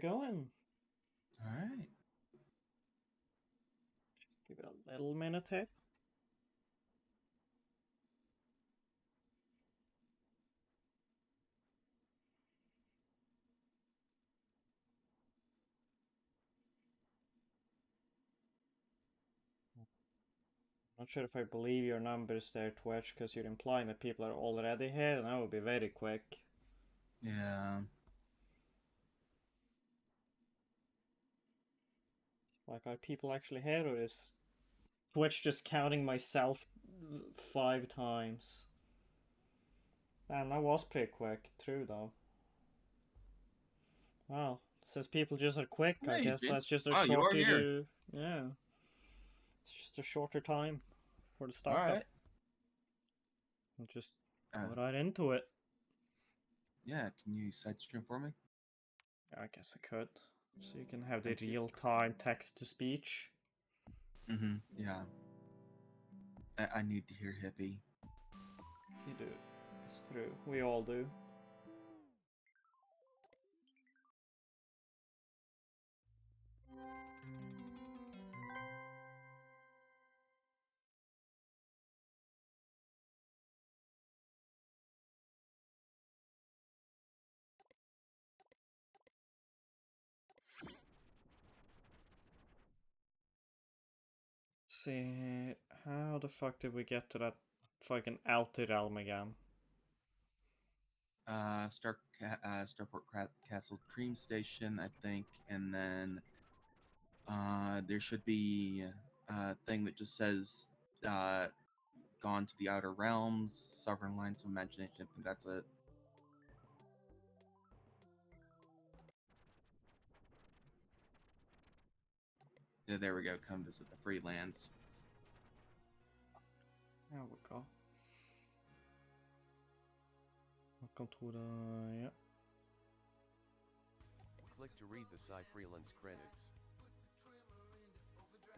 Going. Alright. Give it a little minute here. Not sure if I believe your numbers there, Twitch, because you're implying that people are already here, and that would be very quick. Yeah. Like, are people actually here, or is Twitch just counting myself 5 times? Man, that was pretty quick. True, though. Wow. Since people just are quick, I guess Maybe. that's just a Wow, you are here. shorter. Yeah. It's just a shorter time for the startup. Alright. I'll just Uh, go right into it. yeah, can you side stream for me? I guess I could. So you can have the Thank you. real-time text-to-speech. Yeah. I need to hear hippie. You do. It's true. We all do. See, how the fuck did we get to that fucking outer realm again? Starport Castle Dream Station, I think, and then there should be a thing that just says gone to the outer realms, sovereign lines of imagination. I think that's it. Yeah, there we go. Come visit the Freelands. There we go. Welcome to the... yeah. Click to read the Psy Freelance credits.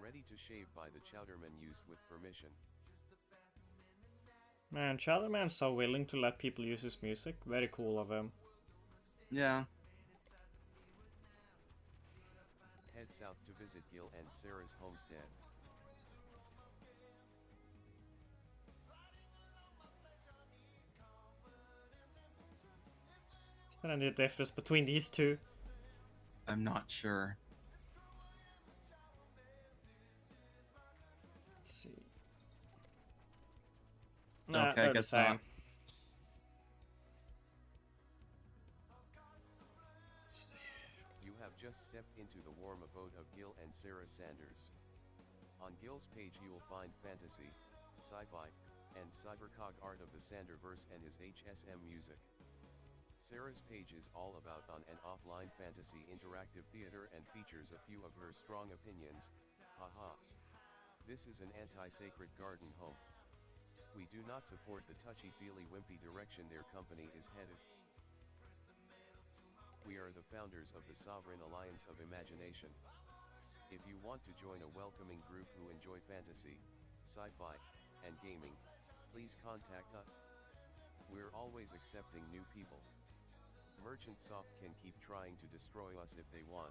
Ready to shave by the Chowderman used with permission. Man, Chowderman's so willing to let people use his music. Very cool of him. Yeah. Head south to visit Gil and Sarah's homestead. Is there any difference between these two? I'm not sure. Let's see. Nah, Okay, I they're the guess not. same. Let's see. You have just stepped into the warm abode of Gil and Sarah Sanders. On Gil's page you will find fantasy, sci-fi, and cybercog art of the Sanderverse and his HSM music. Sarah's page is all about on and offline fantasy interactive theater and features a few of her strong opinions, haha. This is an anti-sacred garden home. We do not support the touchy-feely wimpy direction their company is headed. We are the founders of the Sovereign Alliance of Imagination. If you want to join a welcoming group who enjoy fantasy, sci-fi, and gaming, please contact us. We're always accepting new people. Merchant Soft can keep trying to destroy us if they want,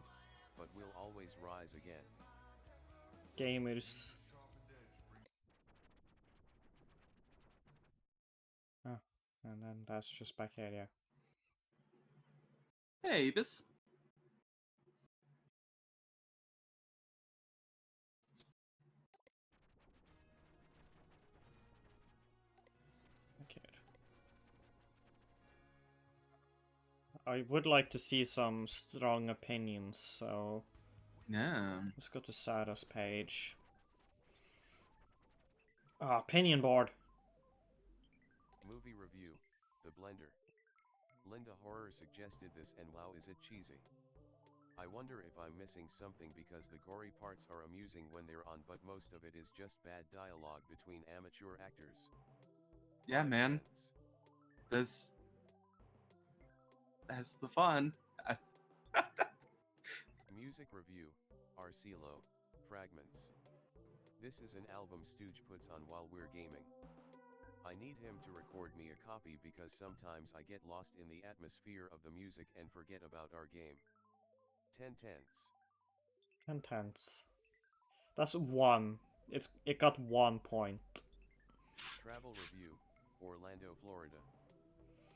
but we'll always rise again. Gamers. Oh, and then that's just back here, yeah. Hey, Ibis. Okay. I would like to see some strong opinions, so Yeah. let's go to Sarah's page. Ah, opinion board. Movie review, The Blender. Linda Horror suggested this and wow is it cheesy. I wonder if I'm missing something because the gory parts are amusing when they're on but most of it is just bad dialogue between amateur actors. Yeah, man. Comments. This That's the fun. Music review, Arcelo, Fragments. This is an album Stooge puts on while we're gaming. I need him to record me a copy because sometimes I get lost in the atmosphere of the music and forget about our game. 10 tenths. 10 tenths. That's 1. It got 1 point. Travel review, Orlando, Florida.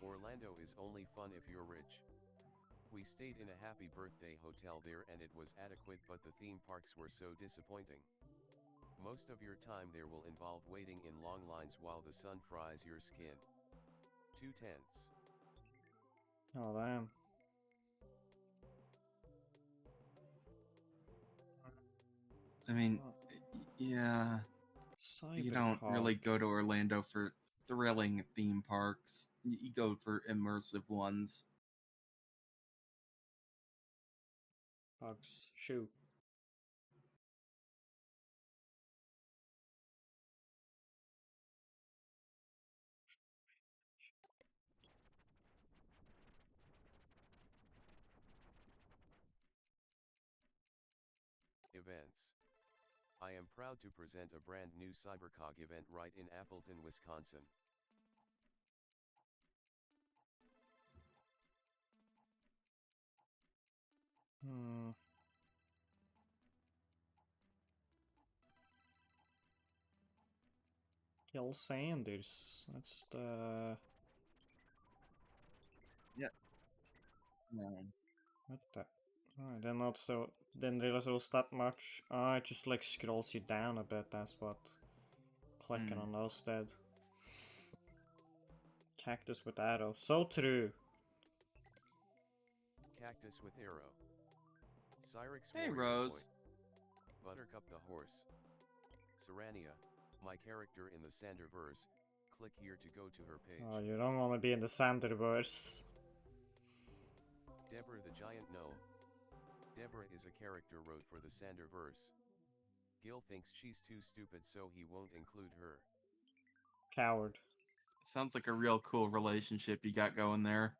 Orlando is only fun if you're rich. We stayed in a happy birthday hotel there and it was adequate, but the theme parks were so disappointing. Most of your time there will involve waiting in long lines while the sun fries your skin. 2 tenths. Oh, damn. I mean, yeah, you don't really Cybercog. go to Orlando for thrilling theme parks. You go for immersive ones. Bugs. Shoot. Events. I am proud to present a brand new CyberCog event right in Appleton, Wisconsin. Hmm. Kill Sanders. That's the... No. What the... Oh, they're not so... Didn't realize it was that much. Ah, it just like scrolls you down a bit, that's what. Clicking on those did. Cactus with arrow. So true. Cactus with arrow. Cyrix Hey, warrior Rose. boy. Buttercup the horse. Serania, my character in the Sanderverse. Click here to go to her page. Oh, you don't want to be in the Sanderverse. Deborah the giant gnome. Deborah is a character wrote for the Sanderverse. Gil thinks she's too stupid so he won't include her. Coward. Sounds like a real cool relationship you got going there.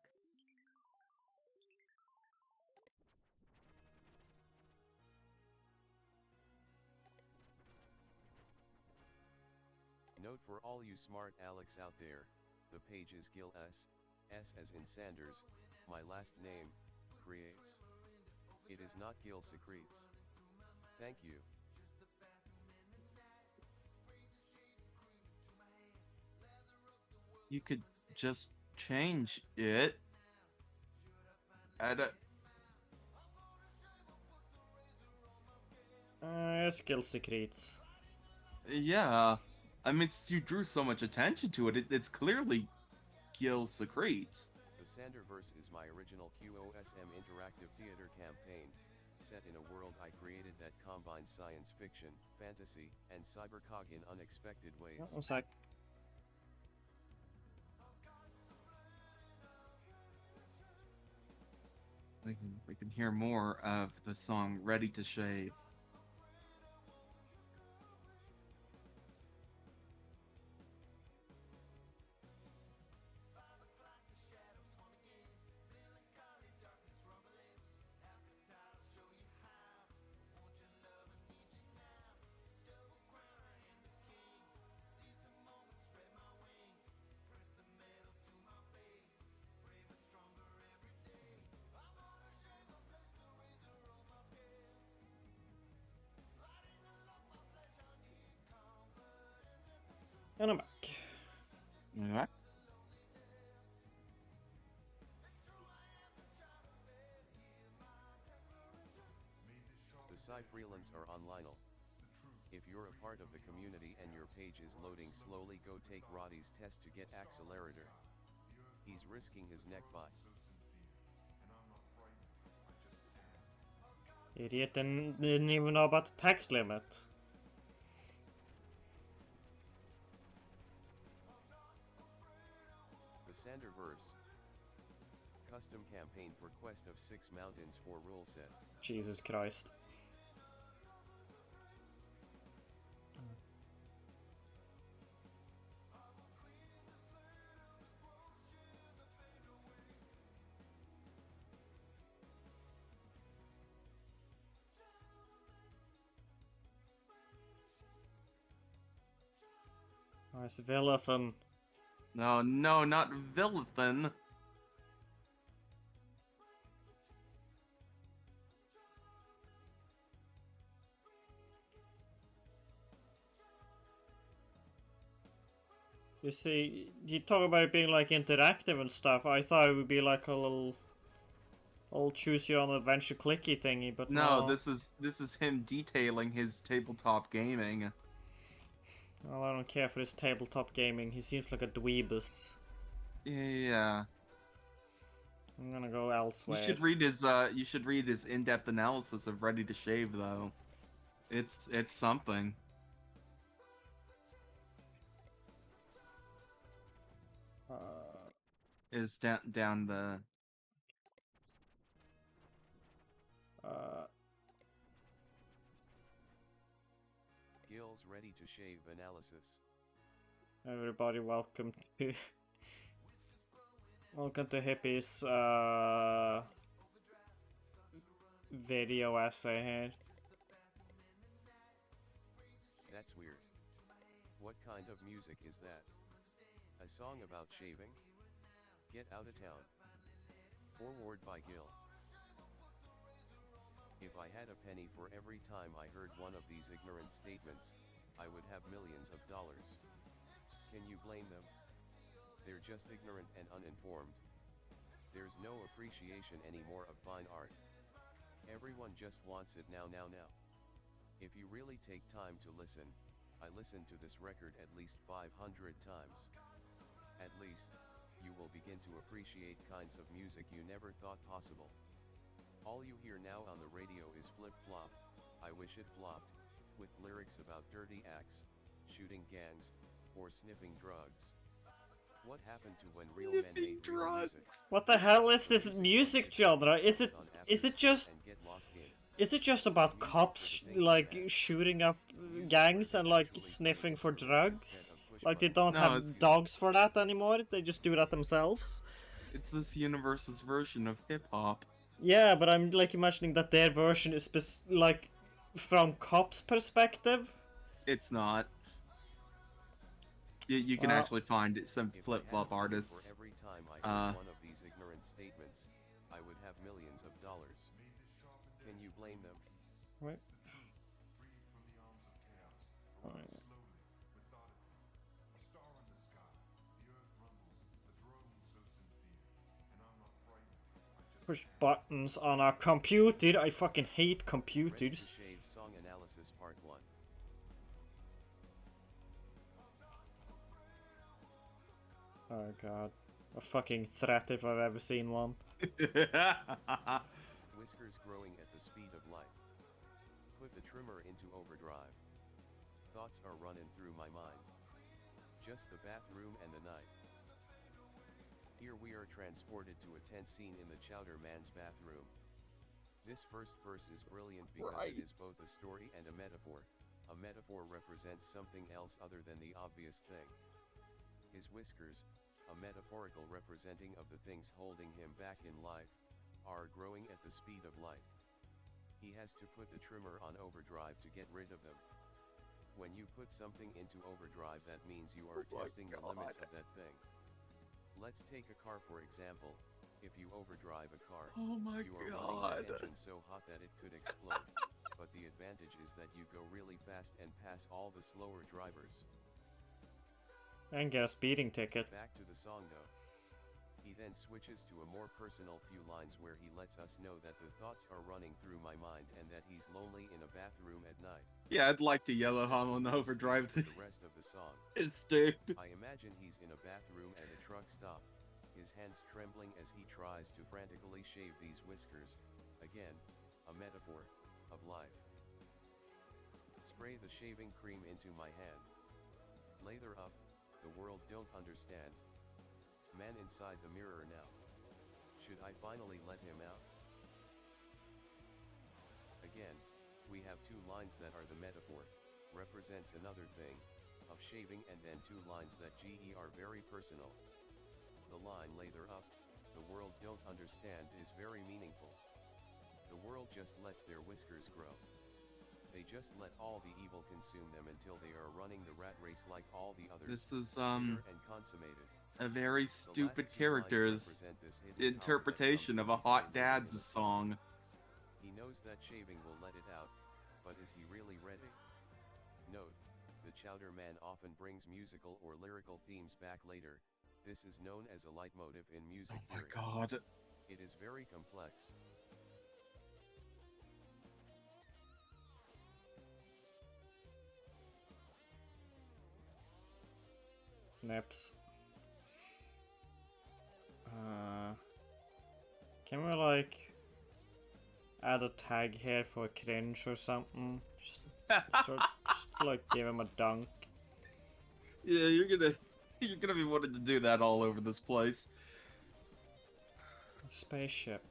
Note for all you smart Alex out there, the page is Gil S as in Sanders, my last name, creates. It is not Gil secretes. Thank you. You could just change it. Add a... Skill secrets. Yeah. I mean, since you drew so much attention to it, it's clearly Gil Secretes. The Sanderverse is my original QOSM interactive theater campaign, set in a world I created that combines science fiction, fantasy, and cybercog in unexpected ways. One sec. We can hear more of the song Ready to Shave. And I'm back. Yeah. The Psy Freelance are on Lionel. If you're a part of the community and your page is loading slowly, go take Roddy's test to get accelerator. He's risking his neck bite. Idiot didn't even know about the tax limit. The Sanderverse. Custom campaign for Quest of 6 Mountains for rule set. Jesus Christ. Oh, it's Villathan. No, not Villathan. You see, you talk about it being like interactive and stuff. I thought it would be like a little choose your own adventure clicky thingy, but No, no. this is him detailing his tabletop gaming. Well, I don't care for his tabletop gaming. He seems like a dweebus. Yeah. I'm gonna go elsewhere. You should read his in-depth analysis of Ready to Shave though. It's something. Is down the Gil's Ready to Shave analysis. Everybody, welcome to Hippie's video essay here. That's weird. What kind of music is that? A song about shaving? Get out of town. Forward by Gil. If I had a penny for every time I heard one of these ignorant statements, I would have millions of dollars. Can you blame them? They're just ignorant and uninformed. There's no appreciation anymore of fine art. Everyone just wants it now. If you really take time to listen, I listened to this record at least 500 times. At least, you will begin to appreciate kinds of music you never thought possible. All you hear now on the radio is flip-flop, I wish it flopped, with lyrics about dirty acts, shooting gangs, or sniffing drugs. What happened to when real men made real music? What the hell is this music genre? Is it just about cops like shooting up gangs and like sniffing for drugs? Like they don't have dogs for that anymore? They just do that themselves? It's this universe's version of hip hop. Yeah, but I'm like imagining that their version is like from cops' perspective. It's not. You can actually find some flip-flop artists. For every time I heard one of these ignorant statements, I would have millions of dollars. Can you blame them? Right. Push buttons on a computer. I fucking hate computers. Ready to Shave Song Analysis Part 1. Oh god. A fucking threat if I've ever seen one. Whiskers growing at the speed of light. Put the trimmer into overdrive. Thoughts are running through my mind. Just the bathroom and the night. Here we are transported to a tense scene in the Chowder Man's bathroom. This first verse is brilliant because it is both a story and a metaphor. A metaphor represents something else other than the obvious thing. His whiskers, a metaphorical representing of the things holding him back in life, are growing at the speed of light. He has to put the trimmer on overdrive to get rid of them. When you put something into overdrive, that means you are testing the limits of that thing. Let's take a car for example. If you overdrive a car, you are running the engine so hot that it could explode. But the advantage is that you go really fast and pass all the slower drivers. And get a speeding ticket. Back to the song though. He then switches to a more personal few lines where he lets us know that the thoughts are running through my mind and that he's lonely in a bathroom at night. Yeah, I'd like to yellow on overdrive the rest of the song. It's stupid. I imagine he's in a bathroom at a truck stop, his hands trembling as he tries to frantically shave these whiskers. Again, a metaphor of life. Spray the shaving cream into my hand. Lather up, the world don't understand. Man inside the mirror now. Should I finally let him out? Again, we have two lines that are the metaphor, represents another thing, of shaving, and then two lines that are very personal. The line lather up, the world don't understand is very meaningful. The world just lets their whiskers grow. They just let all the evil consume them until they are running the rat race like all the others. This is and consummated. A very stupid character's interpretation of a hot dad's song. He knows that shaving will let it out, but is he really ready? Note, The Chowder Man often brings musical or lyrical themes back later. This is known as a leitmotif in music Oh my theory. god. It is very complex. Nips. Can we like add a tag here for cringe or something? Just like give him a dunk. Yeah, you're gonna be wanting to do that all over this place. A spaceship.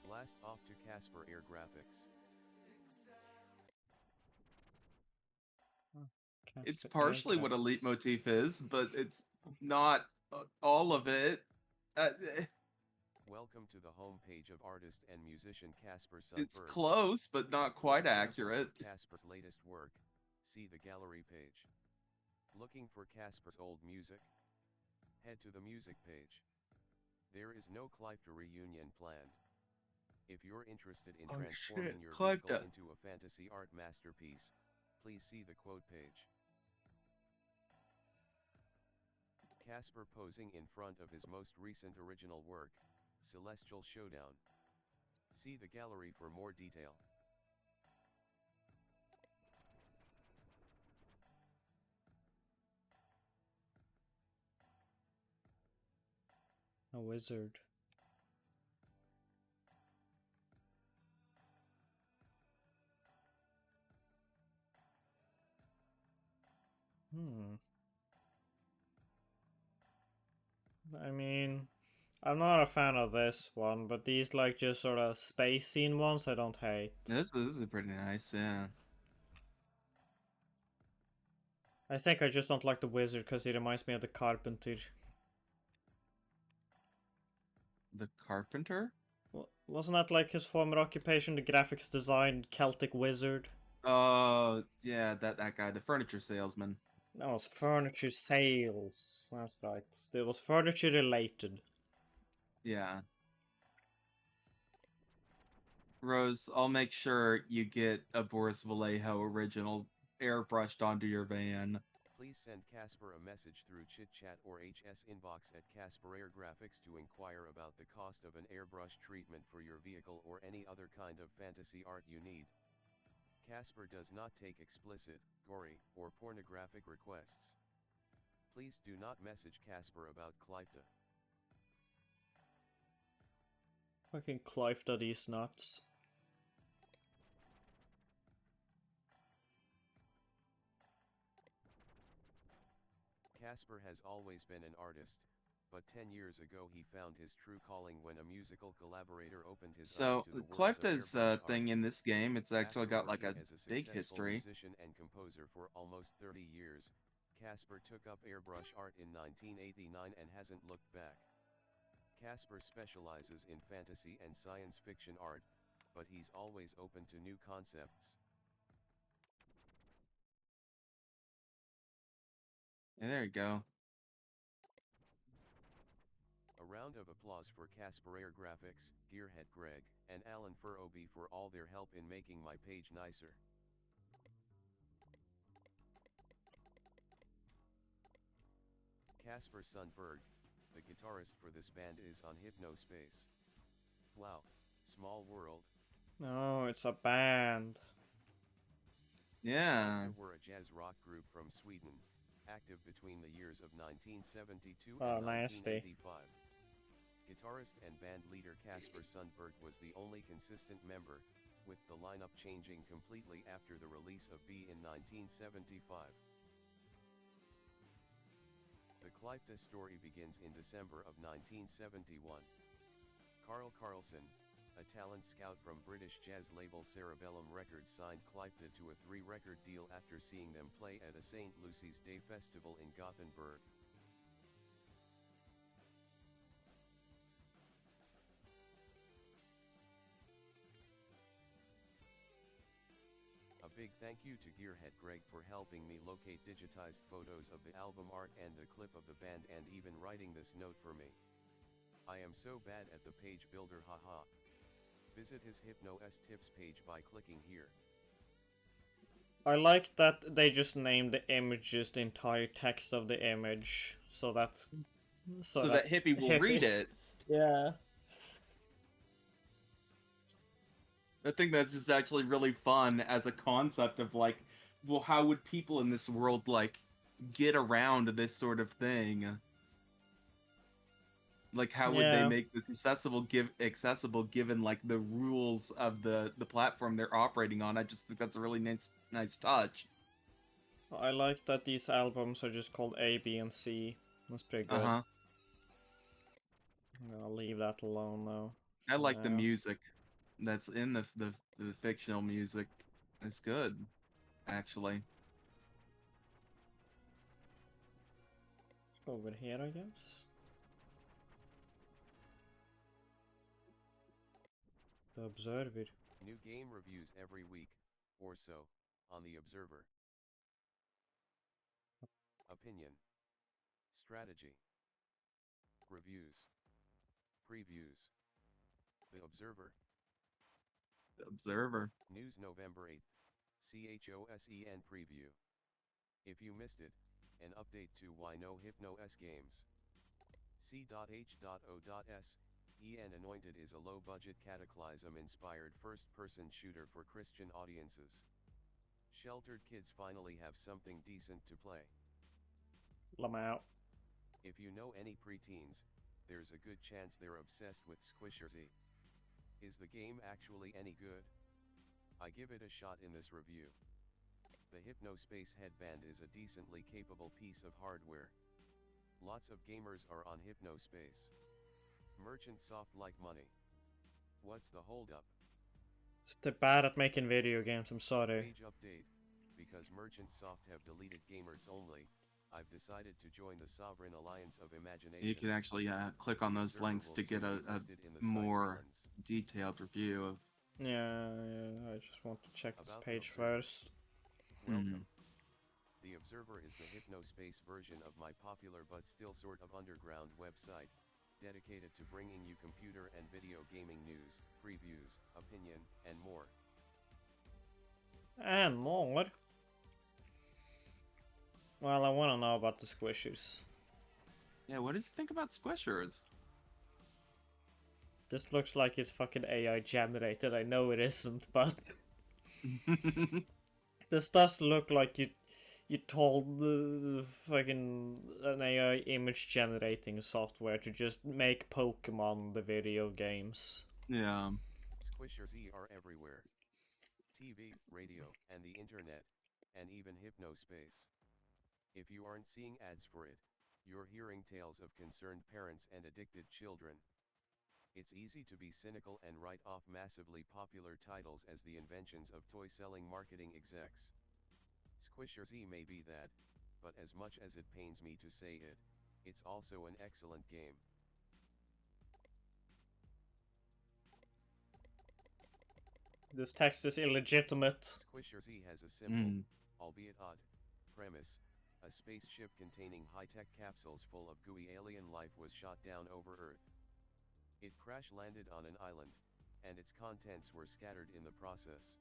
Blast off to Casper Air Graphics. It's Casper partially what a leitmotif is, but it's not all of it. Welcome to the homepage of artist and musician Casper Sundberg. It's close, but not quite accurate. Casper's latest work. See the gallery page. Looking for Casper's old music? Head to the music page. There is no Clifton reunion planned. If you're interested in transforming your vehicle into a fantasy art masterpiece, please see the quote page. Casper posing in front of his most recent original work, Celestial Showdown. See the gallery for more detail. A wizard. I mean, I'm not a fan of this one, but these like just sort of space scene ones I don't hate. This is pretty nice, yeah. I think I just don't like the wizard because he reminds me of the carpenter. The carpenter? Wasn't that like his former occupation, the graphics design Celtic wizard? Oh, yeah, that guy, the furniture salesman. That was furniture sales. That's right. It was furniture related. Yeah. Rose, I'll make sure you get a Boris Vallejo original airbrushed onto your van. Please send Casper a message through chit-chat or HS inbox at Casper Air Graphics to inquire about the cost of an airbrush treatment for your vehicle or any other kind of fantasy art you need. Casper does not take explicit, gory, or pornographic requests. Please do not message Casper about Clifton. Fucking Clifton these nuts. Casper has always been an artist, but 10 years ago he found his true calling when a musical collaborator opened his eyes to the world of Clifton's airbrush thing art. in this game, it's actually After got like a working as big successful history. musician and composer for almost 30 years, Casper took up airbrush art in 1989 and hasn't looked back. Casper specializes in fantasy and science fiction art, but he's always open to new concepts. Yeah, there you go. A round of applause for Casper Air Graphics, Gearhead Greg, and Alan Furroby for all their help in making my page nicer. Casper Sundberg, the guitarist for this band, is on Hypnospace. Wow, small world. No, it's a band. Yeah. They were a jazz rock group from Sweden, active between the years of 1972 Oh, and nasty. 1985. Guitarist and band leader Casper Sundberg was the only consistent member, with the lineup changing completely after the release of B in 1975. The Clifton story begins in December of 1971. Carl Carlson, a talent scout from British jazz label Cerebellum Records, signed Clifton to a 3-record deal after seeing them play at a St. Lucy's Day festival in Gothenburg. A big thank you to Gearhead Greg for helping me locate digitized photos of the album art and the clip of the band, and even writing this note for me. I am so bad at the page builder, haha. Visit his Hypno S tips page by clicking here. I like that they just named the images the entire text of the image, so that's So that hippie will read it. Yeah. I think that's just actually really fun as a concept of like, well, how would people in this world like get around this sort of thing? Like, how would they Yeah. make this accessible given like the rules of the platform they're operating on? I just think that's a really nice touch. I like that these albums are just called A, B, and C. That's pretty good. Uh-huh. I'll leave that alone though. I like the Yeah. music that's in the fictional music. It's good, actually. Over here, I guess. The Observer. New game reviews every week, or so, on the Observer. Opinion. Strategy. Reviews. Previews. The Observer. The Observer. News November 8th. CHOSEN Preview. If you missed it, an update to Why No Hypno S Games. C.H.O.S. EN Anointed is a low-budget Cataclysm-inspired first-person shooter for Christian audiences. Sheltered kids finally have something decent to play. Lamau. If you know any preteens, there's a good chance they're obsessed with Squisher Z. Is the game actually any good? I give it a shot in this review. The Hypnospace headband is a decently capable piece of hardware. Lots of gamers are on Hypnospace. Merchant soft like money. What's the holdup? They're bad at making video games, I'm sorry. Page update. Because Merchant Soft have deleted Gamers Only, I've decided to join the Sovereign Alliance of Imagination. You can actually click on those links to get a more detailed review of... Yeah, I just want to check this page first. Welcome. The Observer is the Hypnospace version of my popular but still sort of underground website, dedicated to bringing you computer and video gaming news, previews, opinion, and more. And more? Well, I want to know about the squishers. Yeah, what does he think about squishers? This looks like it's fucking AI generated. I know it isn't, but this does look like you told the fucking an AI image generating software to just make Pokemon the video games. Yeah. Squishers are everywhere. TV, radio, and the internet, and even Hypnospace. If you aren't seeing ads for it, you're hearing tales of concerned parents and addicted children. It's easy to be cynical and write off massively popular titles as the inventions of toy-selling marketing execs. Squisher Z may be that, but as much as it pains me to say it, it's also an excellent game. This text is illegitimate. Squisher Z has a simple, albeit odd, premise. A spaceship containing high-tech capsules full of gooey alien life was shot down over Earth. It crash-landed on an island, and its contents were scattered in the process.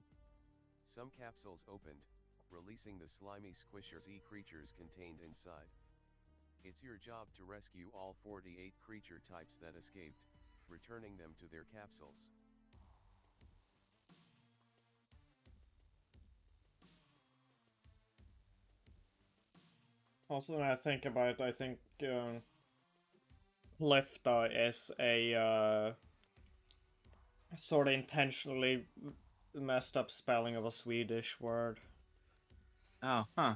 Some capsules opened, releasing the slimy Squisher Z creatures contained inside. It's your job to rescue all 48 creature types that escaped, returning them to their capsules. Also, when I think about it, I think Lefta is a sort of intentionally messed up spelling of a Swedish word. Oh, huh.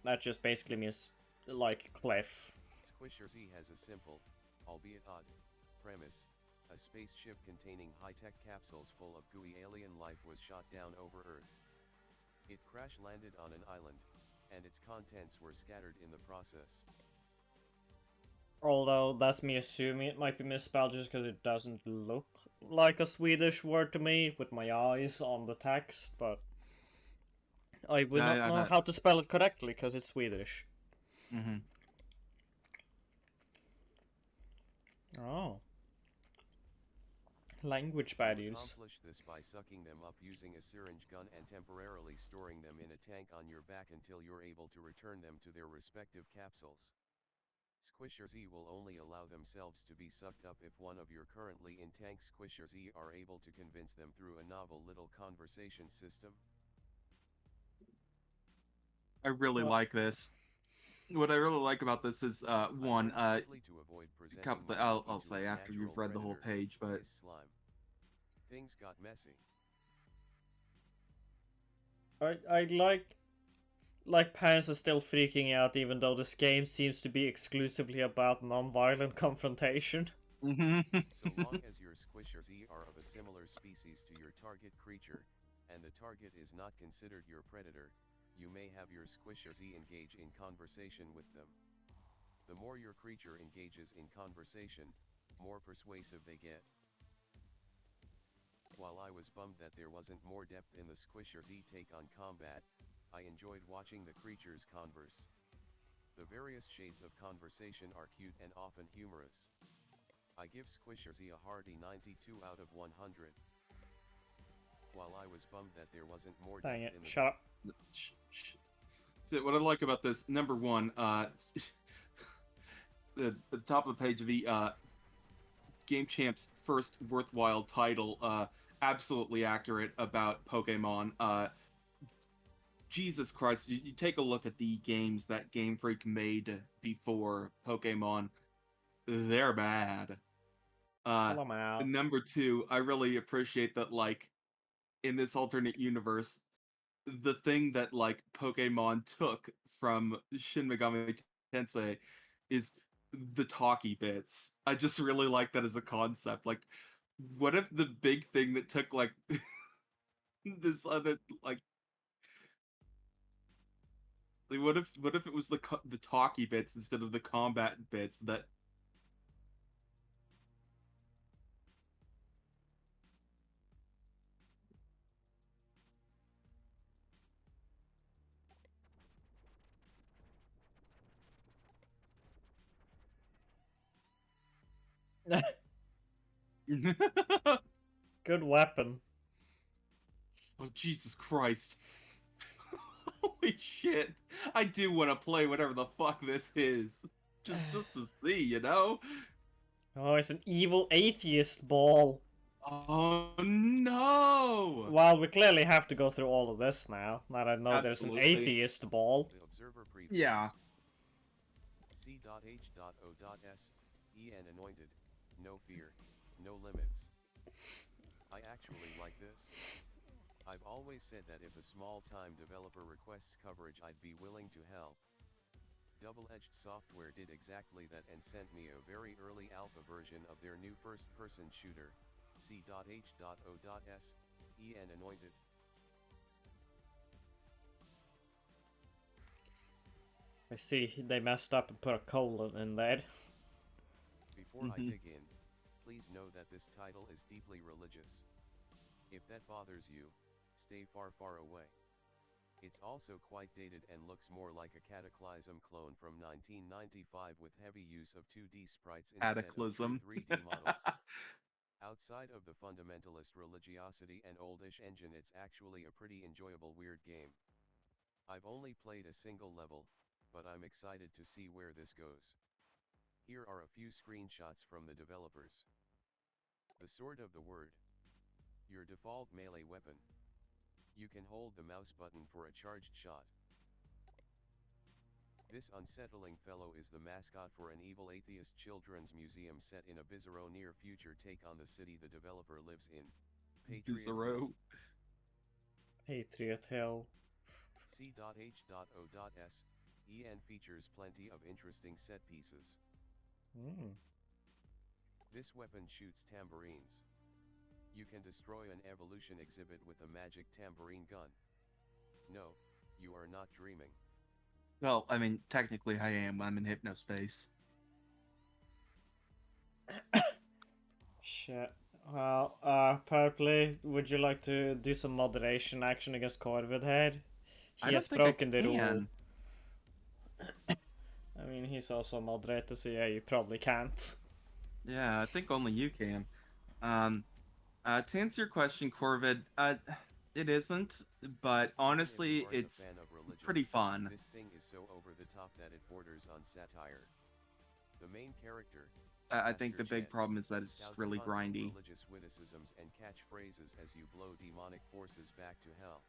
That just basically means, like, cliff. Squisher Z has a simple, albeit odd, premise. A spaceship containing high-tech capsules full of gooey alien life was shot down over Earth. It crash-landed on an island, and its contents were scattered in the process. Although, that's me assuming it might be misspelled just because it doesn't look like a Swedish word to me with my eyes on the text, but I would not know how to spell it correctly because it's Swedish. Oh. Language You barriers. accomplish this by sucking them up using a syringe gun and temporarily storing them in a tank on your back until you're able to return them to their respective capsules. Squisher Z will only allow themselves to be sucked up if one of your currently in tank Squisher Z are able to convince them through a novel little conversation system. I really Well, like this. What I really like about this is I one, work quickly to avoid presenting couple. my I'll monkey to say its after you've natural read the whole predator, page, but this slime. Things got messy. I like parents are still freaking out even though this game seems to be exclusively about non-violent confrontation. So long as your Squishers are of a similar species to your target creature, and the target is not considered your predator, you may have your Squishers engage in conversation with them. The more your creature engages in conversation, more persuasive they get. While I was bummed that there wasn't more depth in the Squishers take on combat, I enjoyed watching the creatures converse. The various shades of conversation are cute and often humorous. I give Squishers a hearty 92 out of 100. While I was bummed that there wasn't more Dang depth it, in the shut up. so what I like about this, number one, the top of the page, the Game Champ's first worthwhile title, absolutely accurate about Pokemon. Jesus Christ, you take a look at the games that Game Freak made before Pokemon, they're bad. Hello, Mal. Number two, I really appreciate that, like, in this alternate universe, the thing that, like, Pokemon took from Shin Megami Tensei is the talky bits. I just really like that as a concept. Like, what if the big thing that took, like, this other, like, what if it was the talky bits instead of the combat bits that Good weapon. Oh Jesus Christ. Holy shit. I do want to play whatever the fuck this is. Just to see, you know? Oh, it's an evil atheist ball. Oh no! Well, we clearly have to go through all of this now that I know there's an Absolutely. atheist ball. The observer prefix. Yeah. C.H.O.S. En anointed. No fear. No limits. I actually like this. I've always said that if a small-time developer requests coverage, I'd be willing to help. Double-Edged Software did exactly that and sent me a very early alpha version of their new first-person shooter, C.H.O.S. En anointed. I see they messed up and put a colon in there. Before I dig in, please know that this title is deeply religious. If that bothers you, stay far, far away. It's also quite dated and looks more like a Cataclysm clone from 1995 with heavy use of 2D sprites instead Cataclysm. of true 3D models. Outside of the fundamentalist religiosity and oldish engine, it's actually a pretty enjoyable weird game. I've only played a single level, but I'm excited to see where this goes. Here are a few screenshots from the developers. The Sword of the Word. Your default melee weapon. You can hold the mouse button for a charged shot. This unsettling fellow is the mascot for an evil atheist children's museum set in a bizarro near future take on the city the developer lives in. Patriot Bizarro. Patriot Hill. C.H.O.S. En features plenty of interesting set pieces. This weapon shoots tambourines. You can destroy an evolution exhibit with a magic tambourine gun. No, you are not dreaming. Well, I mean, technically I am. I'm in hypnospace. Shit. Well, Purply, would you like to do some moderation action against Corvid here? I He don't has think I broken the rule. can. I mean, he's also a moderator, so yeah, you probably can't. Yeah, I think only you can. Um, To answer your question, Corvid, it isn't, but honestly, Even if you aren't a it's fan of religion, pretty fun. this thing is so over the top that it borders on satire. The main character, I think Pastor the big Chan, problem is that it's just spouts really constant grindy. religious witticisms and catchphrases as you blow demonic forces back to hell.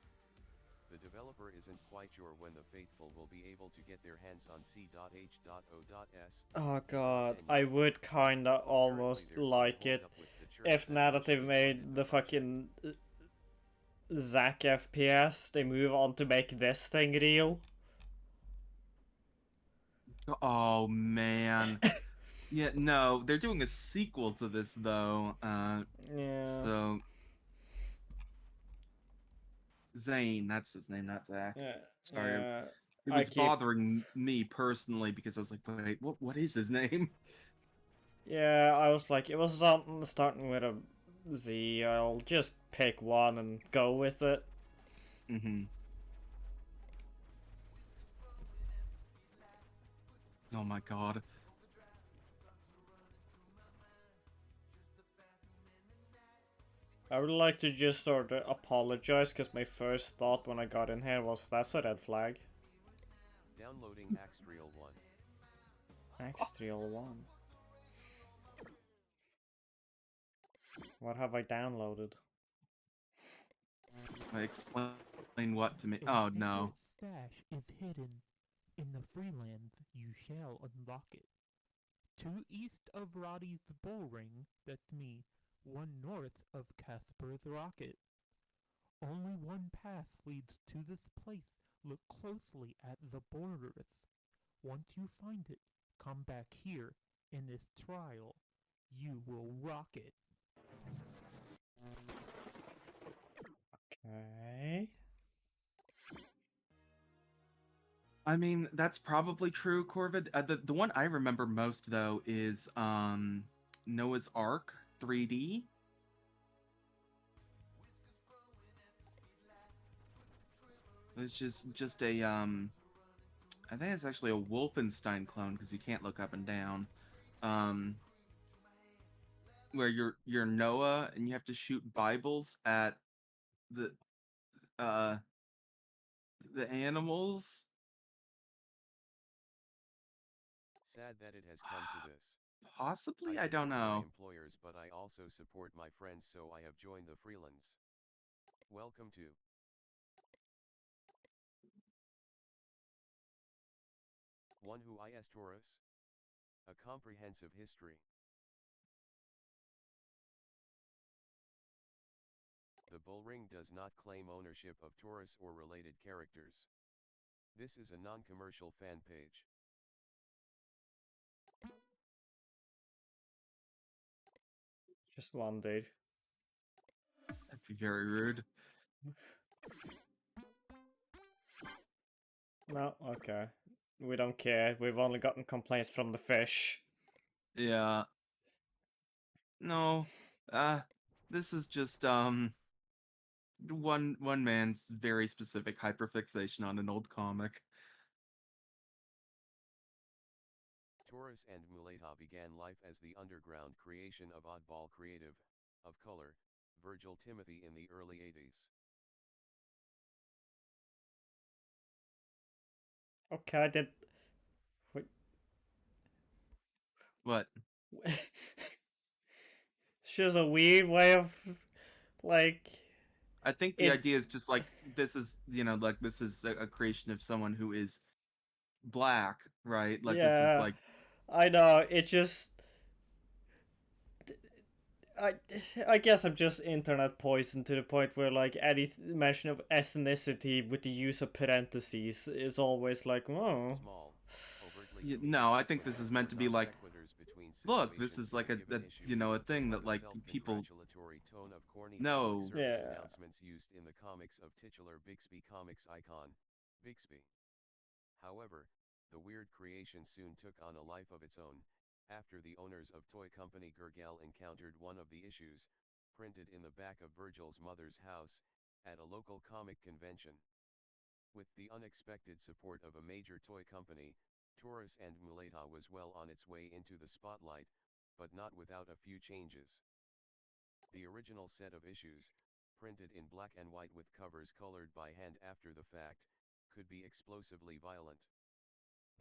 The developer isn't quite sure when the faithful will be able to get their hands on C.H.O.S. Oh god, And I yet, would kinda apparently almost there's some like hold it up with the church if that now that they've initially funded made the the project. fucking Zack FPS, they move on to make this thing real. Oh man. Yeah, no, they're doing a sequel to this though. Yeah. So Zane, that's his name, not Zach. Yeah. Sorry, Yeah. it I was keep. bothering me personally because I was like, wait, what is his name? Yeah, I was like, it was something starting with a Z. I'll just pick one and go with it. Mm-hmm. Oh my god. I would like to just sort of apologize because my first thought when I got in here was that's a red flag. Downloading Axtrial 1. Axtrial 1. What have I downloaded? Explain what to me. A Oh secret no. stash is hidden in the Freelands. You shall unlock it. 2 east of Roddy's bull ring, that's me, 1 north of Casper's rocket. Only one path leads to this place. Look closely at the borders. Once you find it, come back here. In this trial, you will rock it. Okay. I mean, that's probably true, Corvid. The one I remember most though is Noah's Ark 3D. It's just a I think it's actually a Wolfenstein clone because you can't look up and down. Um, where you're Noah and you have to shoot Bibles at the uh the animals. Sad that it has come to this. Possibly, I I don't support my know. employers, but I also support my friends, so I have joined the freelance. Welcome to One Who Is Taurus? A comprehensive history. The bull ring does not claim ownership of Taurus or related characters. This is a non-commercial fan page. Just one, dude. That'd be very rude. No, okay. We don't care. We've only gotten complaints from the fish. Yeah. No. Uh, this is just one man's very specific hyperfixation on an old comic. Taurus and Muleta began life as the underground creation of Oddball Creative, of Color, Virgil Timothy in the early 80s. Okay, I did. Wait. What? It's just a weird way of, like, I think the it. idea is just like this is, like this is a creation of someone who is black, right? Like this is Yeah, like I know. It just. I, I guess I'm just internet poison to the point where like any mention of ethnicity with the use of parentheses is always like, oh, Small, overtly no, I comedic think this is sequences meant or to be non like, sequiturs between look, this situations is in like a given issue, a thing or that the like people self-congratulatory tone of corny public know. service yeah. announcements used in the comics of titular Bixby Comics icon, Bixby. However, the weird creation soon took on a life of its own, after the owners of toy company Gurgel encountered one of the issues, printed in the back of Virgil's mother's house, at a local comic convention. With the unexpected support of a major toy company, Taurus and Muleta was well on its way into the spotlight, but not without a few changes. The original set of issues, printed in black and white with covers colored by hand after the fact, could be explosively violent.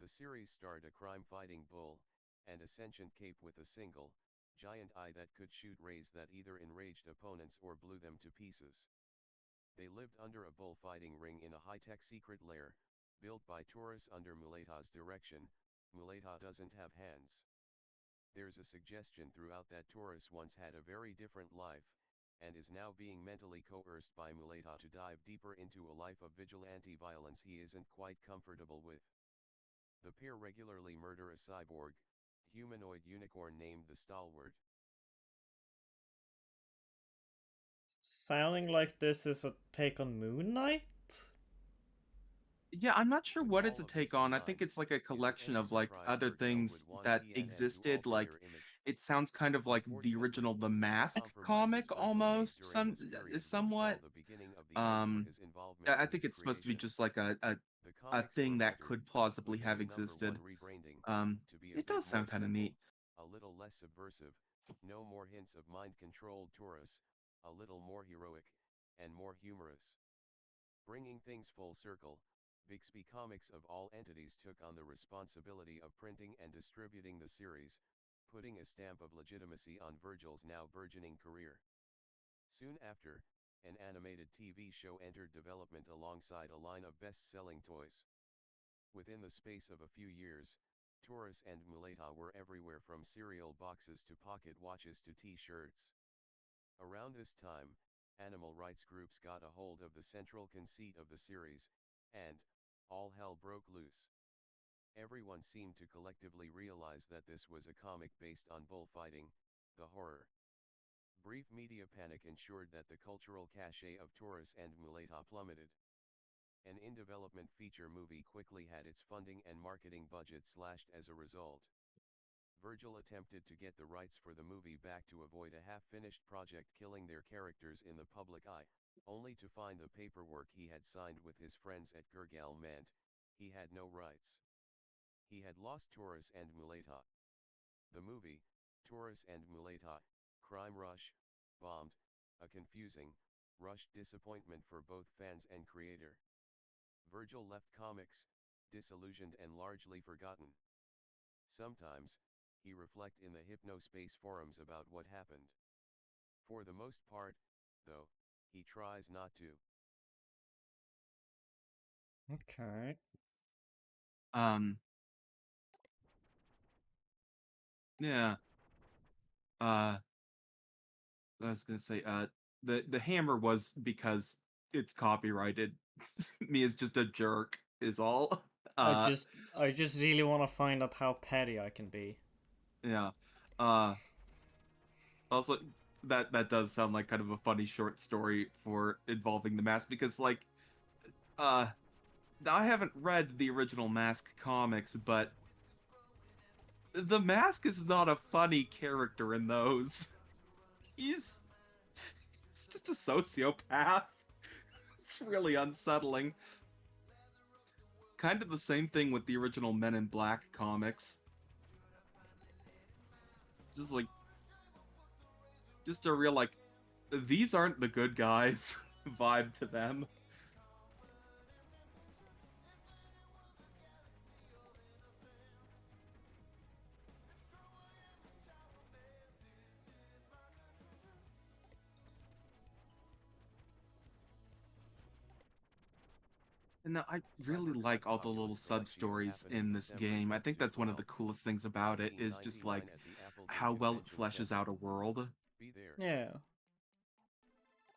The series starred a crime-fighting bull, and a sentient cape with a single, giant eye that could shoot rays that either enraged opponents or blew them to pieces. They lived under a bullfighting ring in a high-tech secret lair, built by Taurus under Muleta's direction. Muleta doesn't have hands. There's a suggestion throughout that Taurus once had a very different life, and is now being mentally coerced by Muleta to dive deeper into a life of vigilante violence he isn't quite comfortable with. The pair regularly murder a cyborg, humanoid unicorn named the Stalwart. Sounding like this is a take on Moon Knight? Yeah, I'm not sure what it's All a of this take on. I in think mind, it's like a is it collection any of like surprise other Virgil would things want that PNN to existed. alter Like their image? it sounds kind of like the original Unfortunately, The Mask compromises comic Virgil made almost, during this period would somewhat. spell the beginning of the end for his involvement I in think its it's supposed to be creation. just like The a comics thing were that altered, could plausibly with a have new existed. rebranding, to be a It bit does more sound kind of simple, neat. a little less subversive, no more hints of mind-controlled Taurus, a little more heroic, and more humorous. Bringing things full circle, Bixby Comics of all entities took on the responsibility of printing and distributing the series, putting a stamp of legitimacy on Virgil's now burgeoning career. Soon after, an animated TV show entered development alongside a line of best-selling toys. Within the space of a few years, Taurus and Muleta were everywhere from cereal boxes to pocket watches to t-shirts. Around this time, animal rights groups got a hold of the central conceit of the series, and all hell broke loose. Everyone seemed to collectively realize that this was a comic based on bullfighting, the horror. Brief media panic ensured that the cultural cachet of Taurus and Muleta plummeted. An in-development feature movie quickly had its funding and marketing budget slashed as a result. Virgil attempted to get the rights for the movie back to avoid a half-finished project killing their characters in the public eye, only to find the paperwork he had signed with his friends at Gurgal meant he had no rights. He had lost Taurus and Muleta. The movie, Taurus and Muleta, Crime Rush, bombed, a confusing, rushed disappointment for both fans and creator. Virgil left comics, disillusioned and largely forgotten. Sometimes, he reflect in the Hypnospace forums about what happened. For the most part, though, he tries not to. Okay. Yeah. I was gonna say, the hammer was because it's copyrighted. Me is just a jerk, is all. I Uh, just I just really want to find out how petty I can be. yeah. Also, that does sound like kind of a funny short story for involving the mask because, like, uh, I haven't read the original Mask comics, but the Mask is not a funny character in those. He's he's just a sociopath. It's really unsettling. Kind of the same thing with the original Men in Black comics. Just like, just a real, like, these aren't the good guys vibe to them. And I really Cybercog like all the little Oculus sub Collection stories happening in this December game. I think 22 that's one of the 12, coolest things about it is just like 1999 at the Appleton how well it Convention fleshes Center. out a world. Be there. Yeah.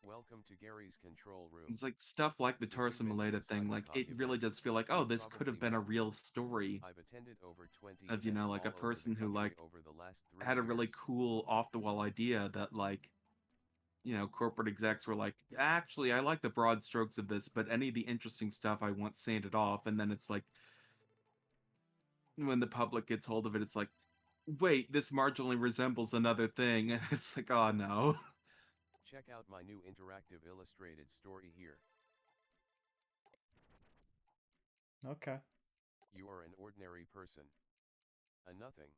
Welcome to Gary's control room. It's like stuff like the If you Taurus and mention Mileta a thing, like Cybercog it really event, does feel like, oh, you this could have probably been a won't. real story I've attended over 20 of, events like a all over the person who country like over the last 3 had a really years. cool off the wall idea that like corporate execs were like, actually, I like the broad strokes of this, but any of the interesting stuff I want sanded off. And then it's like, when the public gets hold of it, it's like, wait, this marginally resembles another thing. And it's like, oh no. Check out my new interactive illustrated story here. Okay. You are an ordinary person. A nothing.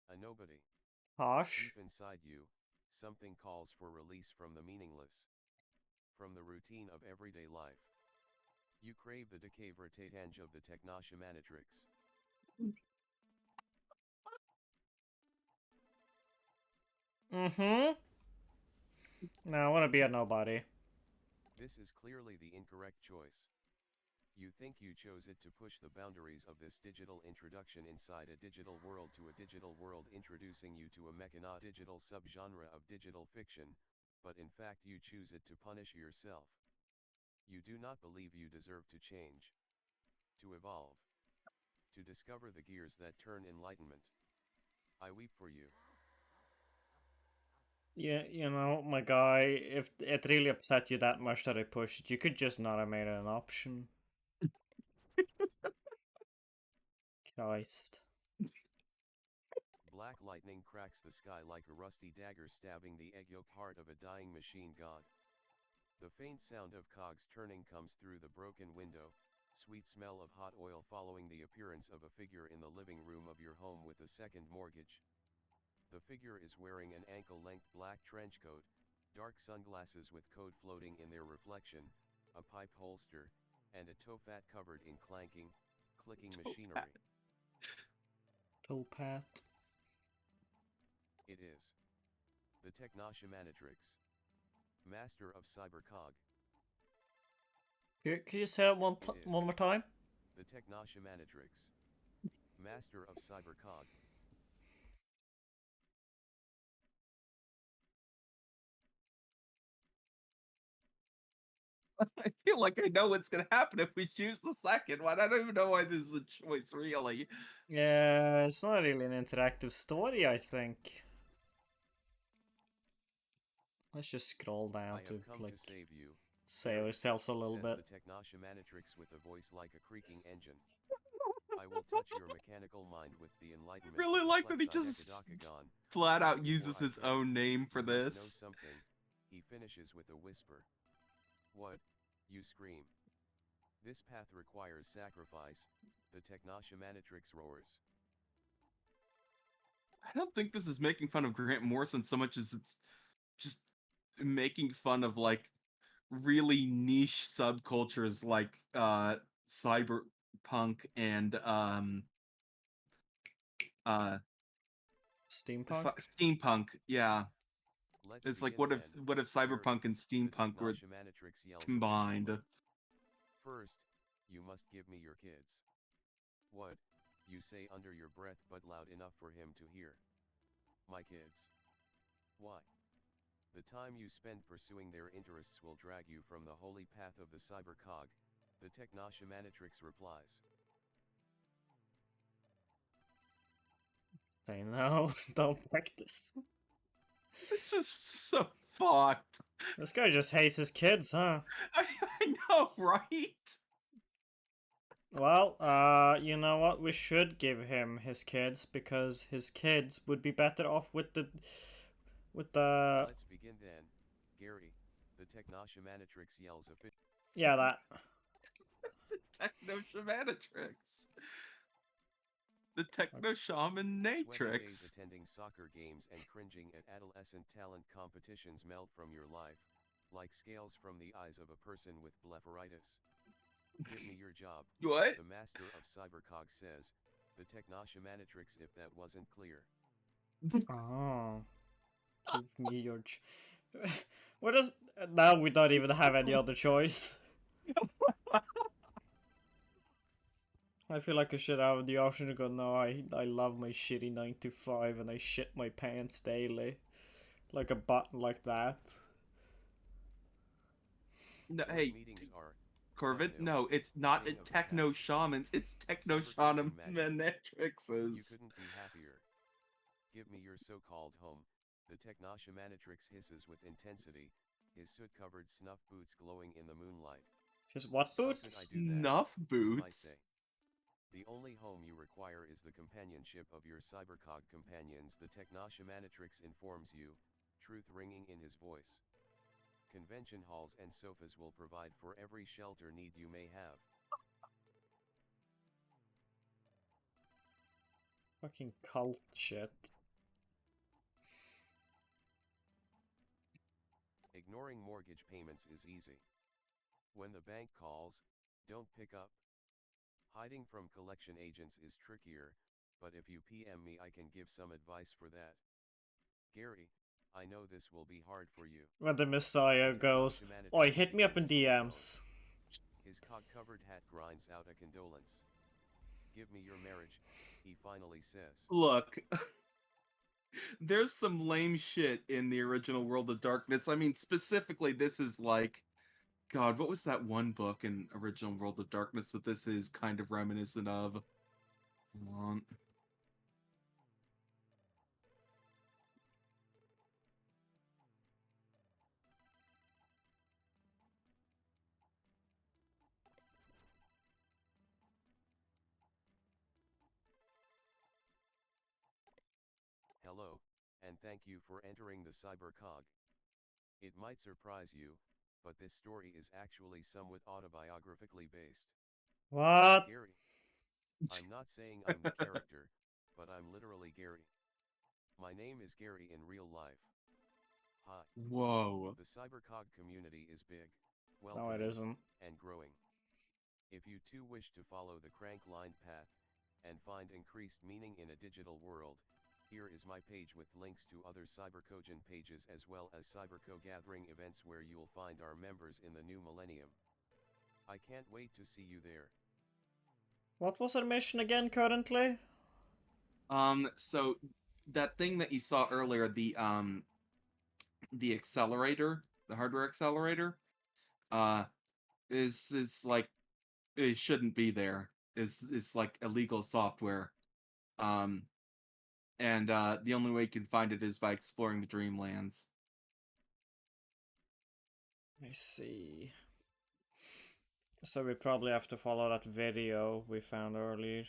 A nobody. Harsh. Deep inside you, something calls for release from the meaningless, from the routine of everyday life. You crave the decay vertitange of the technoshamatrix. Mm-hmm. No, I want to be a nobody. This is clearly the incorrect choice. You think you chose it to push the boundaries of this digital introduction inside a digital world to a digital world, introducing you to a mechano-digital subgenre of digital fiction, but in fact you choose it to punish yourself. You do not believe you deserve to change, to evolve, to discover the gears that turn enlightenment. I weep for you. Yeah, you know, my guy, if it really upset you that much that I pushed it, you could just not have made it an option. Christ. Black lightning cracks the sky like a rusty dagger stabbing the egg yolk heart of a dying machine god. The faint sound of cogs turning comes through the broken window, sweet smell of hot oil following the appearance of a figure in the living room of your home with a second mortgage. The figure is wearing an ankle-length black trench coat, dark sunglasses with code floating in their reflection, a pipe holster, and a towpat covered in clanking, clicking machinery. Towpat. It is the Technoshamatrix, master of cybercog. Can you say that one more time? The Technoshamatrix, master of cybercog. I feel like I know what's gonna happen if we choose the second one. I don't even know why this is a choice, really. Yeah, it's not really an interactive story, I think. Let's just scroll down I to, have come like, to save you, save ourselves a little says bit. the Technoshamatrix with a voice like a creaking engine. I will touch your mechanical mind with the enlightenment Really of the like that he just Flexidecadoctagon. flat out But uses before I his can, own name for you must know this. something, he finishes with a whisper. What? You scream. This path requires sacrifice, the Technoshamatrix roars. I don't think this is making fun of Grant Morrison so much as it's just making fun of like really niche subcultures like cyberpunk and uh Steampunk? steampunk. Yeah, Let's it's like begin then. what if cyberpunk and The steampunk were Technoshamatrix yells combined? officiously. First, you must give me your kids. What? You say under your breath but loud enough for him to hear. My kids. Why? The time you spend pursuing their interests will drag you from the holy path of the cybercog, the Technoshamatrix replies. Say no, don't practice. This is so fucked. This guy just hates his kids, huh? I know, right? Well, you know what? We should give him his kids because his kids would be better off with the Let's begin then, Gary. The Technoshamatrix yells yeah, that. Technoshamatrix. The Techno Shaman Sweaty days Natrix. attending soccer games and cringing at adolescent talent competitions melt from your life, like scales from the eyes of a person with blepharitis. Give me your job, What? the master of cybercog says, the Technoshamatrix if that wasn't clear. Oh, give me your. What does now? We don't even have any other choice. I feel like I should have the option to go. No, I love my shitty 9 to 5 and I shit my pants daily, like a button like that. No, Those hey, meetings are, Corvin, side note, no, it's not king a of the Techno past. Shamans, it's Techno Cybercog magic. You Shamatrixes. couldn't be happier. Give me your so-called home, the Technoshamatrix hisses with intensity, his soot-covered snuff boots glowing in the moonlight. His what How could I boots? do that? Snuff You might boots. say. The only home you require is the companionship of your cybercog companions, the Technoshamatrix informs you, truth ringing in his voice. Convention halls and sofas will provide for every shelter need you may have. Fucking cult shit. Ignoring mortgage payments is easy. When the bank calls, don't pick up. Hiding from collection agents is trickier, but if you PM me I can give some advice for that. Gary, I know this will be hard for you. When the Messiah goes, "Oi, hit me up in DMs." His cog-covered hat grinds out a condolence. Give me your marriage, he finally says. Look, there's some lame shit in the original World of Darkness. I mean, specifically, this is like, God, what was that one book in original World of Darkness that this is kind of reminiscent of? Hold on. Hello, and thank you for entering the cybercog. It might surprise you, but this story is actually somewhat autobiographically based. What? Gary. I'm not saying I'm the character, but I'm literally Gary. My name is Gary in real life. Hi. Whoa. The cybercog community is big, No, it welcoming, isn't. and growing. If you too wish to follow the crank-lined path, and find increased meaning in a digital world, here is my page with links to other CyberCogen pages as well as CyberCo gathering events where you'll find our members in the new millennium. I can't wait to see you there. What was our mission again currently? So that thing that you saw earlier, the accelerator, the hardware accelerator, uh, is like, it shouldn't be there. It's like illegal software. Um, and the only way you can find it is by exploring the Dreamlands. I see. So we probably have to follow that video we found earlier.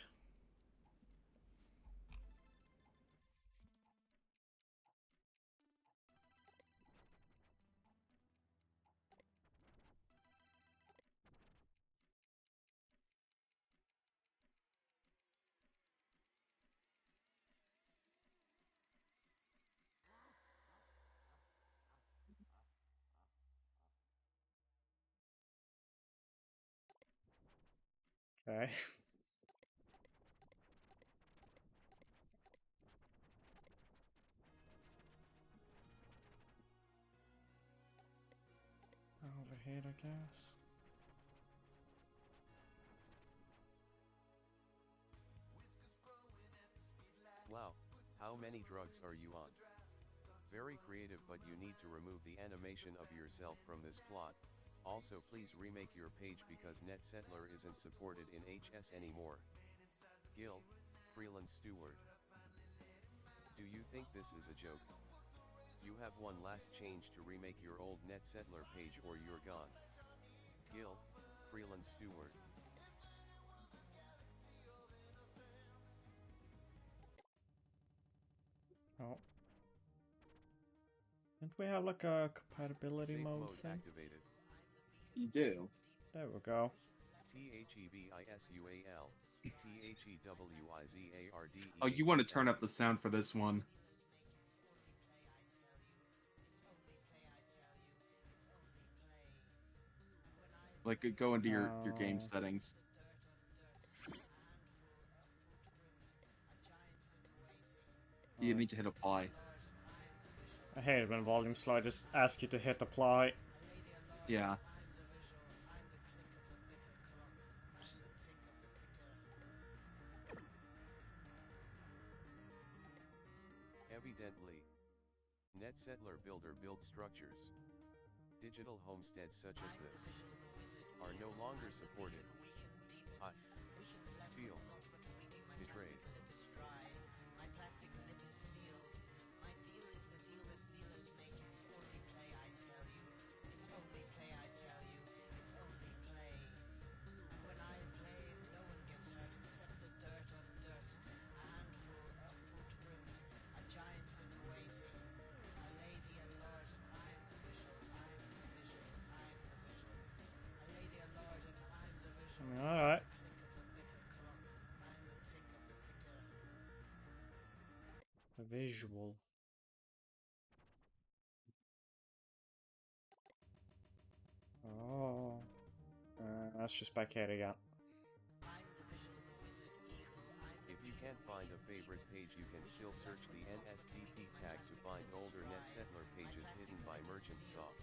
Okay. Over here, I guess. Wow, how many drugs are you on? Very creative, but you need to remove the animation of yourself from this plot. Also please remake your page because NetSettler isn't supported in HS anymore. Gil, Freeland Stewart. Do you think this is a joke? You have one last change to remake your old NetSettler page or you're gone. Gil, Freeland Stewart. Oh. Didn't we have like a compatibility Safe mode mode thing? activated. You do. There we go. THEBISUAL, THEWIZARD. Oh, you want to turn up the sound for this one. Like, go into your game Oh. settings. You need to hit apply. I hate it when volume sliders ask you to hit apply. Yeah. Evidently, NetSettler Builder build structures. Digital homesteads such as this are no longer supported. I feel betrayed. Alright. A visual. Let's just back here again. If you can't find a favorite page, you can still search the NSDP tag to find older NetSettler pages hidden by Merchant Soft.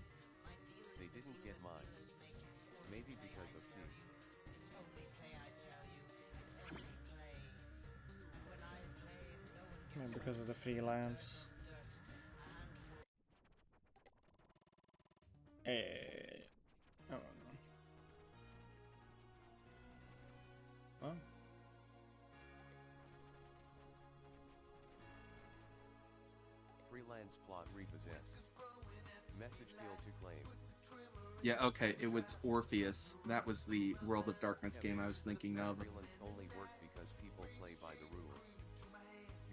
They didn't get mine. Maybe because of T. Maybe because of the freelance. I don't know. Oh. Freelance plot repossessed. Message Gil to claim. Yeah, okay, it was Orpheus. That was the World of Darkness game I was thinking of. Freelance only work because people play by the rules.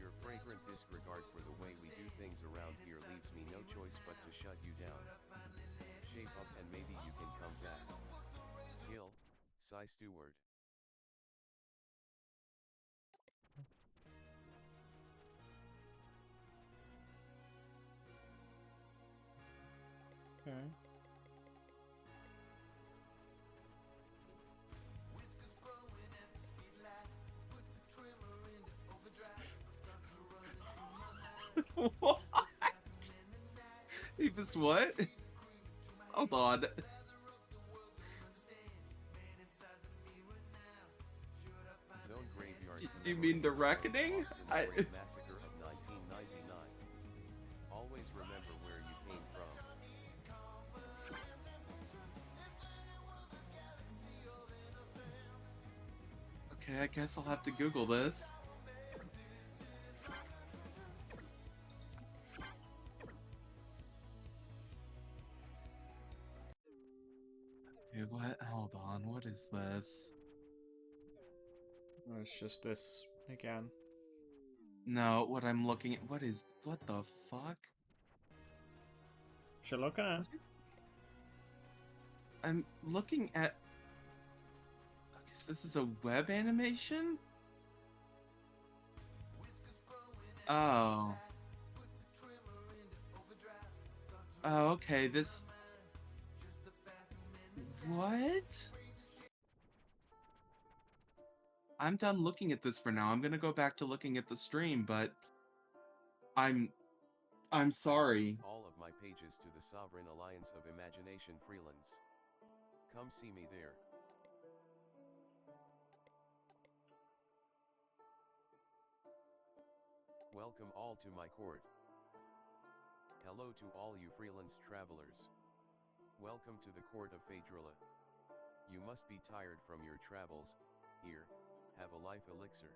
Your fragrant disregard for the way we do things around here leaves me no choice but to shut you down. Shape up and maybe you can come back. Gil, Cy Stewart. Okay. What? Avis, what? Hold on. Zone Graveyard. Do you mean The Reckoning? Massacre of 1999. Always remember where you came from. Okay, I guess I'll have to Google this. Okay, what? Hold on, what is this? Oh, it's just this again. No, what I'm looking at. What the fuck? Should look at it. I'm looking at. Okay, so this is a web animation? Oh. Oh, okay, this. What? I'm done looking at this for now. I'm gonna go back to looking at the stream, but I'm sorry. All of my pages to the Sovereign Alliance of Imagination Freelance. Come see me there. Welcome all to my court. Hello to all you freelance travelers. Welcome to the court of Phaedrilla. You must be tired from your travels. Here, have a life elixir.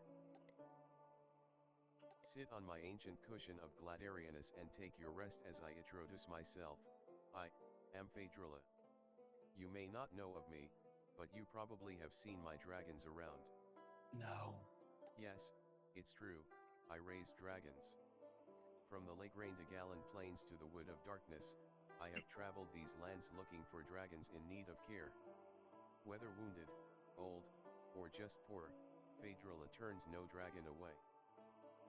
Sit on my ancient cushion of Gladarianus and take your rest as I introduce myself. I am Phaedrilla. You may not know of me, but you probably have seen my dragons around. No. Yes, it's true, I raise dragons. From the Lake Rain to Galan Plains to the Wood of Darkness, I have traveled these lands looking for dragons in need of care. Whether wounded, old, or just poor, Phaedrilla turns no dragon away.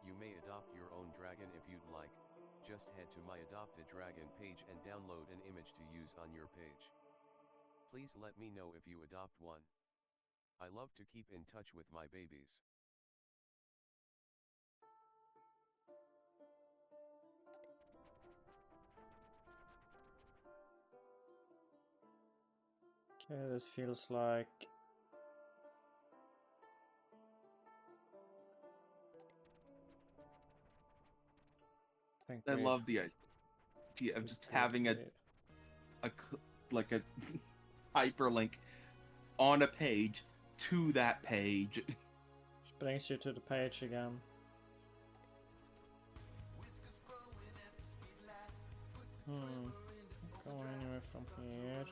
You may adopt your own dragon if you'd like. Just head to my Adopt a Dragon page and download an image to use on your page. Please let me know if you adopt one. I love to keep in touch with my babies. Okay, this feels like... I love the idea of just having a hyperlink on a page to that page. Just brings you to the page again. Go anywhere from here.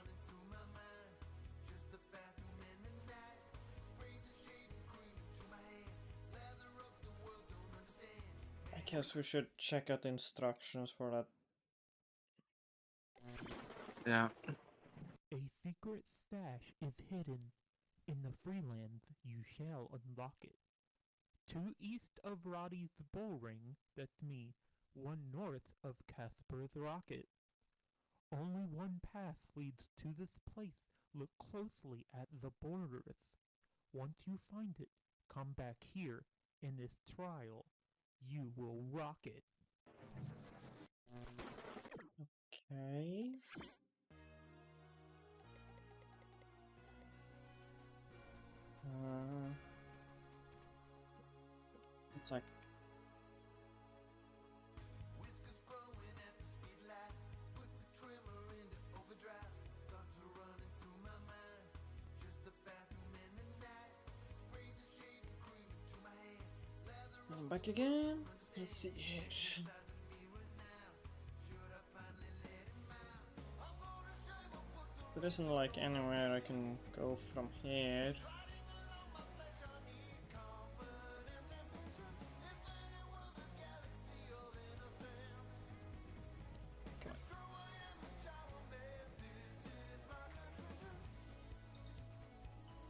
I guess we should check out the instructions for that. Yeah. A secret stash is hidden. In the Freelands you shall unlock it. 2 east of Roddy's Bullring, that's me, 1 north of Casper's Rocket. Only one path leads to this place look closely at the borders. Once you find it, come back here. In this trial, you will rock it. Okay. It's like I'm back again. Let's see here. There isn't like anywhere I can go from here. Come on.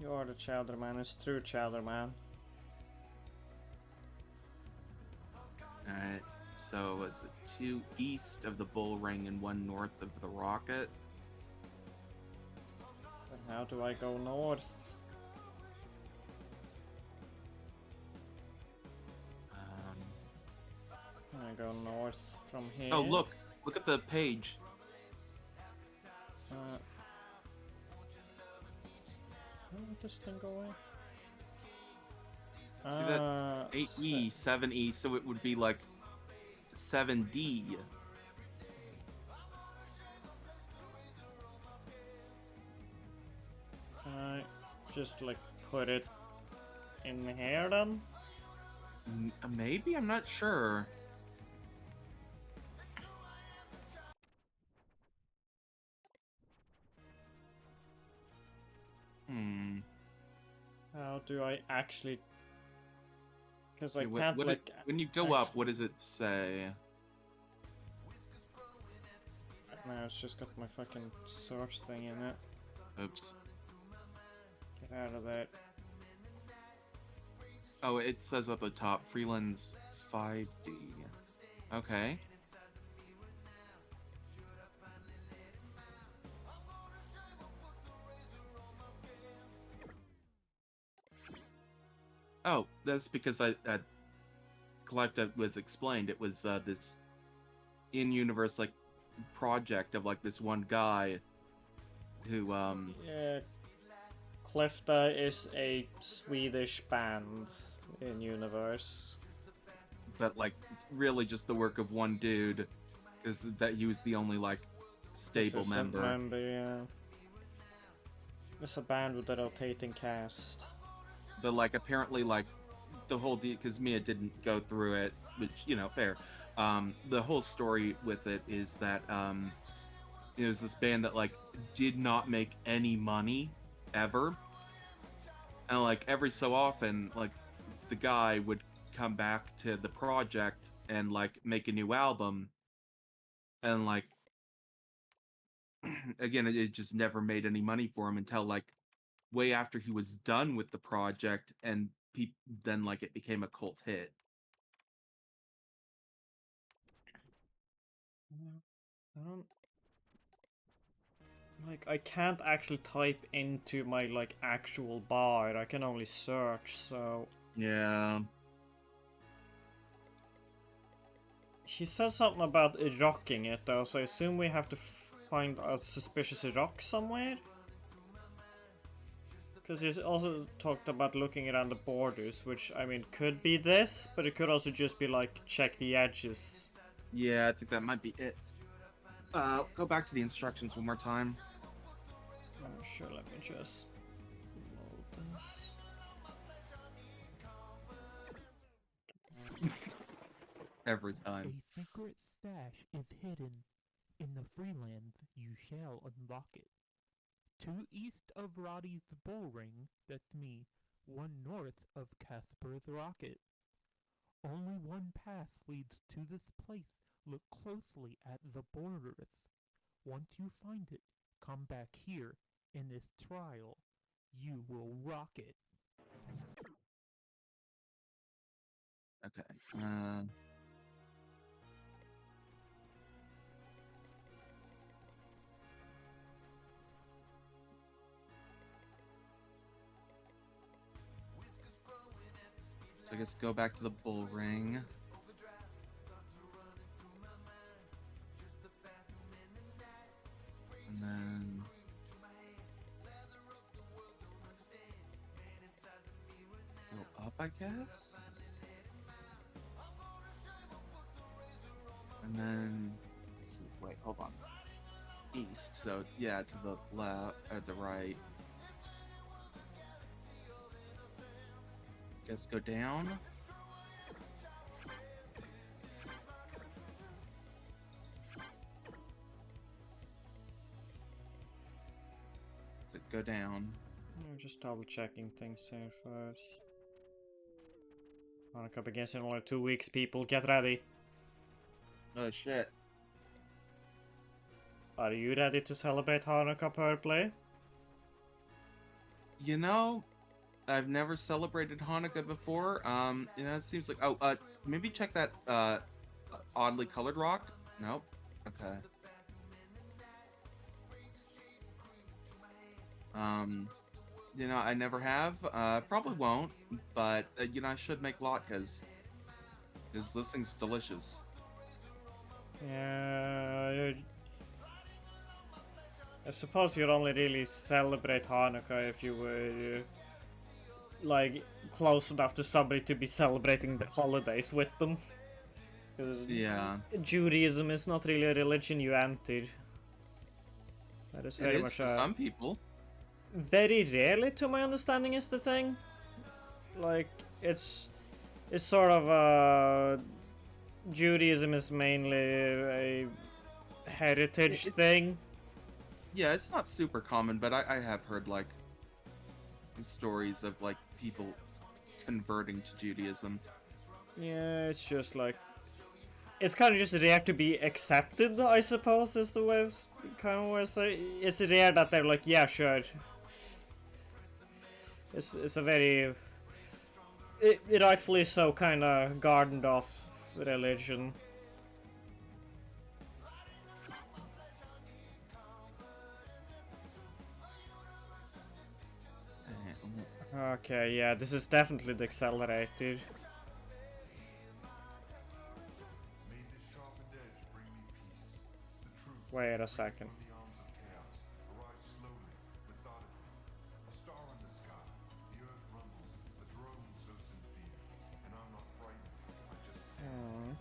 You are the Chowder Man, it's true Chowder Man. Alright, so is it 2 east of the bull ring and 1 north of the rocket? But how do I go north? Can I go north from here? Oh, look at the page. How did this thing go away? See that? 8E, 7E, so it would be like 7D. Just like put it in here then? Maybe? I'm not sure. How do I actually... Because I Okay, can't like... when you go up, what does it say? No, it's just got my fucking search thing in it. Oops. Get out of that. Oh, it says at the top, Freeland's 5D. Okay. Oh, that's because Collective was explained. It was this in-universe like project of like this one guy who Yeah, Clefta is a Swedish band in universe. but like really just the work of one dude, because that he was the only like stable Assistant member. Yeah. It's a band with a rotating cast. But like apparently like the whole deal, because Mia didn't go through it, which you know fair. The whole story with it is that it was this band that like did not make any money ever, and like every so often like the guy would come back to the project and like make a new album, and like again it just never made any money for him until like way after he was done with the project, and then like it became a cult hit. I don't... Like, I can't actually type into my, like, actual bar. I can only search, so... Yeah. He said something about rocking it, though, so I assume we have to find a suspicious rock somewhere? Because he's also talked about looking around the borders, which, I mean, could be this, but it could also just be, like, check the edges. Yeah, I think that might be it. Go back to the instructions one more time. I'm sure, let me just load this. Every time. A secret stash is hidden. In the Freelands, you shall unlock it. 2 east of Roddy's bull ring, that's me, 1 north of Casper's rocket. Only one path leads to this place. Look closely at the borders. Once you find it, come back here. In this trial, you will rock it. Okay. So I guess go back to the bull ring. And then go up, I guess. And then wait, hold on. East. So yeah, to the left, at the right. Guess go down. So go down. I'm just double checking things here first. Hanukkah begins in only 2 weeks, people. Get ready. Oh shit. Are you ready to celebrate Hanukkah, Purply? You know, I've never celebrated Hanukkah before. You know, it seems like maybe check that oddly colored rock. Nope. Okay. You know, I never have. Probably won't. But you know, I should make latkes because those things are delicious. Yeah, I suppose you'd only really celebrate Hanukkah if you were like close enough to somebody to be celebrating the holidays with them. Because Yeah, Judaism is not really a religion you enter. That is it very is much for some people. very rarely, to my understanding, is the thing. Like it's sort of Judaism is mainly a heritage thing. Yeah, it's not super common, but I have heard like stories of like people converting to Judaism. Yeah, it's just like it's kind of just rare to be accepted, I suppose, is the way kind of way to say. It's rare that they're like, yeah, sure. It's a very rightfully so kind of gardened off religion. Okay, yeah, this is definitely the accelerator. Wait a second.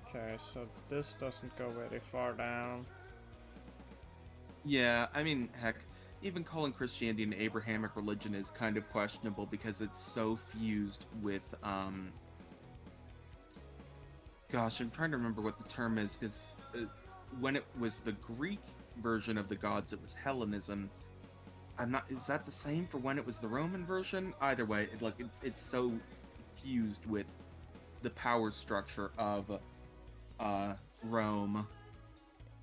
Okay, so this doesn't go very far down. Yeah, I mean, heck, even calling Christianity an Abrahamic religion is kind of questionable because it's so fused with, gosh, I'm trying to remember what the term is, because when it was the Greek version of the gods, it was Hellenism. I'm not, is that the same for when it was the Roman version? Either way, it's so fused with the power structure of, Rome.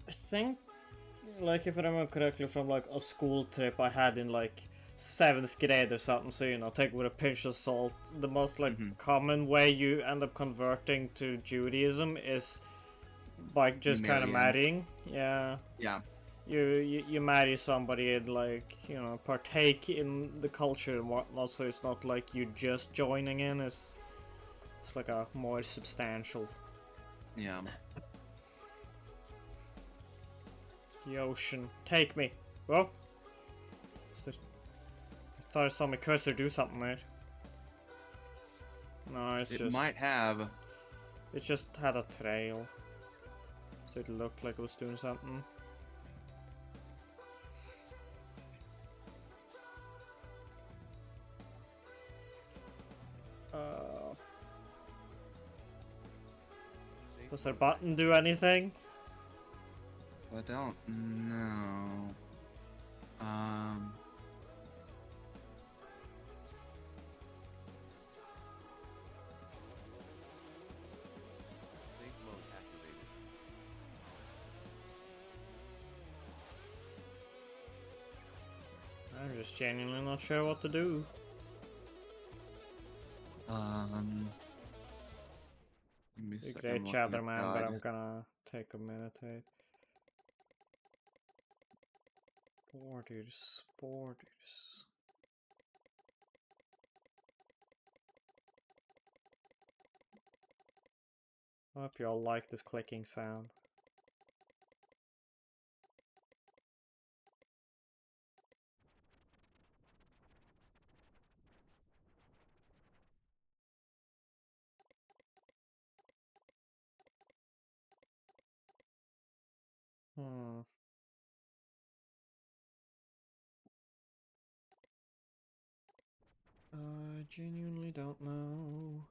I think, like, if I remember correctly from like a school trip I had in like 7th grade or something, so you know, take it with a pinch of salt. The most like common way you end up converting to Judaism is by just kind of marrying. Yeah. Yeah. You marry somebody and like, you know, partake in the culture and whatnot, so it's not like you just joining in. It's like a more substantial. Yeah. The ocean, take me. Well, I thought I saw my cursor do something there. No, it might have. It just had a trail, so it looked like it was doing something. Does her button do anything? I don't know. Safe mode activated. I'm just genuinely not sure what to do. Give me a second, Great I'm chatter, looking man, at but God. I'm gonna take a minute here. Borders. I hope you all like this clicking sound. Hmm. I genuinely don't know.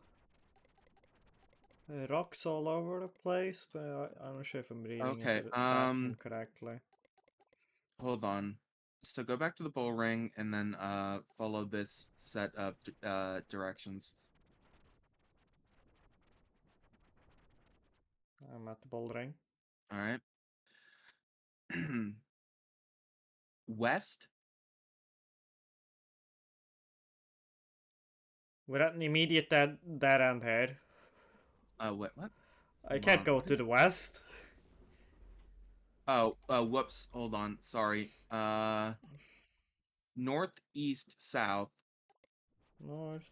Rocks all over the place, but I'm not sure if I'm reading into Okay, the pattern correctly. hold on. So go back to the bull ring and then follow this set of directions. I'm at the bull ring. All right. West. We're at an immediate dead end here. What? I Hold can't on. go What to is... the west. Oh, whoops. Hold on. Sorry. Northeast, south. North.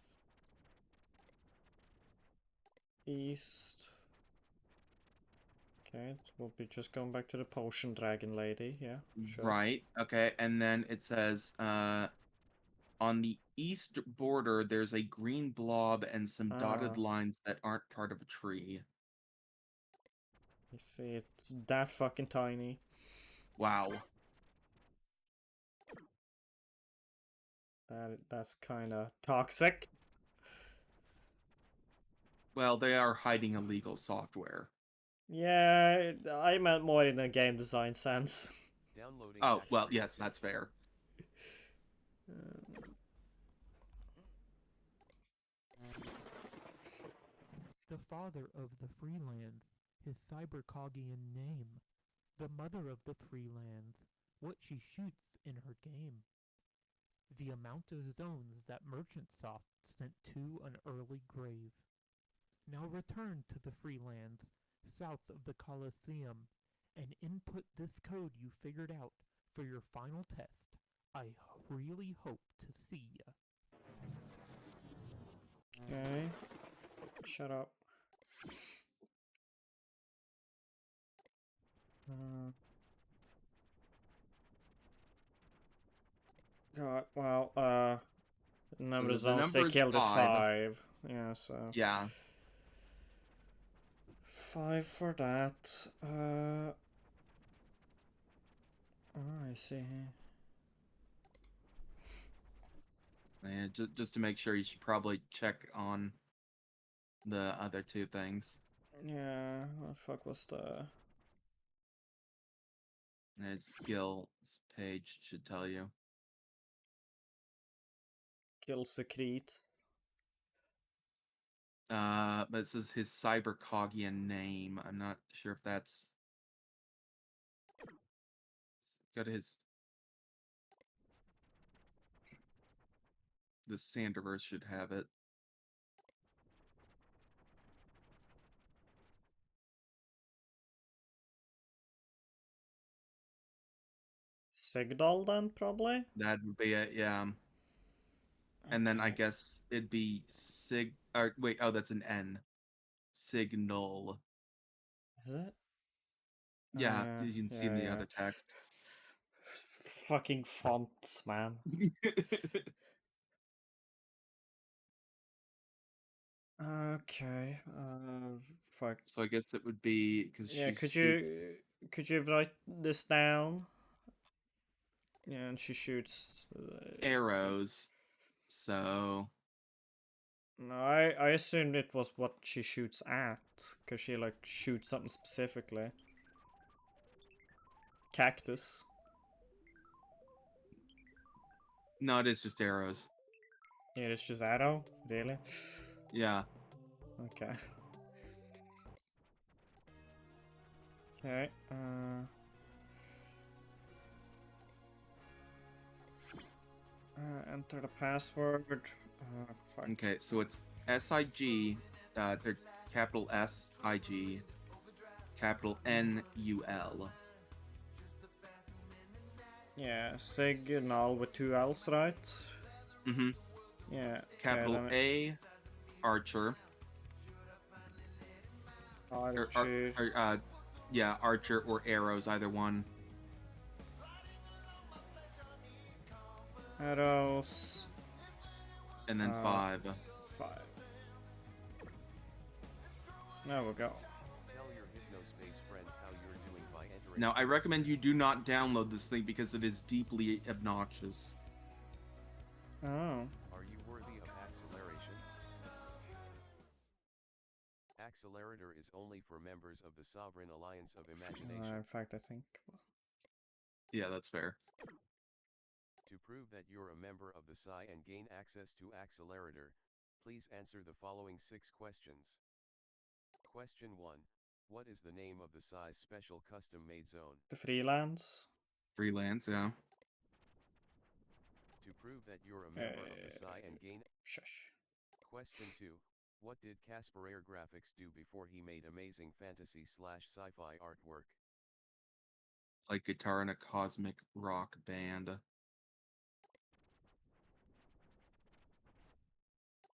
East. Okay, so we'll be just going back to the potion dragon lady. Yeah, sure. Right. Okay. And then it says on the east border, there's a green blob and some dotted lines that aren't part of a tree. You see, it's that fucking tiny. Wow. That's kind of toxic. Well, they are hiding illegal software. Yeah, I meant more in a game design sense. Downloading Oh, well, action yes, feature. that's fair. The father of the Freelands, his cybercogian name. The mother of the Freelands, what she shoots in her game. The amount of zones that Merchantsoft sent to an early grave. Now return to the Freelands, south of the Colosseum, and input this code you figured out for your final test. I really hope to see ya. Okay. Shut up. God, well, number So of the zones they number is killed is 5. 5. Yeah, so. Yeah. 5 for that. Oh, I see. And just to make sure, you should probably check on the other 2 things. Yeah, what the fuck was the... As Gil's page should tell you. Kill secrets? But it says his cybercogian name. I'm not sure if that's... Go to his... The Sanderverse should have it. Sigdal then, probably? That would be it, yeah. And then I Okay. guess it'd be or wait, oh, that's an N. Signal. Is it? Yeah, Yeah, you can see in yeah, the yeah. other text. Fucking fonts, man. Okay, fuck. So I guess it would be because Yeah, she shoots could you write this down? Yeah, and she shoots. arrows. So No, I assumed it was what she shoots at, cause she like shoots something specifically. Cactus. no, it is just arrows. Yeah, it's just arrow. Really? Yeah. Okay. Okay. Enter the password. Fuck. Okay, so it's SIG, they're capital SIG, capital NUL. Yeah, signal with 2 L's, right? Mm-hmm. Yeah. Capital Okay, A, Archer. Archer. Yeah, archer or arrows, either one. Arrows. And then 5. 5. There we go. Tell your Hypnospace friends how you're doing by entering. Now, I recommend you do not download this thing because it is deeply obnoxious. Oh. Are you worthy of acceleration? Accelerator is only for members of the Sovereign Alliance of Imagination. In fact, I think. Yeah, that's fair. To prove that you're a member of the Psi and gain access to Accelerator, please answer the following 6 questions. Question 1. What is the name of the Psi's special custom-made zone? The freelance. Freelance, yeah. To prove that you're a member of the Psi and gain... Shush. Question 2. What did Casper Air Graphics do before he made amazing fantasy/sci-fi artwork? Like guitar in a cosmic rock band.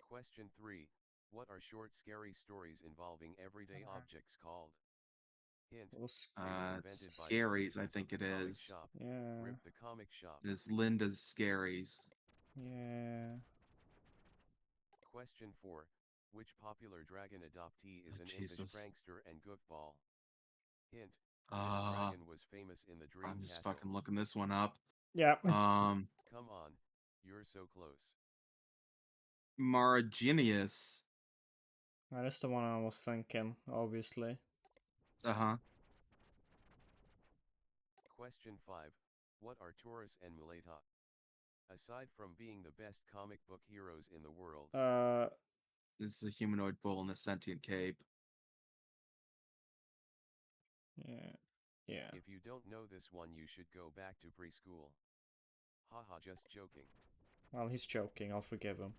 Question 3. What are short scary stories involving everyday objects called? Hint. They were invented by the Scaries, I citizens think of it the comic is. shop. Yeah. Rip the comic shop. It is Linda's Scaries. Yeah. Question 4. Which popular dragon adoptee is an Jesus. English prankster and goofball? Hint. This dragon was famous in the Dream I'm just Castle. fucking looking this one up. Yeah. Come on. You're so close. Marginius. That is the one I was thinking, obviously. Uh-huh. Question 5. What are Taurus and Muleta? Aside from being the best comic book heroes in the world, This is a humanoid bull in a sentient cape. Yeah. Yeah. if you don't know this one, you should go back to preschool. Haha, just joking. Well, he's joking, I'll forgive him.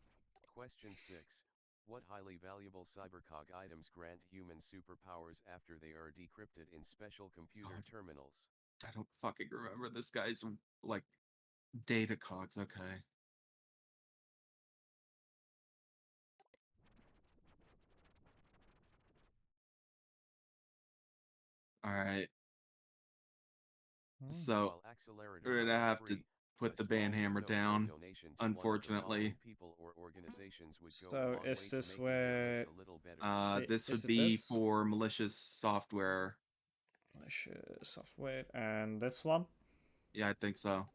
Question 6. What highly valuable cybercog items grant humans superpowers after they are decrypted in special computer terminals? I don't fucking remember this guy's, like, data cogs, okay. Alright. So, While Accelerator we're gonna is have to free, put a the small banhammer Hypno down, donation to one of the unfortunately. following people or organizations would go a So, long is way this to making your where... lives a little better. This is would it be this? for malicious software. Malicious software. And this one? Yeah, I think so.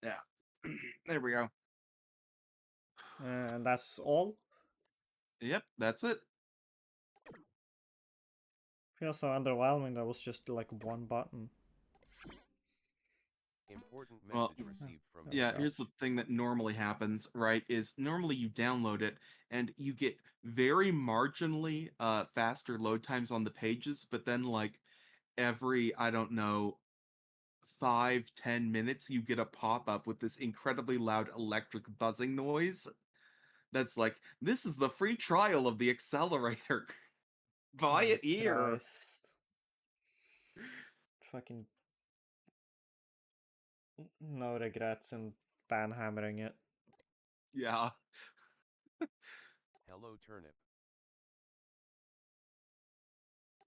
Yeah. There we go. And that's all? Yep, that's it. Feels so underwhelming, that was just like one button. Important Well, message received from Yeah, Okay. here's the thing that normally happens, right? Is normally you download it and you get very marginally faster load times on the pages, but then like every, I don't know, 5-10 minutes you get a pop-up with this incredibly loud electric buzzing noise that's like, this is the free trial of the accelerator. Buy it here. Christ. Fucking... No regrets in banhammering it. Yeah. Hello Turnip.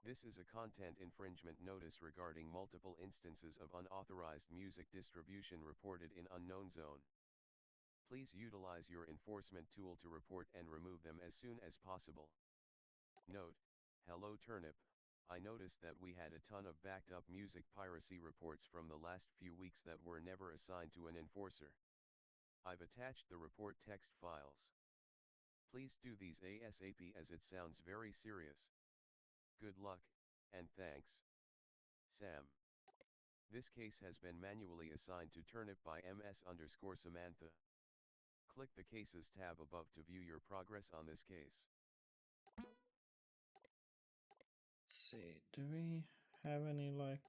This is a content infringement notice regarding multiple instances of unauthorized music distribution reported in Unknown Zone. Please utilize your enforcement tool to report and remove them as soon as possible. Note, hello Turnip, I noticed that we had a ton of backed up music piracy reports from the last few weeks that were never assigned to an enforcer. I've attached the report text files. Please do these ASAP as it sounds very serious. Good luck, and thanks. Sam. This case has been manually assigned to Turnip by ms_Samantha. Click the Cases tab above to view your progress on this case. Let's see, do we have any, like...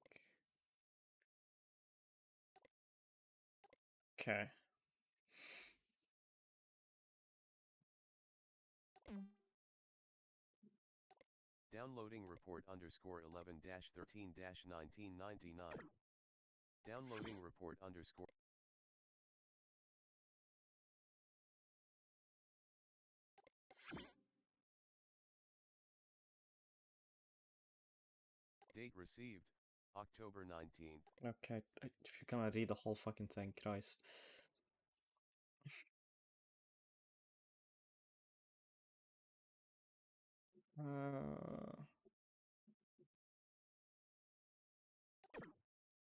Okay. Downloading report underscore 11-13-1999. Downloading report underscore Date received, October 19th. Okay, if you're gonna read the whole fucking thing, Christ.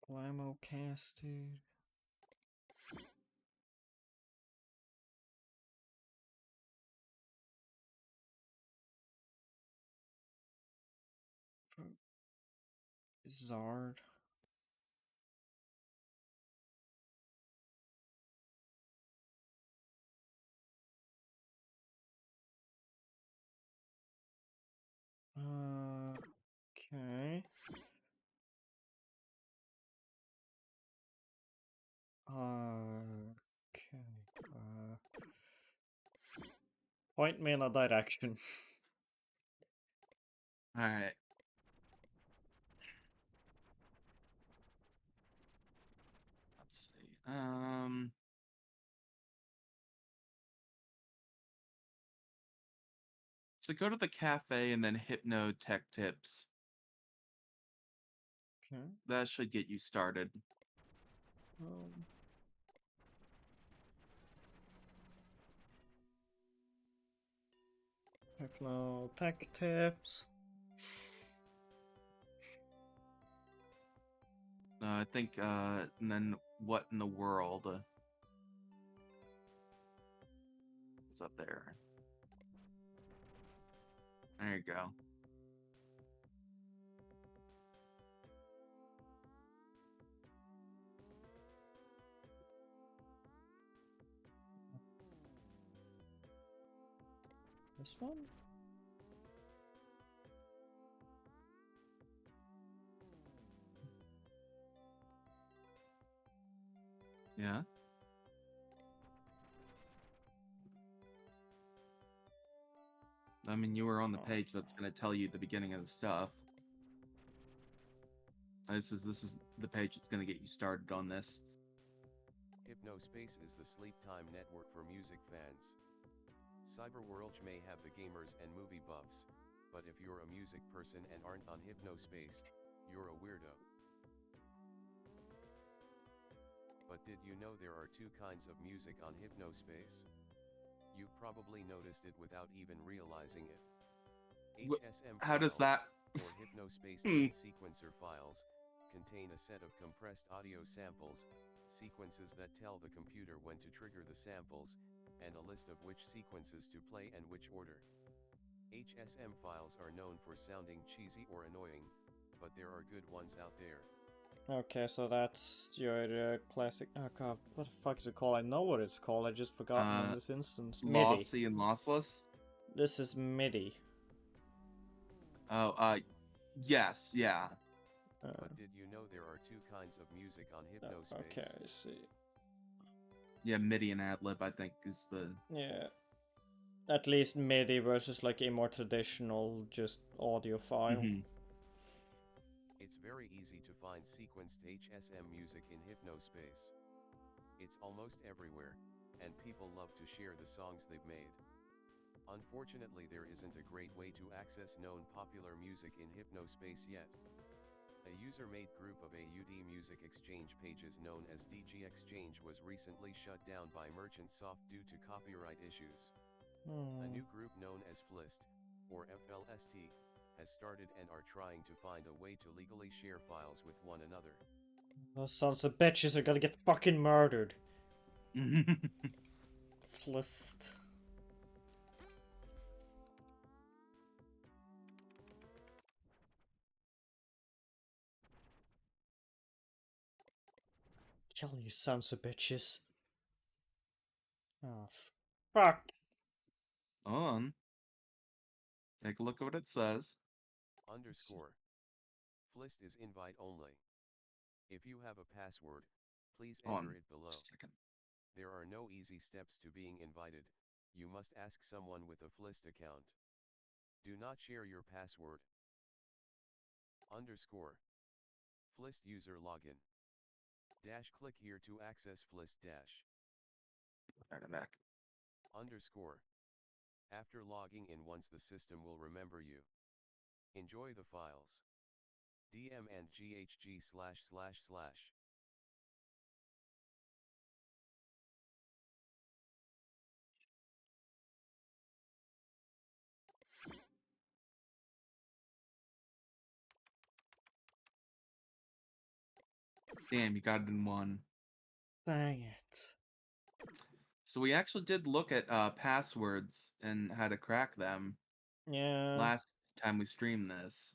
Limo cast, dude. Zard. Okay. Okay. Point me in a direction. Alright. Let's see. So go to the cafe and then Hypno Tech Tips. Okay. That should get you started. Hypno tech tips. I think, and then what in the world is up there? There you go. This one? Yeah. I mean, you were on the page that's going to tell you the beginning of the stuff. This is the page that's going to get you started on this. Hypnospace is the sleep time network for music fans. Cyberworld may have the gamers and movie buffs, but if you're a music person and aren't on Hypnospace, you're a weirdo. But did you know there are two kinds of music on Hypnospace? You probably noticed it without even realizing it. HSM How does files, that? or Hypnospace main sequencer files, contain a set of compressed audio samples, sequences that tell the computer when to trigger the samples, and a list of which sequences to play and which order. HSM files are known for sounding cheesy or annoying, but there are good ones out there. Okay, so that's your classic. Oh god, what the fuck is it called? I know what it's called. I just forgotten in this instance. MIDI. Lossy and lossless. This is MIDI. Oh, yes, yeah. But did you know there are two kinds of music on Hypnospace? Okay, I see. Yeah, MIDI and AdLib, I think, is the... Yeah. At least MIDI versus like a more traditional just audio file. It's very easy to find sequenced HSM music in Hypnospace. It's almost everywhere, and people love to share the songs they've made. Unfortunately, there isn't a great way to access known popular music in Hypnospace yet. A user-made group of AUD music exchange pages known as DG Exchange was recently shut down by Merchant Soft due to copyright issues. A new group known as FLIST, or FLST, has started and are trying to find a way to legally share files with one another. Those sons of bitches are gonna get fucking murdered. Flist. Kill you sons of bitches. Oh, fuck. Hold on. Take a look at what it says. Underscore. FLIST is invite only. If you have a password, please enter it below. Second. There are no easy steps to being invited. You must ask someone with a FLIST account. Do not share your password. Underscore. FLIST user login. Dash click here to access FLIST dash. Alright, I'm back. Underscore. After logging in once the system will remember you. Enjoy the files. DM and GHG ///. Damn, you got it in one. Dang it. So we actually did look at passwords and how to crack them Yeah. last time we streamed this.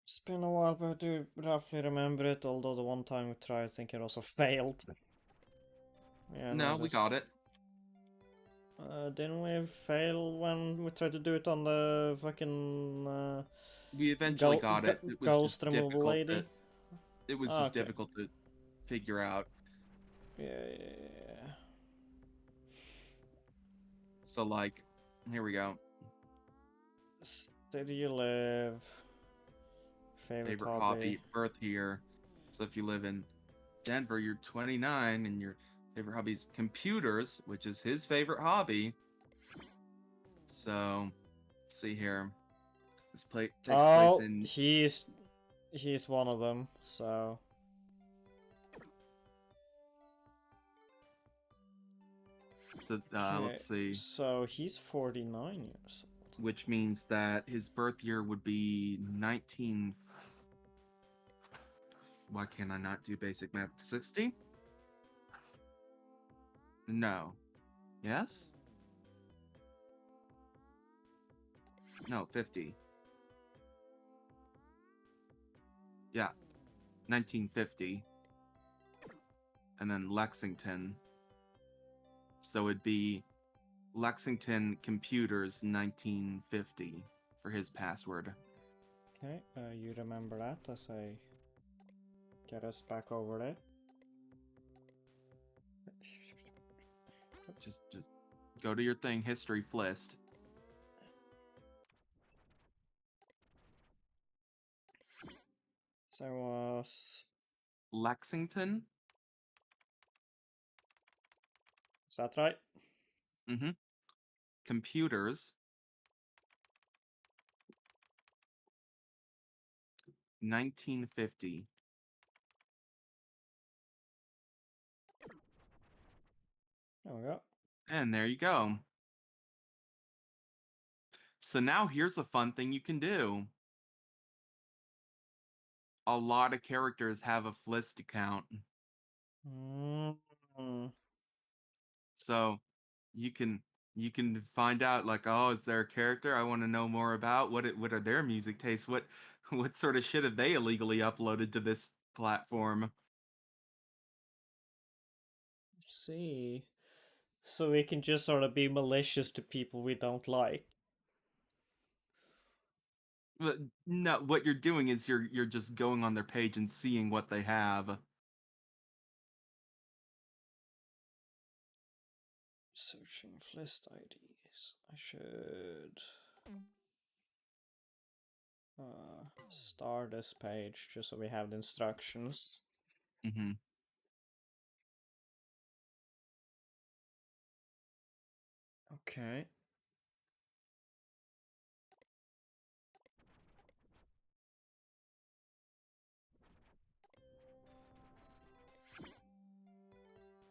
It's been a while, but I do roughly remember it, although the one time we tried, I think it also failed. Yeah, No, we got it. Didn't we fail when we tried to do it on the fucking We eventually got it. It was ghost just removal difficult lady? to. It was just Okay. difficult to figure out. Yeah. So like, here we go. City you live. Favorite hobby. Birth here. So if you live in Denver, you're 29, and your favorite hobby is computers, which is his favorite hobby. So, let's see here. This takes place in. He's one of them. So. So let's see. So he's 49 years old. Which means that his birth year would be 19. Why can't I not do basic math? 60? No. Yes? No, 50. Yeah, 1950. And then Lexington. So it'd be Lexington Computers 1950 for his password. Okay, you remember that as I get us back over there. Just go to your thing, history list. So was Lexington. Is that right? Mm-hmm. Computers. 1950. There we go. And there you go. So now here's a fun thing you can do. A lot of characters have a Flist account. Mm-hmm. So you can find out like, oh, is there a character I want to know more about? What are their music tastes? What sort of shit have they illegally uploaded to this platform? See. So we can just sort of be malicious to people we don't like. But no, what you're doing is you're just going on their page and seeing what they have. Searching list IDs. I should start this page just so we have the instructions. Mm-hmm. Okay.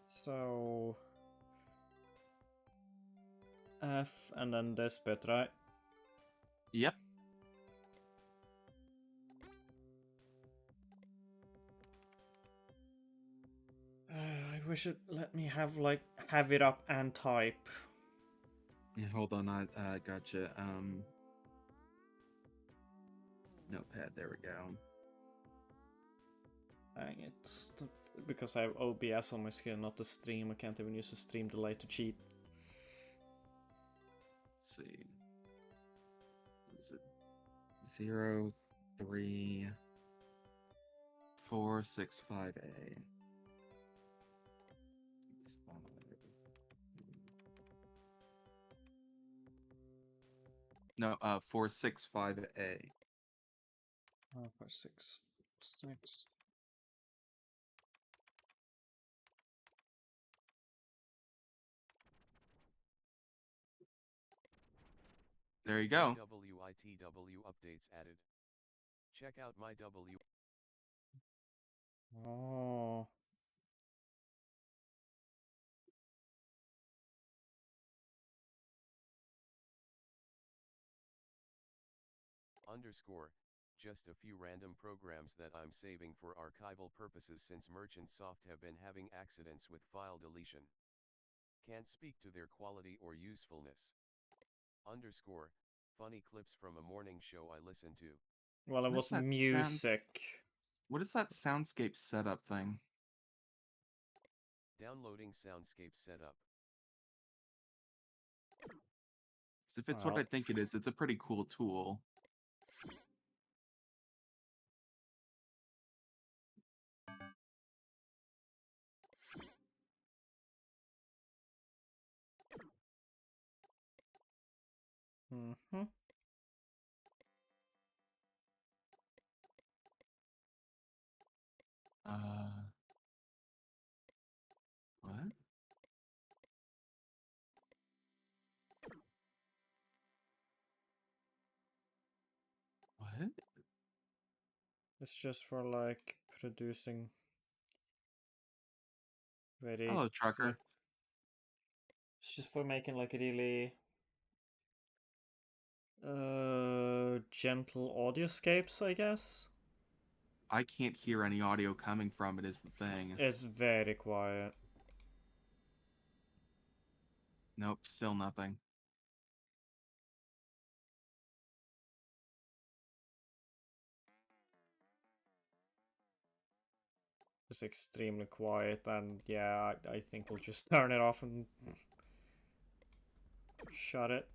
So F and then this bit, right? Yep. I wish it let me have it up and type. Yeah, hold on, I gotcha. Notepad, there we go. Dang it. Because I have OBS on my screen, not the stream. I can't even use the stream delay to cheat. Let's see. Is it 0, 3, 4, 6, 5A? No, 465A. 5, 6, 6. There you go. WITW updates added. Check out my W. Oh. Underscore, just a few random programs that I'm saving for archival purposes since Merchant Soft have been having accidents with file deletion. Can't speak to their quality or usefulness. Underscore, funny clips from a morning show I listen to. Well, it What is was that music. What is that soundscape setup thing? Downloading Soundscape setup. If it's what I Well, think it is, it's a pretty cool tool. mm-hmm. What? What? It's just for like producing very Hello, trucker. It's just for making like really gentle audioscapes, I guess. I can't hear any audio coming from it is the thing. It's very quiet. Nope, still nothing. It's extremely quiet, and yeah, I think we'll just turn it off and shut it.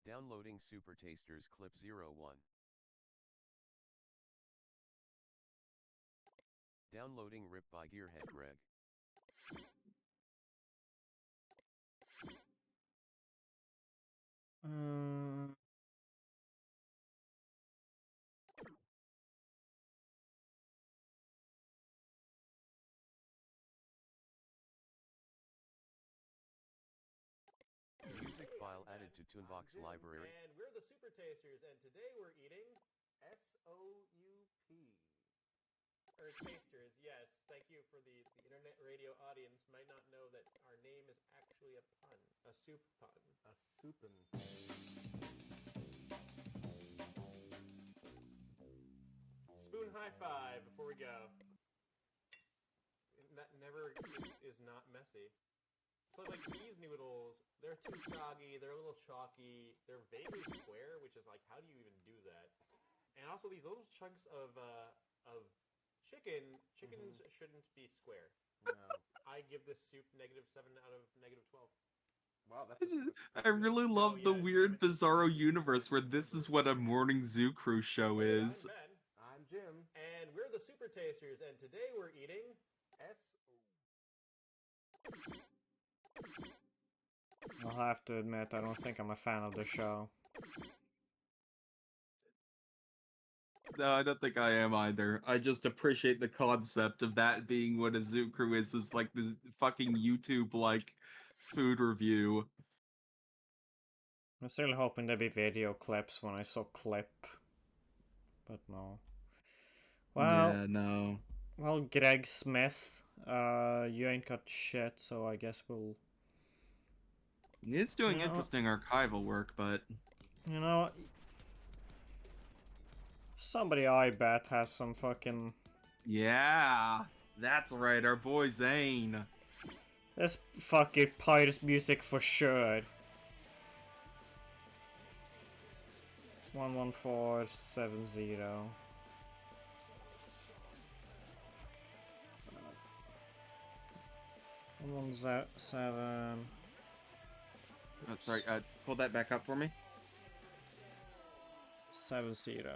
Downloading Super Tasters Clip 01. Downloading Rip by Gearhead Greg. Uh, Music file added to Toonbox library. And we're the Super Tasters, and today we're eating S-O-U-P. Or tasters, yes. Thank you for the internet radio audience might not know that our name is actually a pun. A soup pun. A soupin. Spoon high five before we go. That never is not messy. So like these noodles, they're too soggy, they're a little chalky, they're vaguely square, which is like, how do you even do that? And also these little chunks of chickens shouldn't be square. No. I give this soup -7 out of -12. Wow, that's I really love the yeah, weird Bizarro universe where this is what a morning zoo crew show is. I'm Ben. I'm Jim. And we're the Super Tasters, and today we're eating I'll have to admit, I don't think I'm a fan of the show. No, I don't think I am either. I just appreciate the concept of that being what a zoo crew is like the fucking YouTube like food review. I was really hoping there'd be video clips when I saw clip, but no. Well, Yeah, no. well, Greg Smith, you ain't got shit, so I guess we'll. He's doing You know- interesting archival work, but You know what? Somebody I bet has some fucking. yeah, that's right, our boy Zane. This fucking Pirates music for sure. 11470. 117. Oh, sorry, pull that back up for me. 70. Right.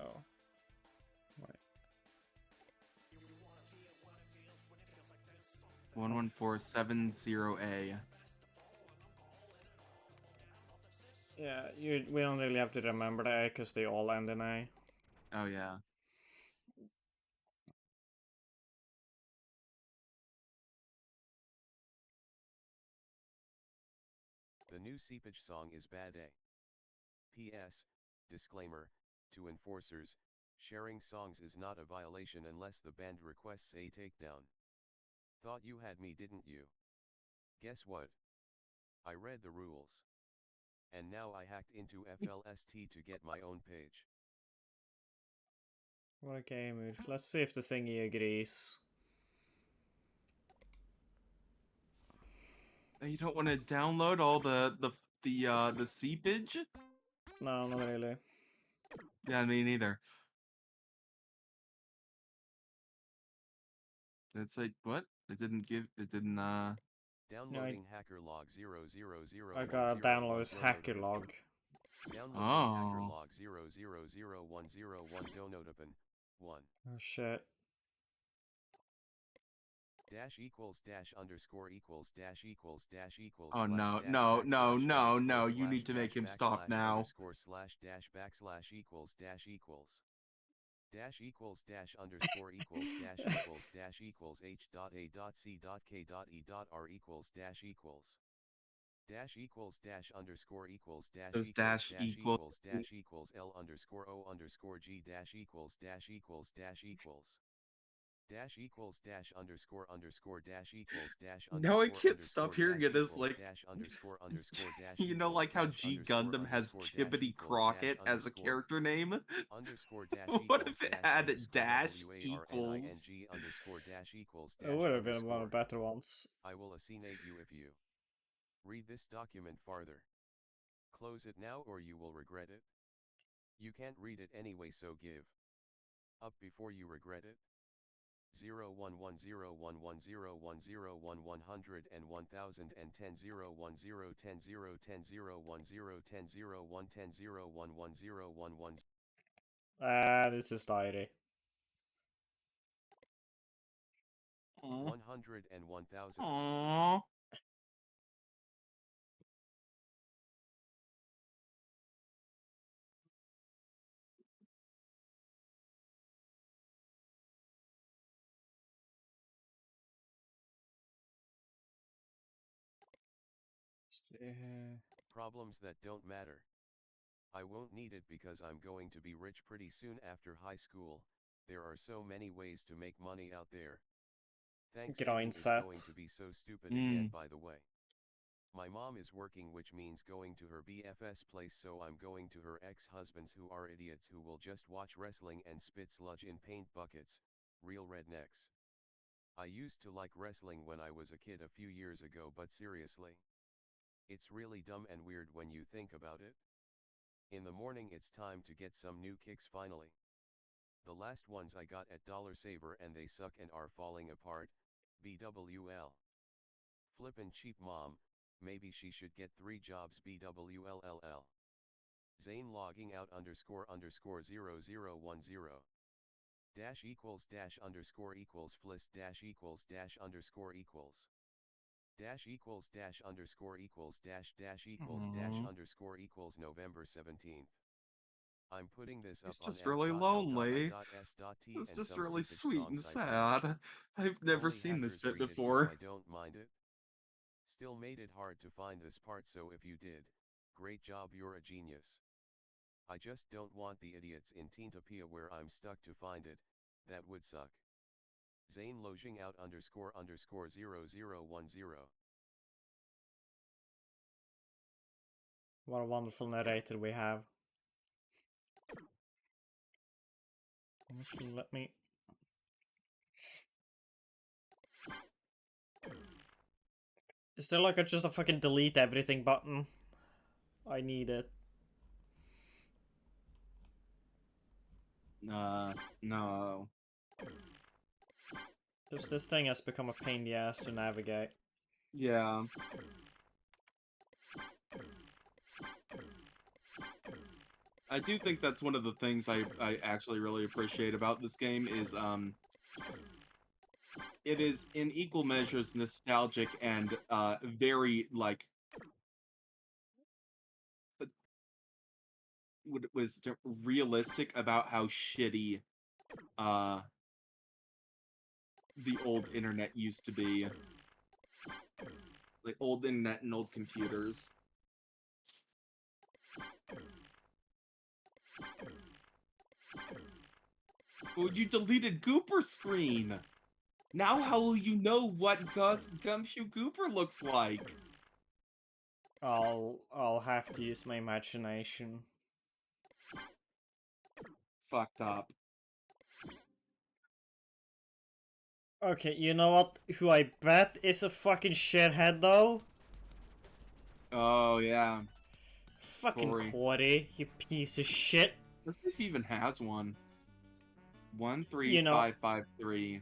11470A. Yeah, we don't really have to remember the A because they all end in A. Oh yeah. The new seepage song is bad A. P.S. Disclaimer, to enforcers, sharing songs is not a violation unless the band requests a takedown. Thought you had me, didn't you? Guess what? I read the rules. And now I hacked into FLST to get my own page. What a game mood. Let's see if the thingy agrees. You don't want to download all the seepage? No, not really. Yeah, me neither. It's like, what? It didn't. Downloading hacker log 00010. I gotta download his hacker log. Downloading hacker log 0001010 downloadable 1. Oh shit. Dash equals dash underscore equals dash equals dash equals. Oh slash no, dash no, no, backslash no, underscore no! You slash need to make dash him stop backslash now. Underscore slash dash backslash equals dash equals. Dash equals dash underscore equals dash equals h dot a dot c dot k dot e dot r equals dash equals. Dash equals dash underscore equals dash Does equals dash equal? dash equals l underscore o underscore g dash equals dash equals dash equals. Dash equals dash underscore dash equals dash Now I underscore can't stop hearing dash it as equals like dash underscore dash you know, equals like how dash G underscore Gundam has dash Chibbity equals dash Crockett as a character name. underscore dash What equals if it dash had underscore dash warning equals? underscore dash equals It dash would have been one of the underscore. better ones. I will assignate you if you read this document farther. Close it now or you will regret it. You can't read it anyway, so give up before you regret it. 0110110101100 and 1010 010 Ah, this is diary. 100 and 1000. Aww. Problems that don't matter. I won't need it because I'm going to be rich pretty soon after high school. There are so many ways to make money out there. Thanksgiving is going to be so stupid again, by the way. My mom is working, which means going to her BFS place, so I'm going to her ex-husbands who are idiots who will just watch wrestling and spit sludge in paint buckets, real rednecks. I used to like wrestling when I was a kid a few years ago, but seriously, it's really dumb and weird when you think about it. In the morning it's time to get some new kicks finally. The last ones I got at Dollar Saver and they suck and are falling apart, BWL. Flippin' cheap mom, maybe she should get 3 jobs, BWLLL. Zane logging out underscore 0010. Dash equals dash underscore equals flis dash equals dash underscore equals. Dash equals dash underscore equals dash equals dash underscore equals November 17th. I'm putting this up It's on just really lonely. f.l.i.s.t It's and just some really seepage sweet and songs I sad. I've never Only seen this hackers bit read it, before. so I don't mind it. Still made it hard to find this part, so if you did, great job, you're a genius. I just don't want the idiots in Teentopia where I'm stuck to find it. That would suck. Zane loging out underscore 0010. What a wonderful narrator we have. Just let me... Is there like just a fucking delete everything button? I need it. No. Just this thing has become a pain in the ass to navigate. Yeah. I do think that's one of the things I actually really appreciate about this game is it is in equal measures nostalgic and very like was realistic about how shitty the old internet used to be. Like old internet and old computers. Oh, you deleted Gooper screen. Now how will you know what Gumshoe Gooper looks like? I'll have to use my imagination. Fucked up. Okay, you know what? Who I bet is a fucking shithead though? Oh yeah. Fucking Corey. Corey, you piece of shit. Let's see if he even has one. You know, 13553.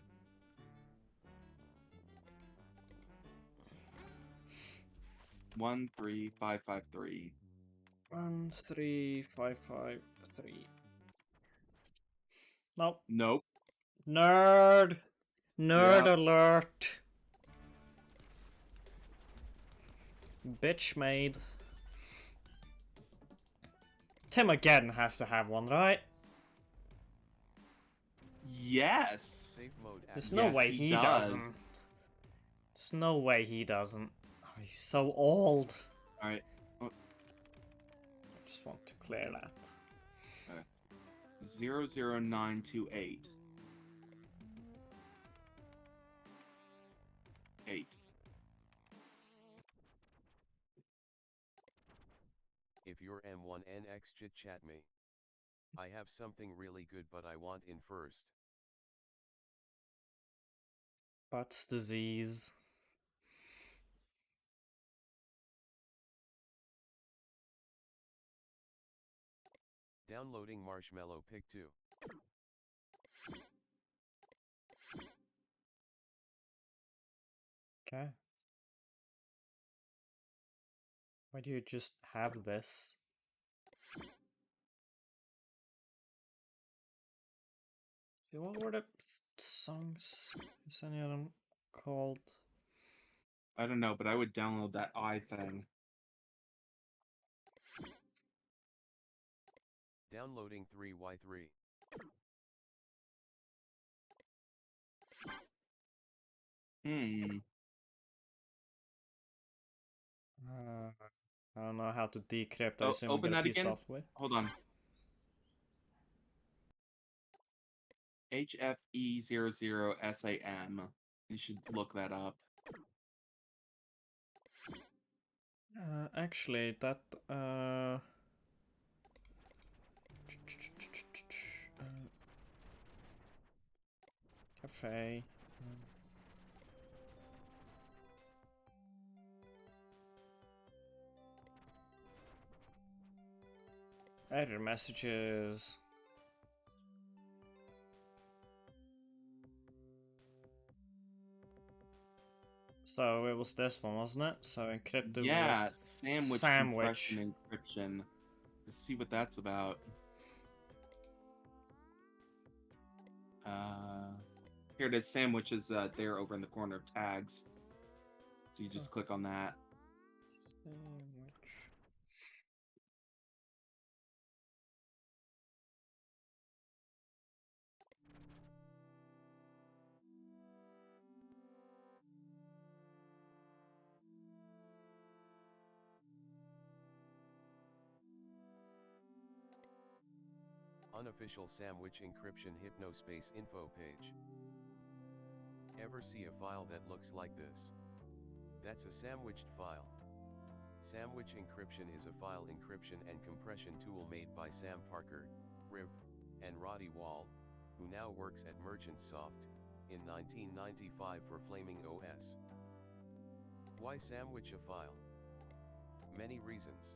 One three five five three. 13553. Nope. Nope. Nerd! Nerd Yep. alert! Bitch made. Tim again has to have one, right? Yes. Safe mode There's active. no Yes, way he he does. doesn't. There's no way he doesn't. Oh, he's so old. All right. I just want to clear that. 00928. 8. If you're M1NX chit chat me. I have something really good but I want in first. Butts disease. Downloading Marshmallow Pig 2. Okay. Why do you just have this? See, what were the songs? Is any of them called? I don't know, but I would download that I thing. Downloading 3Y3. Hmm. I don't know how to decrypt. I Oh, assume open get a that piece again. software. Hold on. HFE00SAM. You should look that up. Actually, that cafe. Error messages. So it was this one, wasn't it? So encrypted Yeah, with sandwich, sandwich. compression encryption. Let's see what that's about. Here it is. Sandwich is there over in the corner of tags. So you just click on that. Sandwich. Unofficial sandwich encryption hypnospace info page. Ever see a file that looks like this? That's a sandwiched file. Sandwich encryption is a file encryption and compression tool made by Sam Parker, Rib, and Roddy Wall, who now works at Merchantsoft, in 1995 for Flaming OS. Why sandwich a file? Many reasons.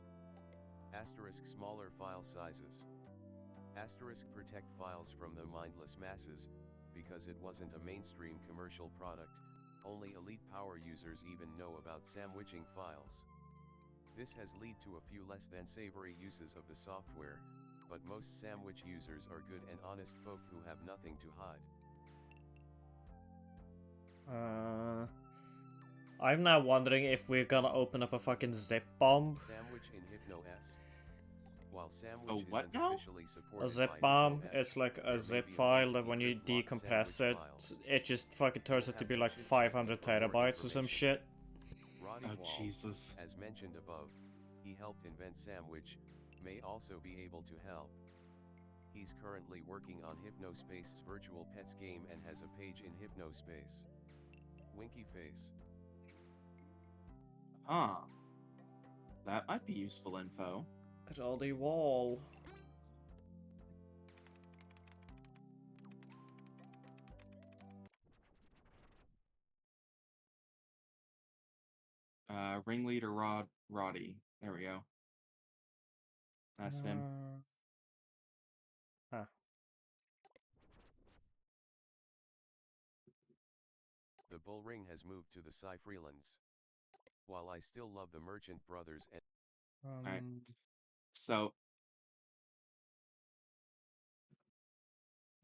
Asterisk smaller file sizes. Asterisk protect files from the mindless masses, because it wasn't a mainstream commercial product, only elite power users even know about sandwiching files. This has led to a few less than savory uses of the software, but most sandwich users are good and honest folk who have nothing to hide. I'm now wondering if we're gonna open up a fucking zip bomb. Sandwich in HypnoS. While A Sandwich what isn't now? officially supported A zip by bomb, HypnoS, it's like there a may zip be a way file to that when you decrypt locked decompress sandwich it, files. it just fucking turns You'll out to have be to like chit-chat 500 me for more terabytes or some information. shit. Roddy Oh, Wall, Jesus. as mentioned above, he helped invent Sandwich, may also be able to help. He's currently working on Hypnospace's virtual pets game and has a page in Hypnospace. Winky face. Huh. That might be useful info. Roddy Wall. Ringleader Roddy. There we go. That's him. Huh. The bull ring has moved to the Psy Freelands. While I still love the Merchant Brothers and Alright. So,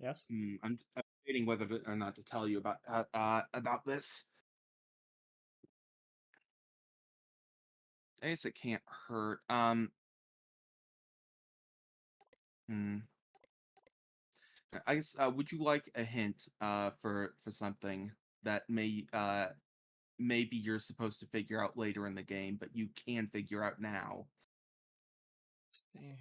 Yes? I'm debating whether or not to tell you about this. I guess it can't hurt. I guess would you like a hint for something that maybe you're supposed to figure out later in the game, but you can figure out now? Stay here.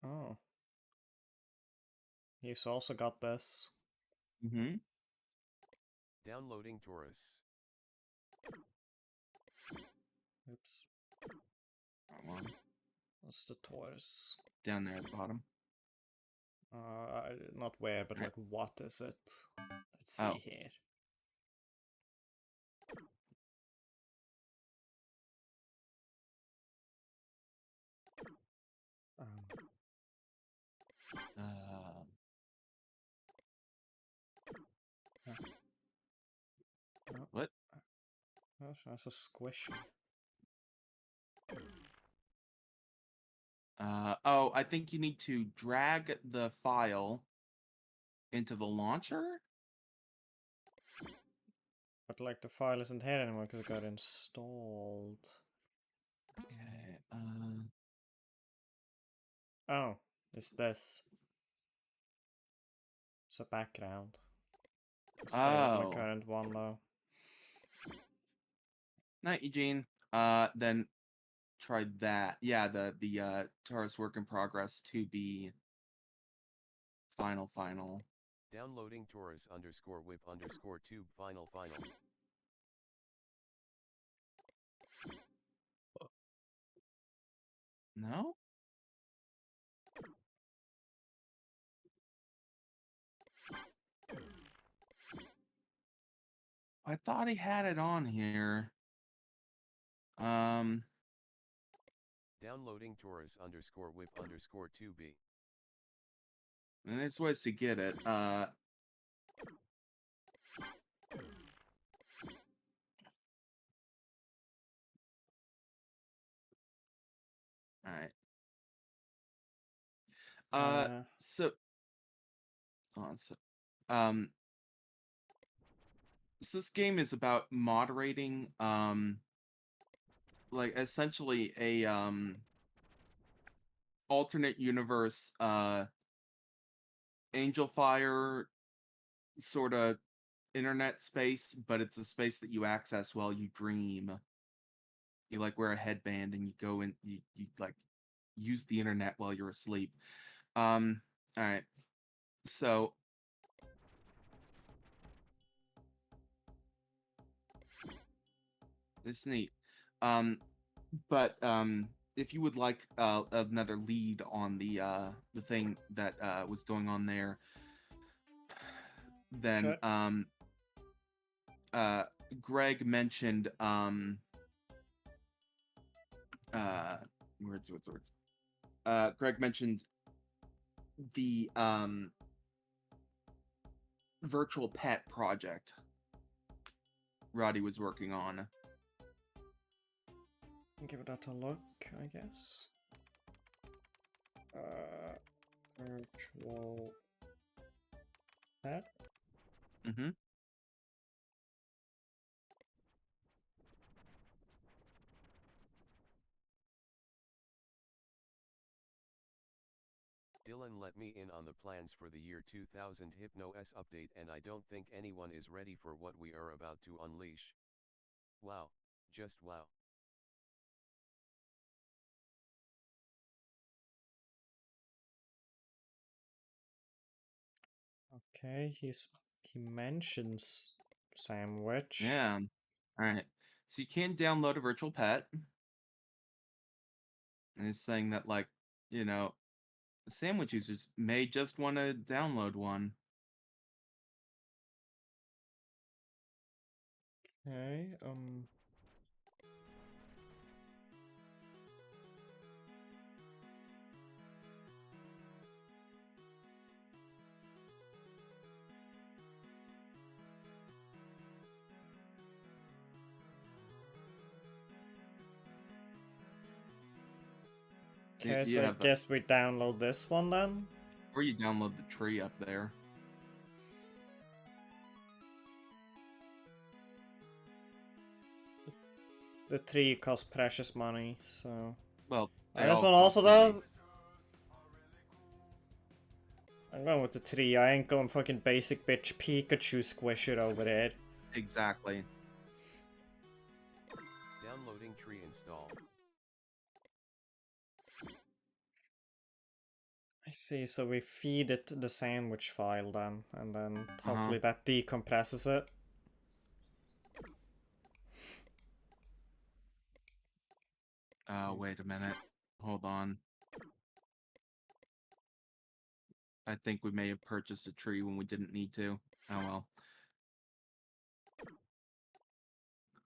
Oh. He's also got this. Mm-hmm. downloading Taurus. Oops. Wrong one. What's the Taurus? Down there at the bottom. Not where, but Right. like, what is it? Let's see Oh. here. No, What? that's a squishy. Oh, I think you need to drag the file into the launcher. But like the file isn't here anymore because it got installed. Okay. Oh, it's this. It's a background. Stay with my Oh. current one though. Night, Eugene. Then try that. Yeah, the Taurus work in progress to be final. Downloading Taurus _whip _tube final. No? I thought he had it on here. Downloading Taurus _whip _2b. And there's ways to get it. Alright. So this game is about moderating, like essentially a alternate universe, Angel Fire sort of internet space, but it's a space that you access while you dream. You like wear a headband and you go and you like use the internet while you're asleep. All right. So it's neat. But if you would like another lead on the thing that was going on there, then sure. Greg mentioned words. Greg mentioned the virtual pet project Roddy was working on. Give that a look, I guess. Virtual pet. Mm-hmm. Gillen let me in on the plans for the year 2000 Hypno S update, and I don't think anyone is ready for what we are about to unleash. Wow, just wow. Okay, he mentions sandwich. Yeah. Alright. So you can download a virtual pet. And it's saying that, like, you know, sandwich users may just want to download one. Okay, okay, You so I have guess we download this one then? or you download the tree up there. The tree costs precious money, so... Well, they this all one cost also money. does? I'm going with the tree, I ain't going fucking basic bitch Pikachu squish it over there. Exactly. Downloading tree install. I see, so we feed it the sandwich file then, and then Uh-huh. hopefully that decompresses it. Wait a minute. Hold on. I think we may have purchased a tree when we didn't need to. Oh well.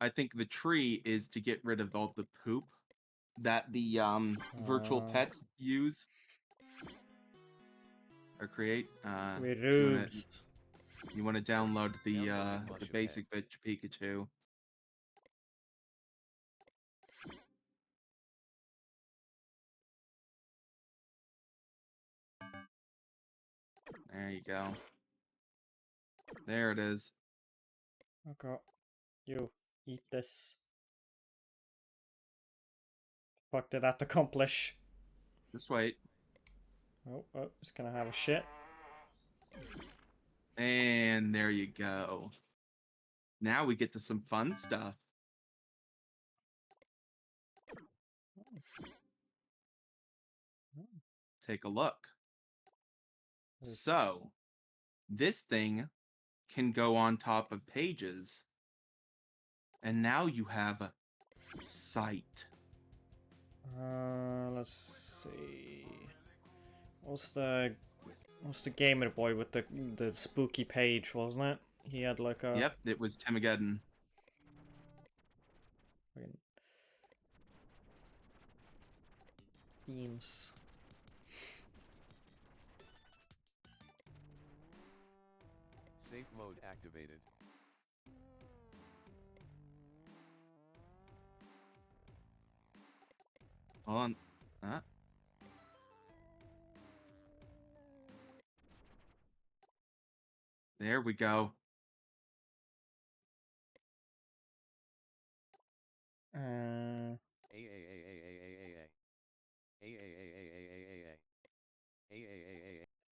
I think the tree is to get rid of all the poop that the virtual pets use or create. We So rubes. you wanna download the Downloading Mush basic bitch Pikachu. There you go. There it is. Okay. You, eat this. Fuck did that accomplish? Just wait. Oh, it's gonna have a shit. And there you go. Now we get to some fun stuff. Take a look. So, this thing can go on top of pages. And now you have sight. Let's see. What's the gamer boy with the spooky page, wasn't it? He had like a Yep, it was Timigeddon. fucking themes. Safe mode activated. Hold on. There we go.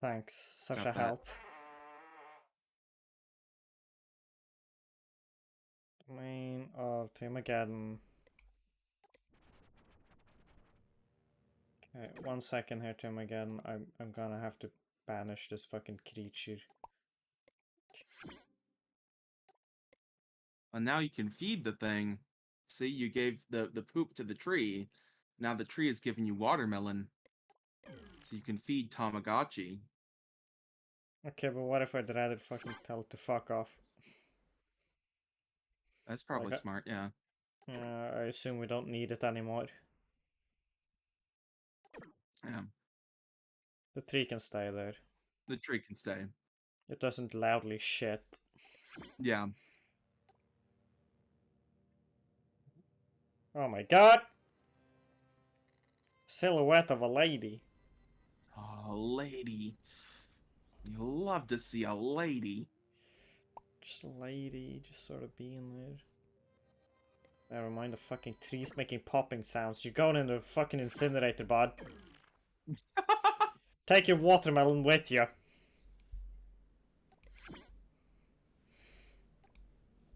Thanks, such Got a that. help. Domain of Tamageddon. Okay, 1 second here, Tamageddon. I'm gonna have to banish this fucking creature. And now you can feed the thing. See, you gave the poop to the tree. Now the tree is giving you watermelon. So you can feed Tamagotchi. Okay, but what if I'd rather fucking tell it to fuck off? That's probably Like smart, yeah. I assume we don't need it anymore. Yeah. The tree can stay there. The tree can stay. It doesn't loudly shit. Yeah. Oh my god! Silhouette of a lady. Oh, lady. You love to see a lady. Just a lady, just sort of being there. Never mind, the fucking trees making popping sounds. You're going in the fucking incinerator, bud. Take your watermelon with you.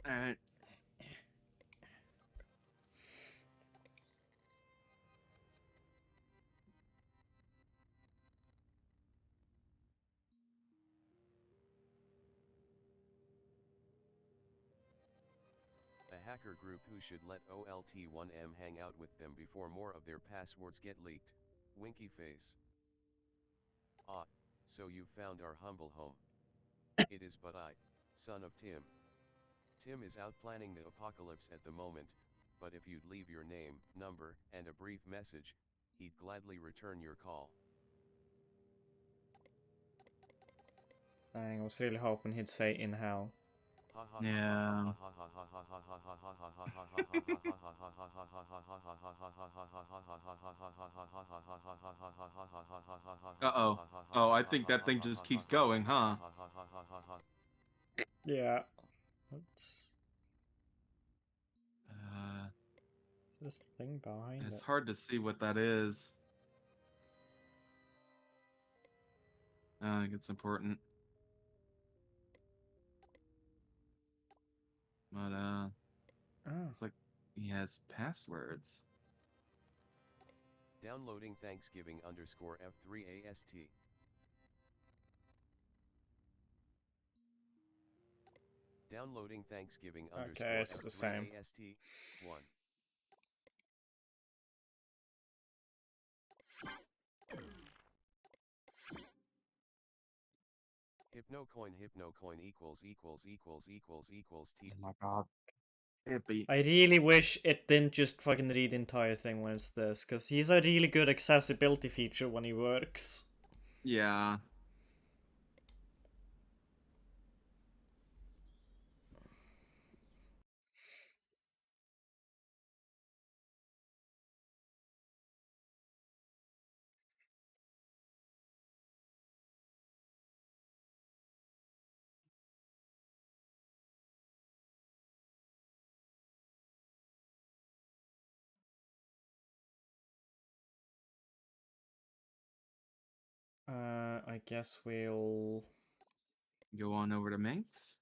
Alright. A hacker group who should let OLT1M hang out with them before more of their passwords get leaked. Winky face. Ah, so you found our humble home. It is but I, son of Tim. Tim is out planning the apocalypse at the moment, but if you'd leave your name, number, and a brief message, he'd gladly return your call. I was really hoping he'd say in hell. Yeah. Uh-oh. Oh, I think that thing just keeps going, huh? Yeah. What's Uh, this thing behind it's it? hard to see what that is. I think it's important. But, Oh. it's like he has passwords. Downloading Thanksgiving _F3AST. Downloading Thanksgiving Okay, it's the same. F3AST. 1. Hypnocoin equals T. Oh my god. Hippie. I really wish it didn't just fucking read the entire thing when it's this, because he's a really good accessibility feature when he works. Yeah. I guess we'll... Go on over to Minx.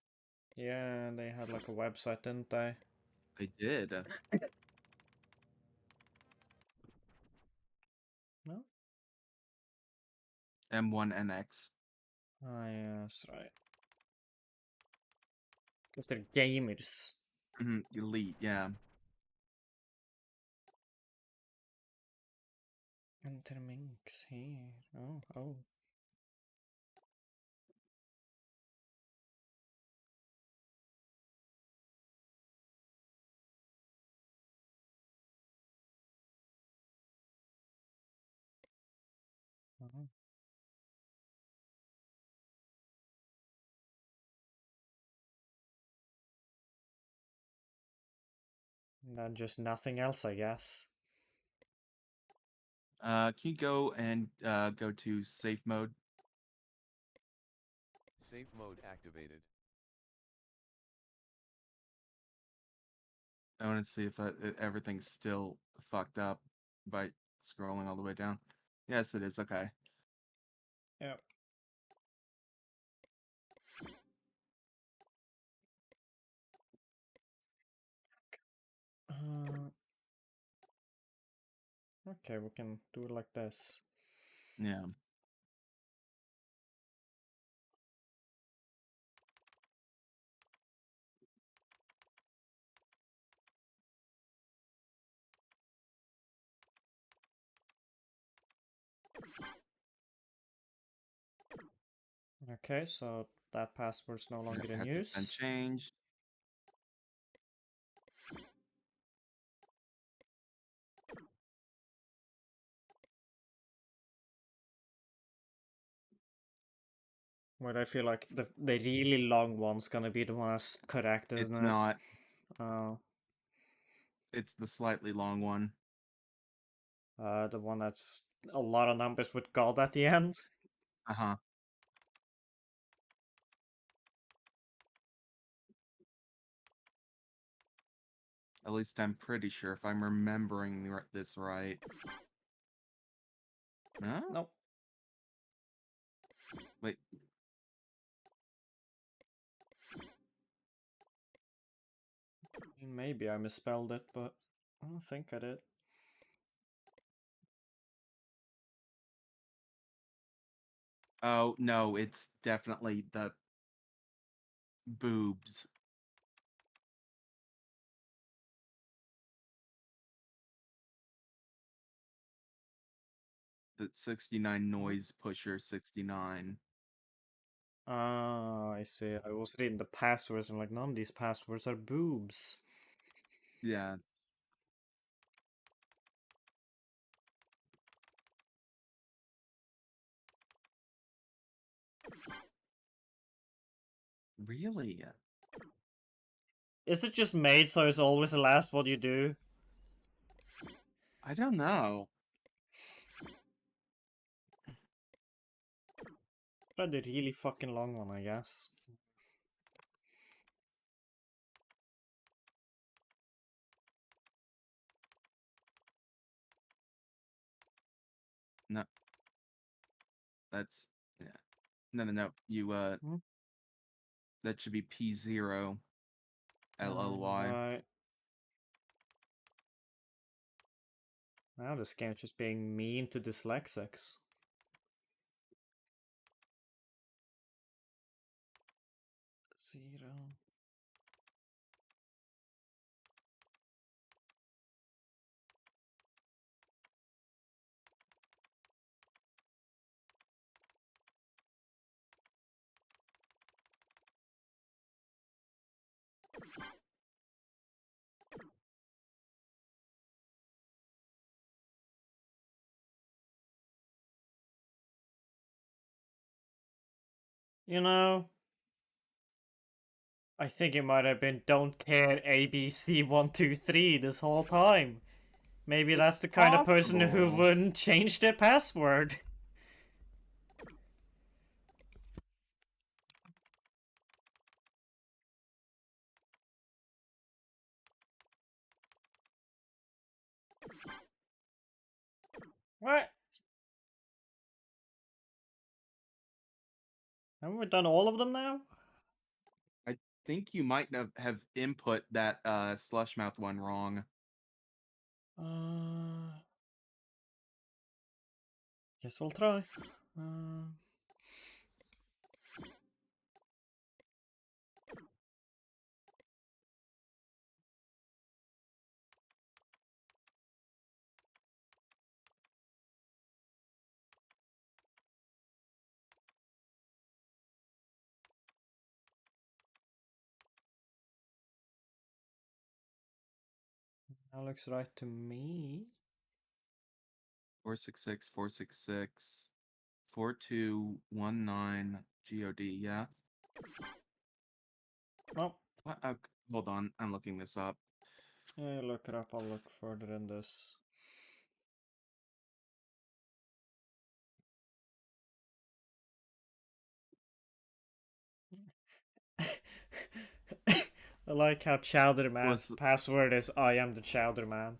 Yeah, they had like a website, didn't they? They did. No? M1NX. Ah, yeah, that's right. Because they're gamers. Elite, yeah. Enter Minx here. Oh, oh. Oh. And then just nothing else, I guess. Can you go and go to safe mode? Safe mode activated. I want to see if everything's still fucked up by scrolling all the way down. Yes, it is. Okay. Yep. Okay, we can do it like this. Yeah. Okay, so that password's no longer in Has been use. changed. But I feel like the really long one's gonna be the one that's correct, isn't It's it? not. Oh. It's the slightly long one. The one that's a lot of numbers with God at the end. Uh-huh. At least I'm pretty sure if I'm remembering this right. No? Nope. Wait. Maybe I misspelled it, but I don't think I did. Oh, no, it's definitely the boobs. The 69 noise pusher 69. Ah, I see. I was reading the passwords and like, none of these passwords are boobs. Yeah. Really? Is it just made so it's always the last what you do? I don't know. But the really fucking long one, I guess. No. That's yeah. No. You Hmm? that should be P0 LLY. Right. Now this game is just being mean to dyslexics. Zero. You know, I think it might have been don't care ABC123 this whole time. Maybe that's It's the kind of person who possible. wouldn't change their password. What? Haven't we done all of them now? I think you might have input that Slushmouth one wrong. Guess we'll try. That looks right to me. 466 4219 God. Yeah. Oh, What? Hold on, I'm looking this up. yeah, look it up. I'll look further in this. I like how Chowder Man's Was password is I am the Chowder Man.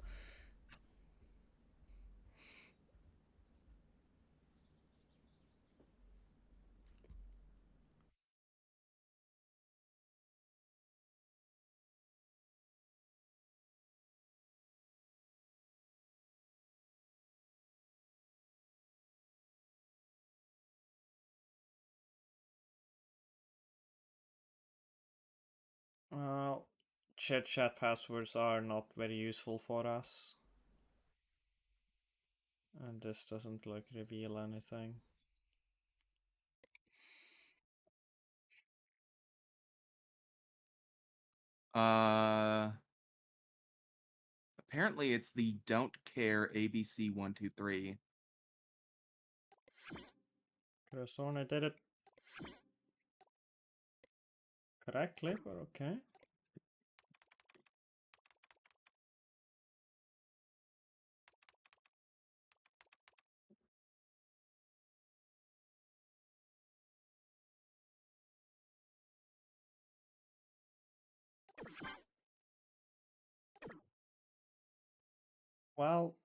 Well, chit chat passwords are not very useful for us. And this doesn't like reveal anything. apparently it's the don't care ABC123. Could have sworn I did it correctly, but okay. Well,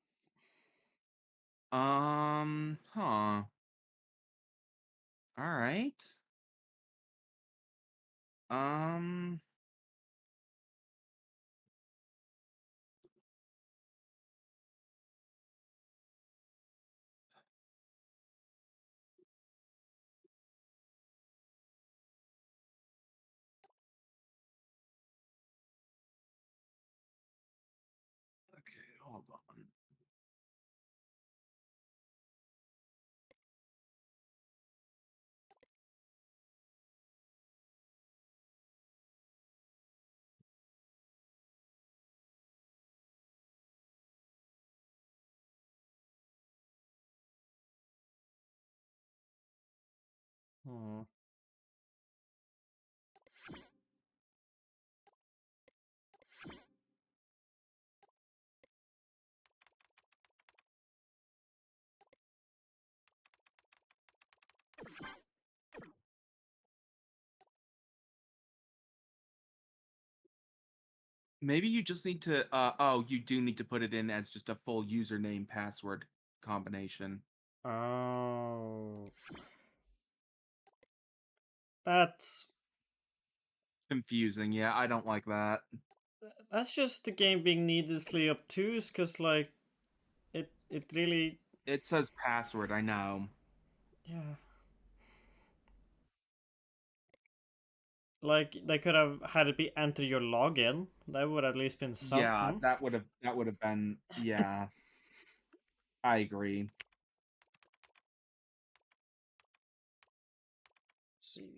Huh. All right. Um. Okay, hold on. Hmm. Maybe you just need to. Oh, you do need to put it in as just a full username password combination. Oh. That's Confusing. Yeah, I don't like that. that's just the game being needlessly obtuse, cause like it really, It says password. I know. yeah. Like they could have had it be enter your login. That would at least been Yeah, something. that would have been. Yeah, I agree. Let's see.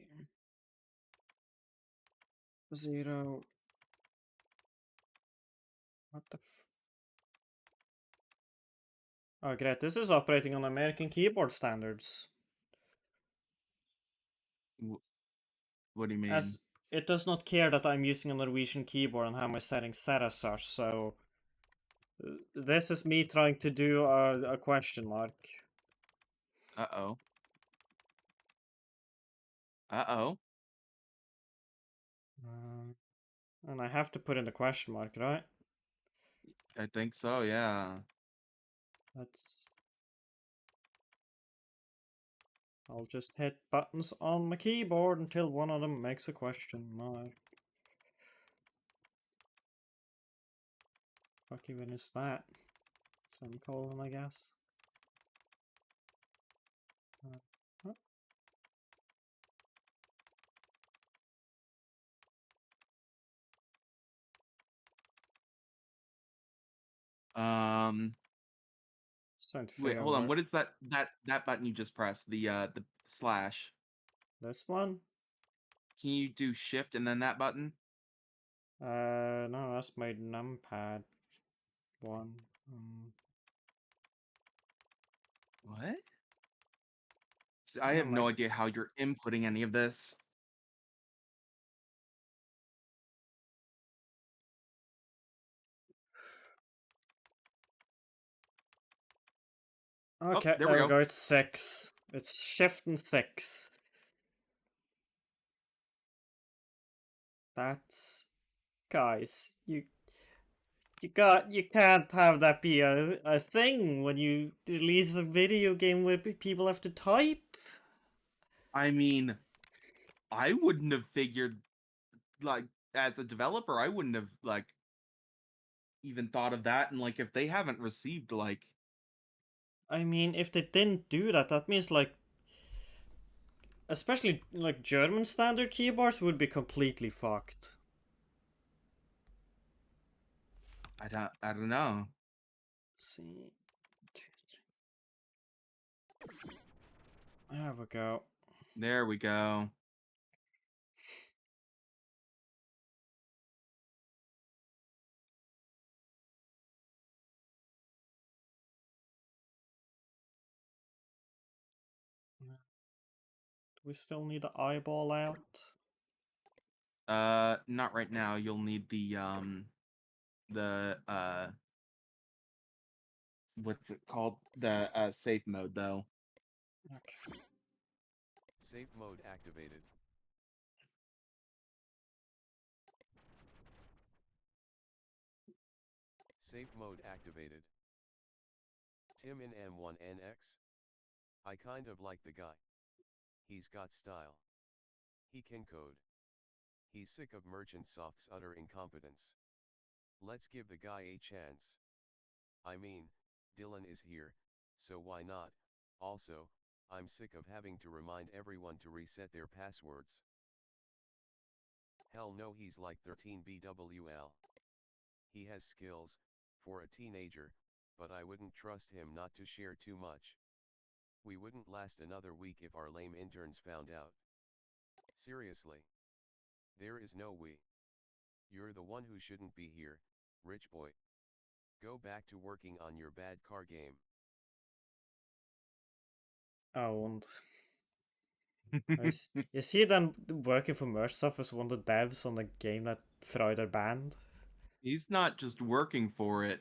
0. What the Oh, great. This is operating on American keyboard standards. What do you mean? As it does not care that I'm using a Norwegian keyboard and have my settings set as such, so this is me trying to do a question mark. Uh-oh. Uh-oh. And I have to put in the question mark, right? I think so, yeah. That's... I'll just hit buttons on my keyboard until one of them makes a question mark. Fuck even is that? Semicolon, I guess. What? Um, Just trying to wait, figure out hold on. where... What is that button you just pressed? The slash. This one? Can you do shift and then that button? No, that's my numpad one. What? I No, have no my... idea how you're inputting any of this. Oh, Okay, there we there we go. go. It's 6. It's shift and 6. That's... Guys, you can't have that be a thing when you release a video game where people have to type. I mean, I wouldn't have figured, like, as a developer, I wouldn't have, like, even thought of that. And, like, if they haven't received, like, I mean, if they didn't do that, that means like, especially like German standard keyboards would be completely fucked. I don't know. Let's see. There we go. There we go. Do we still need the eyeball out? Not right now. You'll need the what's it called? The safe mode though. Okay. Safe mode activated. Safe mode activated. Tim in M1NX? I kind of like the guy. He's got style. He can code. He's sick of Merchant Soft's utter incompetence. Let's give the guy a chance. I mean, Dylan is here, so why not? Also, I'm sick of having to remind everyone to reset their passwords. Hell no, he's like 13 BWL. He has skills, for a teenager, but I wouldn't trust him not to share too much. We wouldn't last another week if our lame interns found out. Seriously. There is no we. You're the one who shouldn't be here, rich boy. Go back to working on your bad car game. Oh, and is he then working for Merchsoft as one of the devs on the game that Thrider banned? He's not just working for it.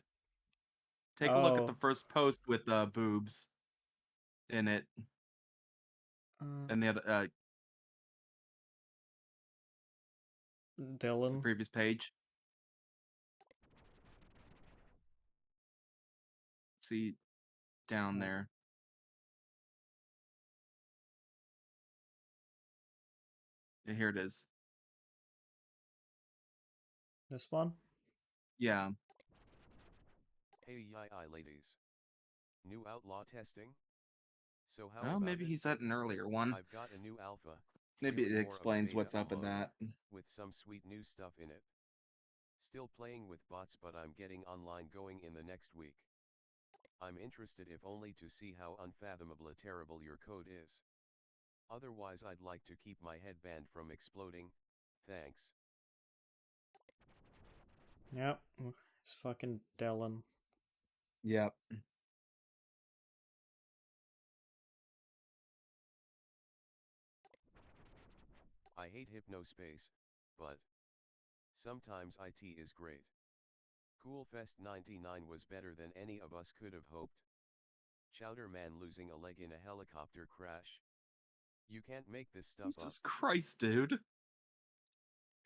Take a look at the Oh. first post with boobs in it, and the other the Dylan. previous page. See down there. Yeah, here it is. This one? Yeah. Hey yi ladies. New outlaw testing? So how Oh, about maybe it? he's at an earlier one. I've got a new alpha. Maybe feeling it more of a explains beta what's up in almost, that. with some sweet new stuff in it. Still playing with bots, but I'm getting online going in the next week. I'm interested if only to see how unfathomably terrible your code is. Otherwise I'd like to keep my headband from exploding, thanks. Yep, it's fucking Dylan. Yep. I hate hypnospace, but sometimes IT is great. Coolfest 99 was better than any of us could have hoped. Chowder Man losing a leg in a helicopter crash. You can't make this stuff up. Jesus Christ, dude.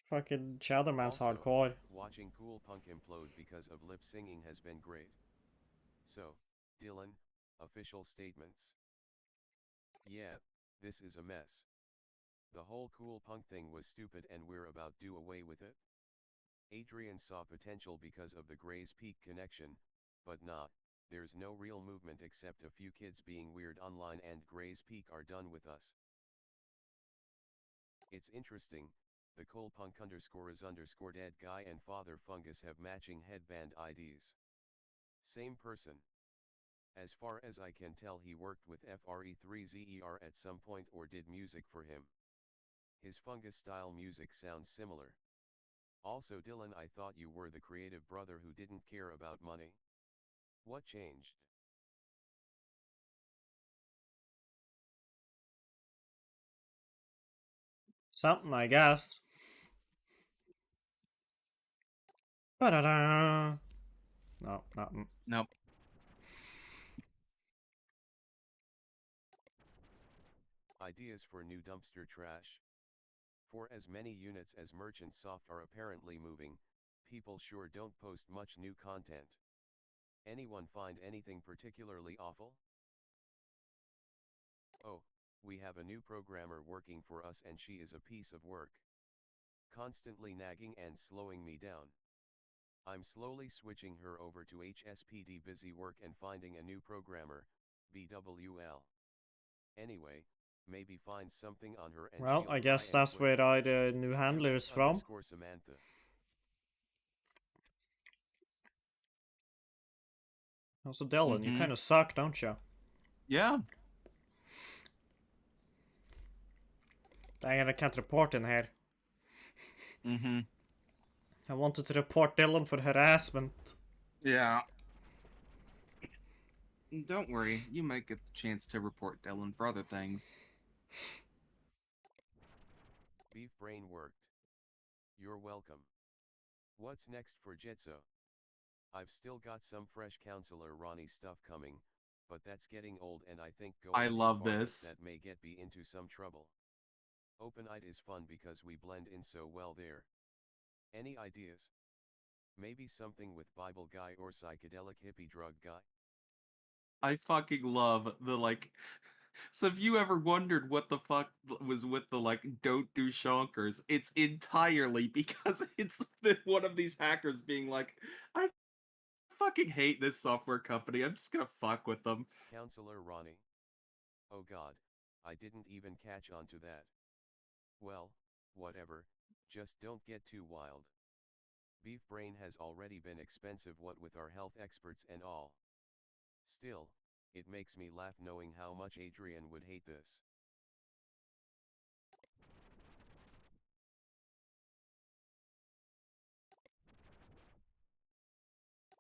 Fucking Chowderman's Also, hardcore. watching Cool Punk implode because of lip singing has been great. So, Dylan, official statements. Yeah, this is a mess. The whole Cool Punk thing was stupid and we're about do away with it. Adrian saw potential because of the Gray's Peak connection, but nah, there's no real movement except a few kids being weird online and Gray's Peak are done with us. It's interesting, the Cool Punk _ dead guy and Father Fungus have matching headband IDs. Same person. As far as I can tell he worked with FRE3ZER at some point or did music for him. His Fungus style music sounds similar. Also Dylan, I thought you were the creative brother who didn't care about money. What changed? Something, I guess. Ba-da-da! No, nothing. Nope. Ideas for new dumpster trash. For as many units as Merchant Soft are apparently moving, people sure don't post much new content. Anyone find anything particularly awful? Oh, we have a new programmer working for us and she is a piece of work. Constantly nagging and slowing me down. I'm slowly switching her over to HSPD busy work and finding a new programmer, BWL. Anyway, maybe find something on her and Well, she'll I cry guess and that's quit. where the new handler is from. Samantha. Also, Dylan, you Mm-hmm. kind of suck, don't you? Yeah. Dang it, I can't report in here. Mm-hmm. I wanted to report Dylan for harassment. Yeah. Don't worry, you might get the chance to report Dylan for other things. Beef brain worked. You're welcome. What's next for Jetso? I've still got some fresh counselor Ronnie stuff coming, but that's getting old and I think going I too love far this. that may get me into some trouble. Open-eyed is fun because we blend in so well there. Any ideas? Maybe something with Bible guy or psychedelic hippie drug guy? I fucking love the, like, So if you ever wondered what the fuck was with the like don't do shonkers, it's entirely because it's one of these hackers being like, I fucking hate this software company. I'm just gonna fuck with them. Counselor Ronnie. Oh god, I didn't even catch on to that. Well, whatever, just don't get too wild. Beef brain has already been expensive what with our health experts and all. Still, it makes me laugh knowing how much Adrian would hate this.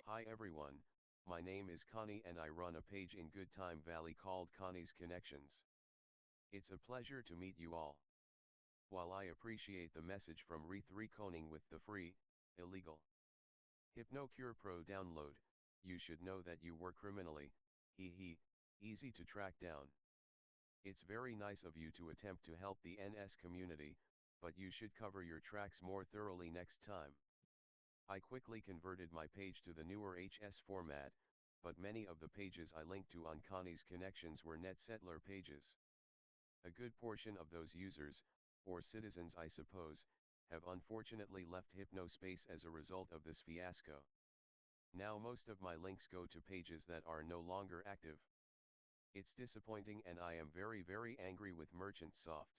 Hi everyone, my name is Connie and I run a page in Good Time Valley called Connie's Connections. It's a pleasure to meet you all. While I appreciate the message from Re3 Coning with the free, illegal HypnoCure Pro download, you should know that you were criminally, easy to track down. It's very nice of you to attempt to help the NS community, but you should cover your tracks more thoroughly next time. I quickly converted my page to the newer HS format, but many of the pages I linked to on Connie's Connections were NetSettler pages. A good portion of those users, or citizens I suppose, have unfortunately left hypnospace as a result of this fiasco. Now most of my links go to pages that are no longer active. It's disappointing and I am very angry with Merchant Soft.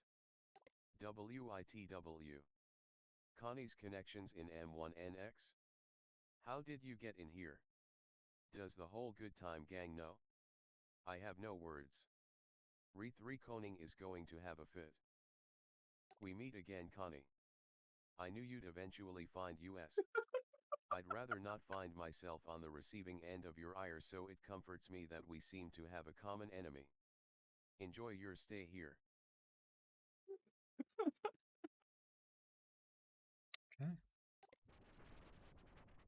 WITW. Connie's Connections in M1NX? How did you get in here? Does the whole Good Time gang know? I have no words. Re3 Coning is going to have a fit. We meet again, Connie. I knew you'd eventually find us. I'd rather not find myself on the receiving end of your ire, so it comforts me that we seem to have a common enemy. Enjoy your stay here. Okay.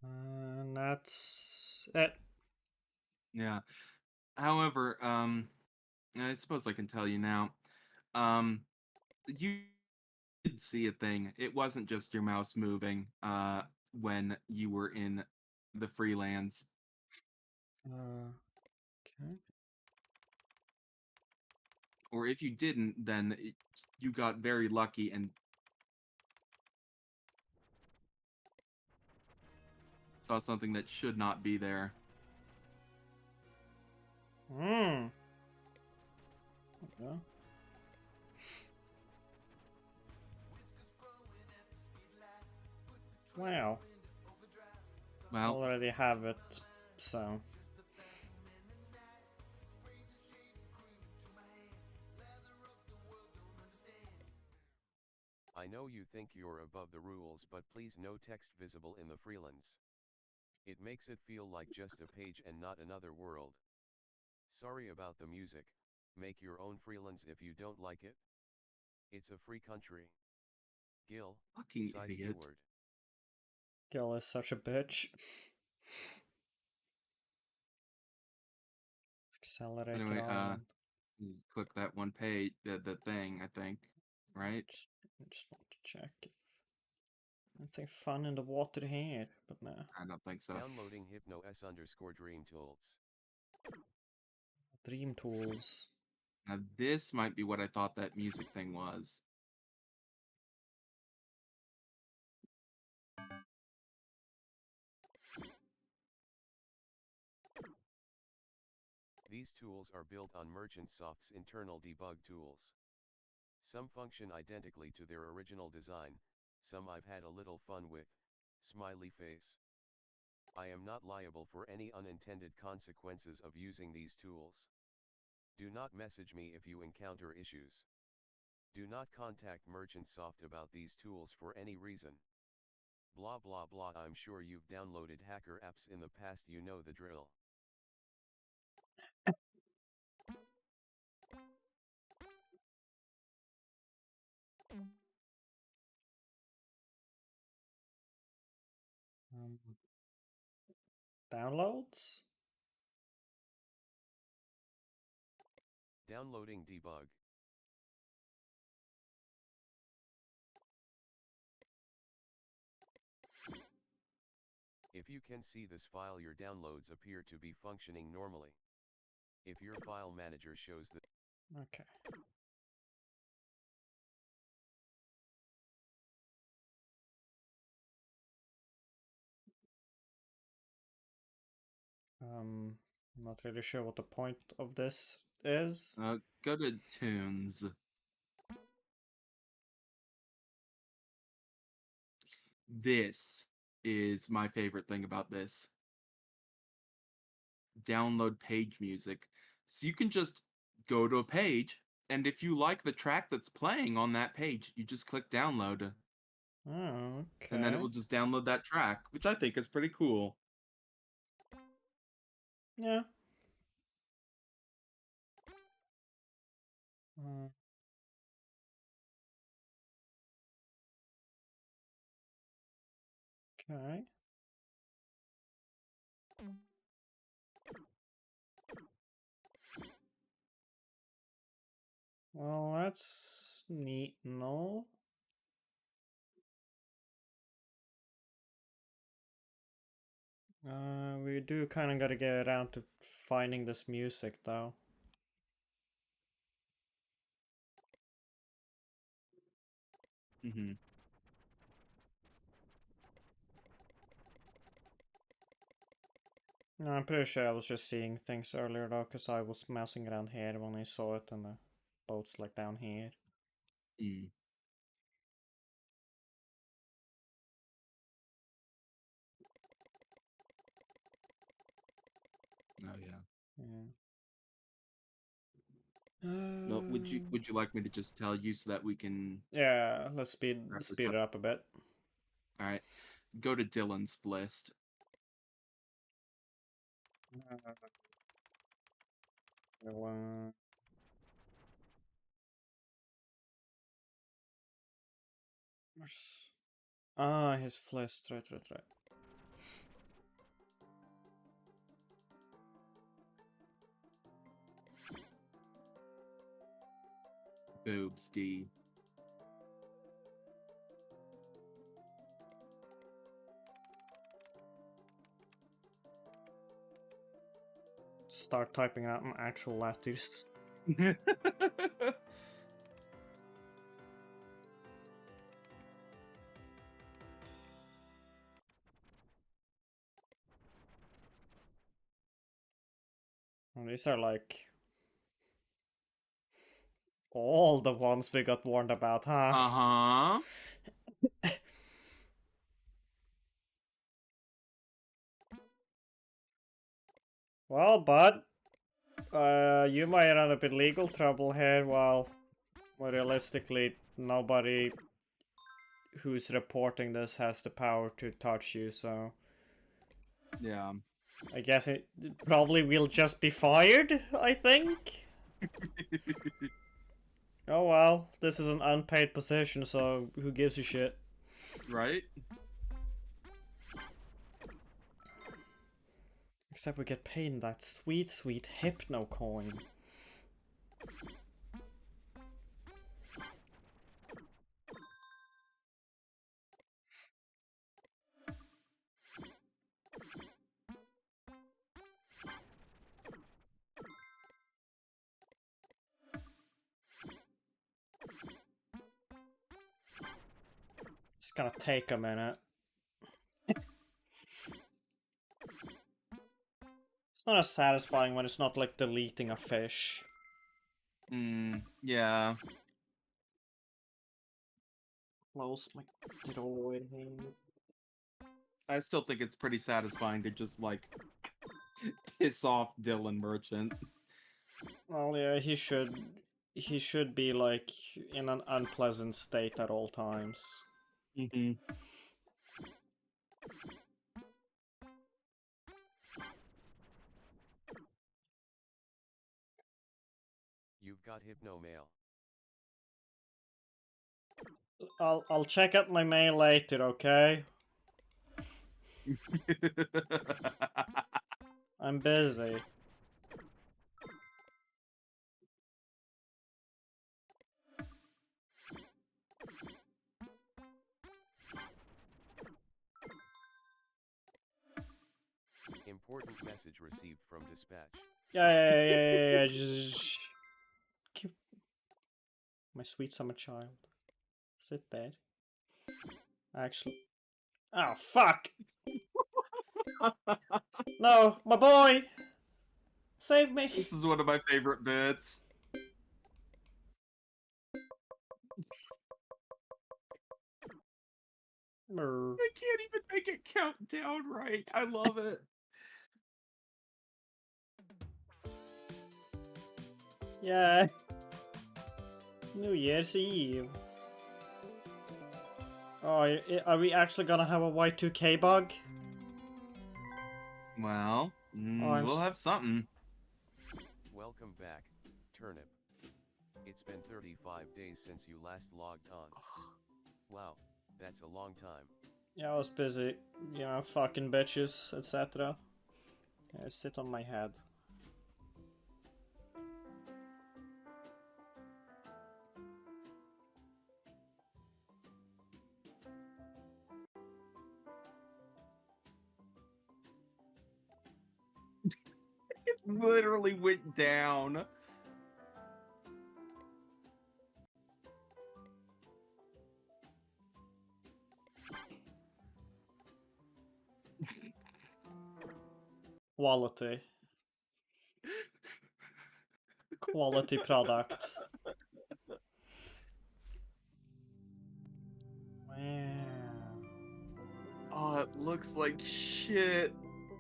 And that's it. Yeah. However, I suppose I can tell you now. Um, you did see a thing. It wasn't just your mouse moving when you were in the freelance. Okay. Or if you didn't, then you got very lucky and saw something that should not be there. Yeah. Wow. Well, Already have it, so. I know you think you're above the rules, but please no text visible in the freelance. It makes it feel like just a page and not another world. Sorry about the music, make your own freelance if you don't like it. It's a free country. Gil, fucking Cy idiot. Stewart. Gil is such a bitch. Accelerator Anyway, Island. you click that one page, the thing, I think, right? Just want to check if anything fun in the water here, but no. I don't think so. Downloading Hypno S_Dream Tools. Dream tools. Now this might be what I thought that music thing was. These tools are built on Merchant Soft's internal debug tools. Some function identically to their original design, some I've had a little fun with, smiley face. I am not liable for any unintended consequences of using these tools. Do not message me if you encounter issues. Do not contact Merchant Soft about these tools for any reason. Blah blah blah. I'm sure you've downloaded hacker apps in the past, you know the drill. Downloads? Downloading debug. If you can see this file, your downloads appear to be functioning normally. If your file manager shows that Okay. I'm not really sure what the point of this is. Go to tunes. This is my favorite thing about this. Download page music. So you can just go to a page, and if you like the track that's playing on that page, you just click download, Oh, and then it okay. will just download that track, which I think is pretty cool. Yeah. Uh, okay. Well, that's neat, no? We do kind of gotta get around to finding this music, though. Mm-hmm. No, I'm pretty sure I was just seeing things earlier, though, because I was messing around here when I saw it, and the boat's like down here. Mm. Oh yeah. Yeah. Well, would you like me to just tell you so that we can Yeah, let's wrap this speed up? it up a bit. All right. Go to Dylan's list. Ah, his flesh, right. Boobs D. Start typing out in actual letters. And these are like all the ones we got warned about, huh? Uh-huh. Well, bud, you might run a bit legal trouble here. Well, realistically, nobody who's reporting this has the power to touch you, so Yeah. I guess it probably will just be fired, I think. Oh well, this is an unpaid position, so who gives a shit? Right? Except we get paid in that sweet, sweet hypno coin. It's gonna take a minute. It's not as satisfying when it's not like deleting a fish. Yeah. Close my droid here. I still think it's pretty satisfying to just, like, piss off Dylan Merchant. Well, yeah, he should be like in an unpleasant state at all times. Mm-hmm. You've got hypno mail. I'll check out my mail later, okay? I'm busy. Important message received from dispatch. Yeah. Just My sweet summer child. Sit there. Actually. Oh, fuck! No, my boy! Save me! This is one of my favorite bits. Brr. I can't even make it count down right. I love it. Yeah. New Year's Eve. Oh, are we actually gonna have a Y2K bug? Well, I'm we'll have something. Welcome back, Turnip. It's been 35 days since you last logged on. Wow, that's a long time. Yeah, I was busy. You know, fucking bitches, etc. Yeah, sit on my head. It literally went down. Quality. Quality product. Wow. Oh, it looks like shit.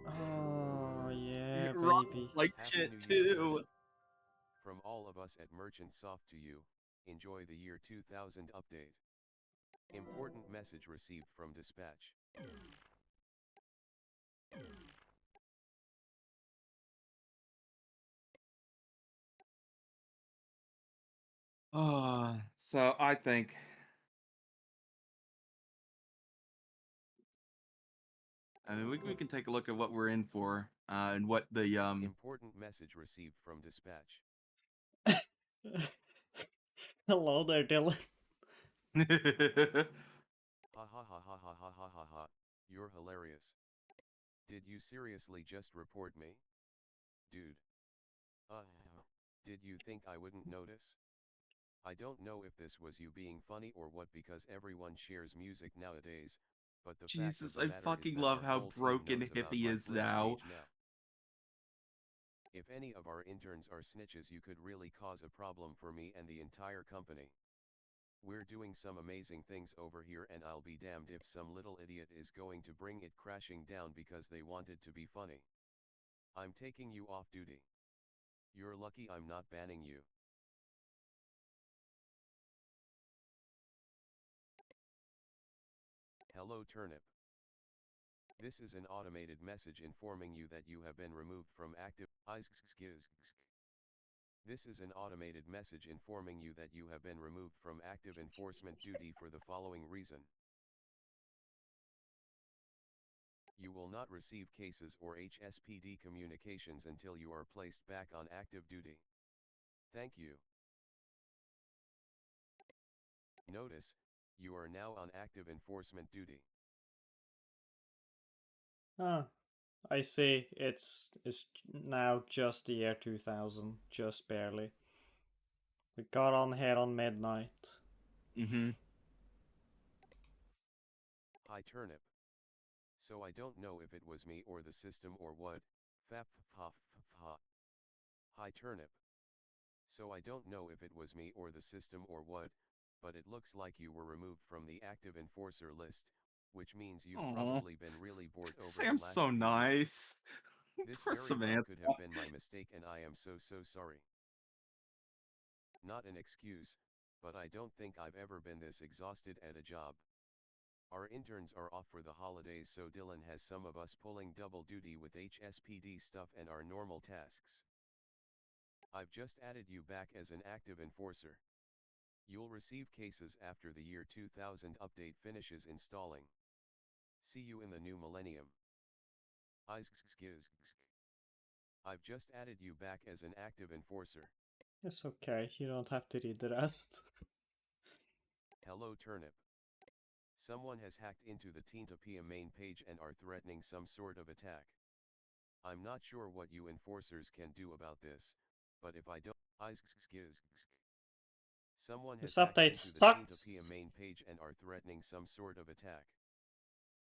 Oh, yeah, It runs baby. like Happy shit New Year, too. Turnip. From all of us at Merchant Soft to you, enjoy the year 2000 update. Important message received from dispatch. So I think we can take a look at what we're in for, and what the Important message received from dispatch. Hello there, Dylan. Ha ha ha ha ha ha ha ha ha. You're hilarious. Did you seriously just report me? Dude. Did you think I wouldn't notice? I don't know if this was you being funny or what, because everyone shares music nowadays, but the fact of Jesus, the I matter is fucking that love our how whole team broken knows about Hippie my is Bliss now. page now. If any of our interns are snitches, you could really cause a problem for me and the entire company. We're doing some amazing things over here, and I'll be damned if some little idiot is going to bring it crashing down because they wanted to be funny. I'm taking you off duty. You're lucky I'm not banning you. Hello Turnip. This is an automated message informing you that you have been removed from active. This is an automated message informing you that you have been removed from active enforcement duty for the following reason. You will not receive cases or HSPD communications until you are placed back on active duty. Thank you. Notice, you are now on active enforcement duty. Ah, I see. It's now just the year 2000, just barely. We got on here on midnight. Mm-hmm. Hi Turnip. So I don't know if it was me or the system or what. Hi Turnip. So I don't know if it was me or the system or what, but it looks like you were removed from the active enforcer list, which means you've Aw. probably been really bored over Sam's the last so few weeks. nice. This Poor very well Samantha. could have been my mistake, and I am so sorry. Not an excuse, but I don't think I've ever been this exhausted at a job. Our interns are off for the holidays, so Dylan has some of us pulling double duty with HSPD stuff and our normal tasks. I've just added you back as an active enforcer. You'll receive cases after the year 2000 update finishes installing. See you in the new millennium. I've just added you back as an active enforcer. It's okay, you don't have to read the rest. Hello Turnip. Someone has hacked into the Teentopia main page and are threatening some sort of attack. I'm not sure what you enforcers can do about this, but if I don't Someone has This hacked update into the Team sucks. main page and are threatening some sort of attack.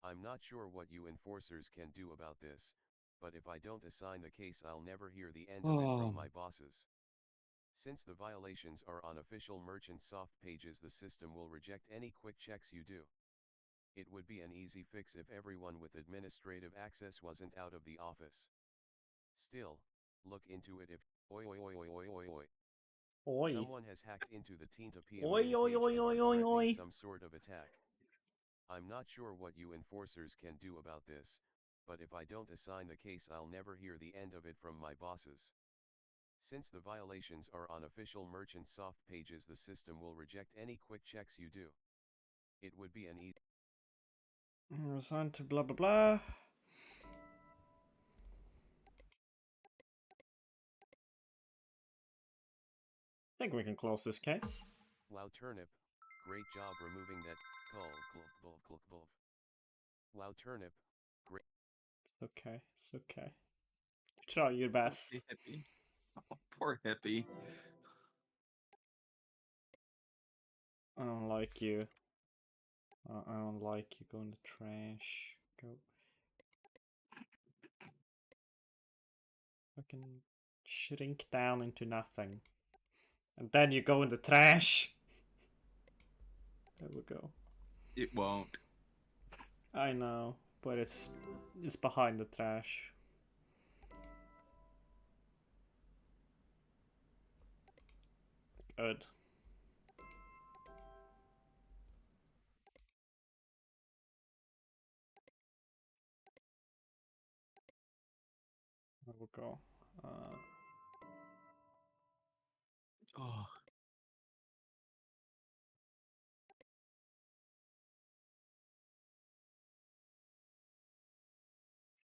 I'm not sure what you enforcers can do about this, but if I don't assign the case I'll never hear the end of it from my bosses. Since the violations are on official merchant soft pages, the system will reject any quick checks you do. It would be an easy fix if everyone with administrative access wasn't out of the office. Still, look into it if oi oi oi oi oi oi oi. Oi. Someone has hacked into the Team Oi, main oi, page oi, and oi, are oi, threatening oi. some sort of attack. I'm not sure what you enforcers can do about this, but if I don't assign the case I'll never hear the end of it from my bosses. Since the violations are on official merchant soft pages, the system will reject any quick checks you do. It would be an easy... Resign to blah blah blah. I think we can close this case. Wow Turnip, great job removing that culp. Wow Turnip, great... It's okay, it's okay. Try your best. Okay, hippie. Oh, poor hippie. I don't like you. I don't like you. Go in the trash. Go. Fucking shrink down into nothing. And then you go in the trash. There we go. It won't. I know, but it's behind the trash. Good. There we go. Oh.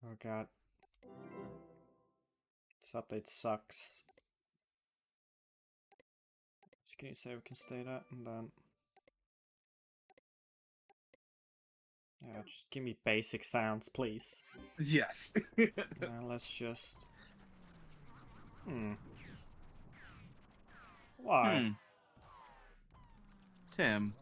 Oh god. This update sucks. Can you say we can stay that and then... Yeah, just give me basic sounds, please. Yes. Let's just... Why? Tim.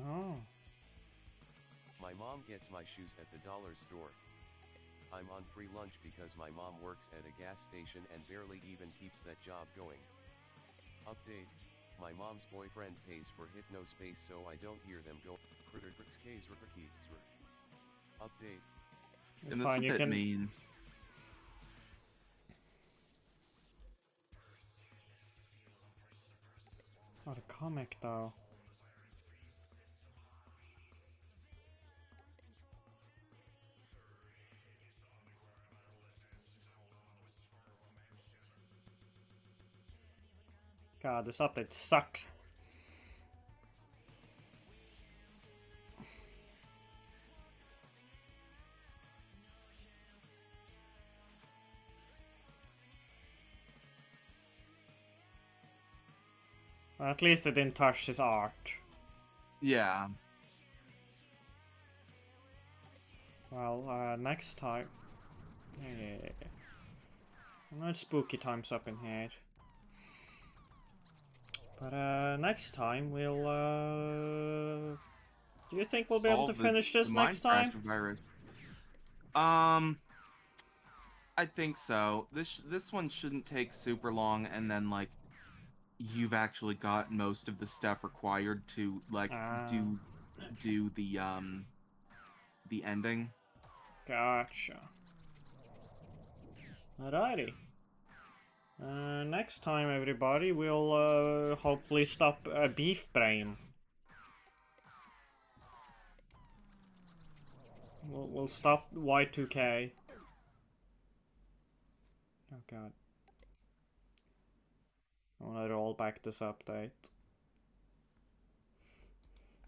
Oh. My mom gets my shoes at the dollar store. I'm on free lunch because my mom works at a gas station and barely even keeps that job going. Update, my mom's boyfriend pays for hypnospace so I don't hear them go Update. It's And that's fine, a you bit can... mean. It's not a comic, though. God, this update sucks. At least it didn't touch his art. Yeah. Well, next time... Yeah. I know it's spooky times up in here. But, next time we'll, do you think we'll be able to finish this next time? Virus. I think so. This one shouldn't take super long, and then like you've actually got most of the stuff required to like do the ending. Gotcha. Alrighty. Next time, everybody, we'll hopefully stop Beef Brain. We'll stop Y2K. god. I wanna roll back this update.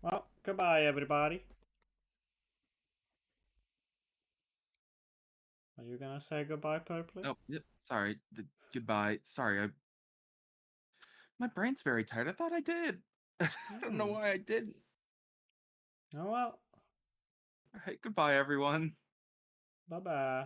Well, goodbye everybody. Are you gonna say goodbye, Purply? Oh, yep. Sorry. Goodbye. Sorry. My brain's very tired. I thought I did. I don't know why I didn't. Oh well. All right. Goodbye, everyone. Bye bye.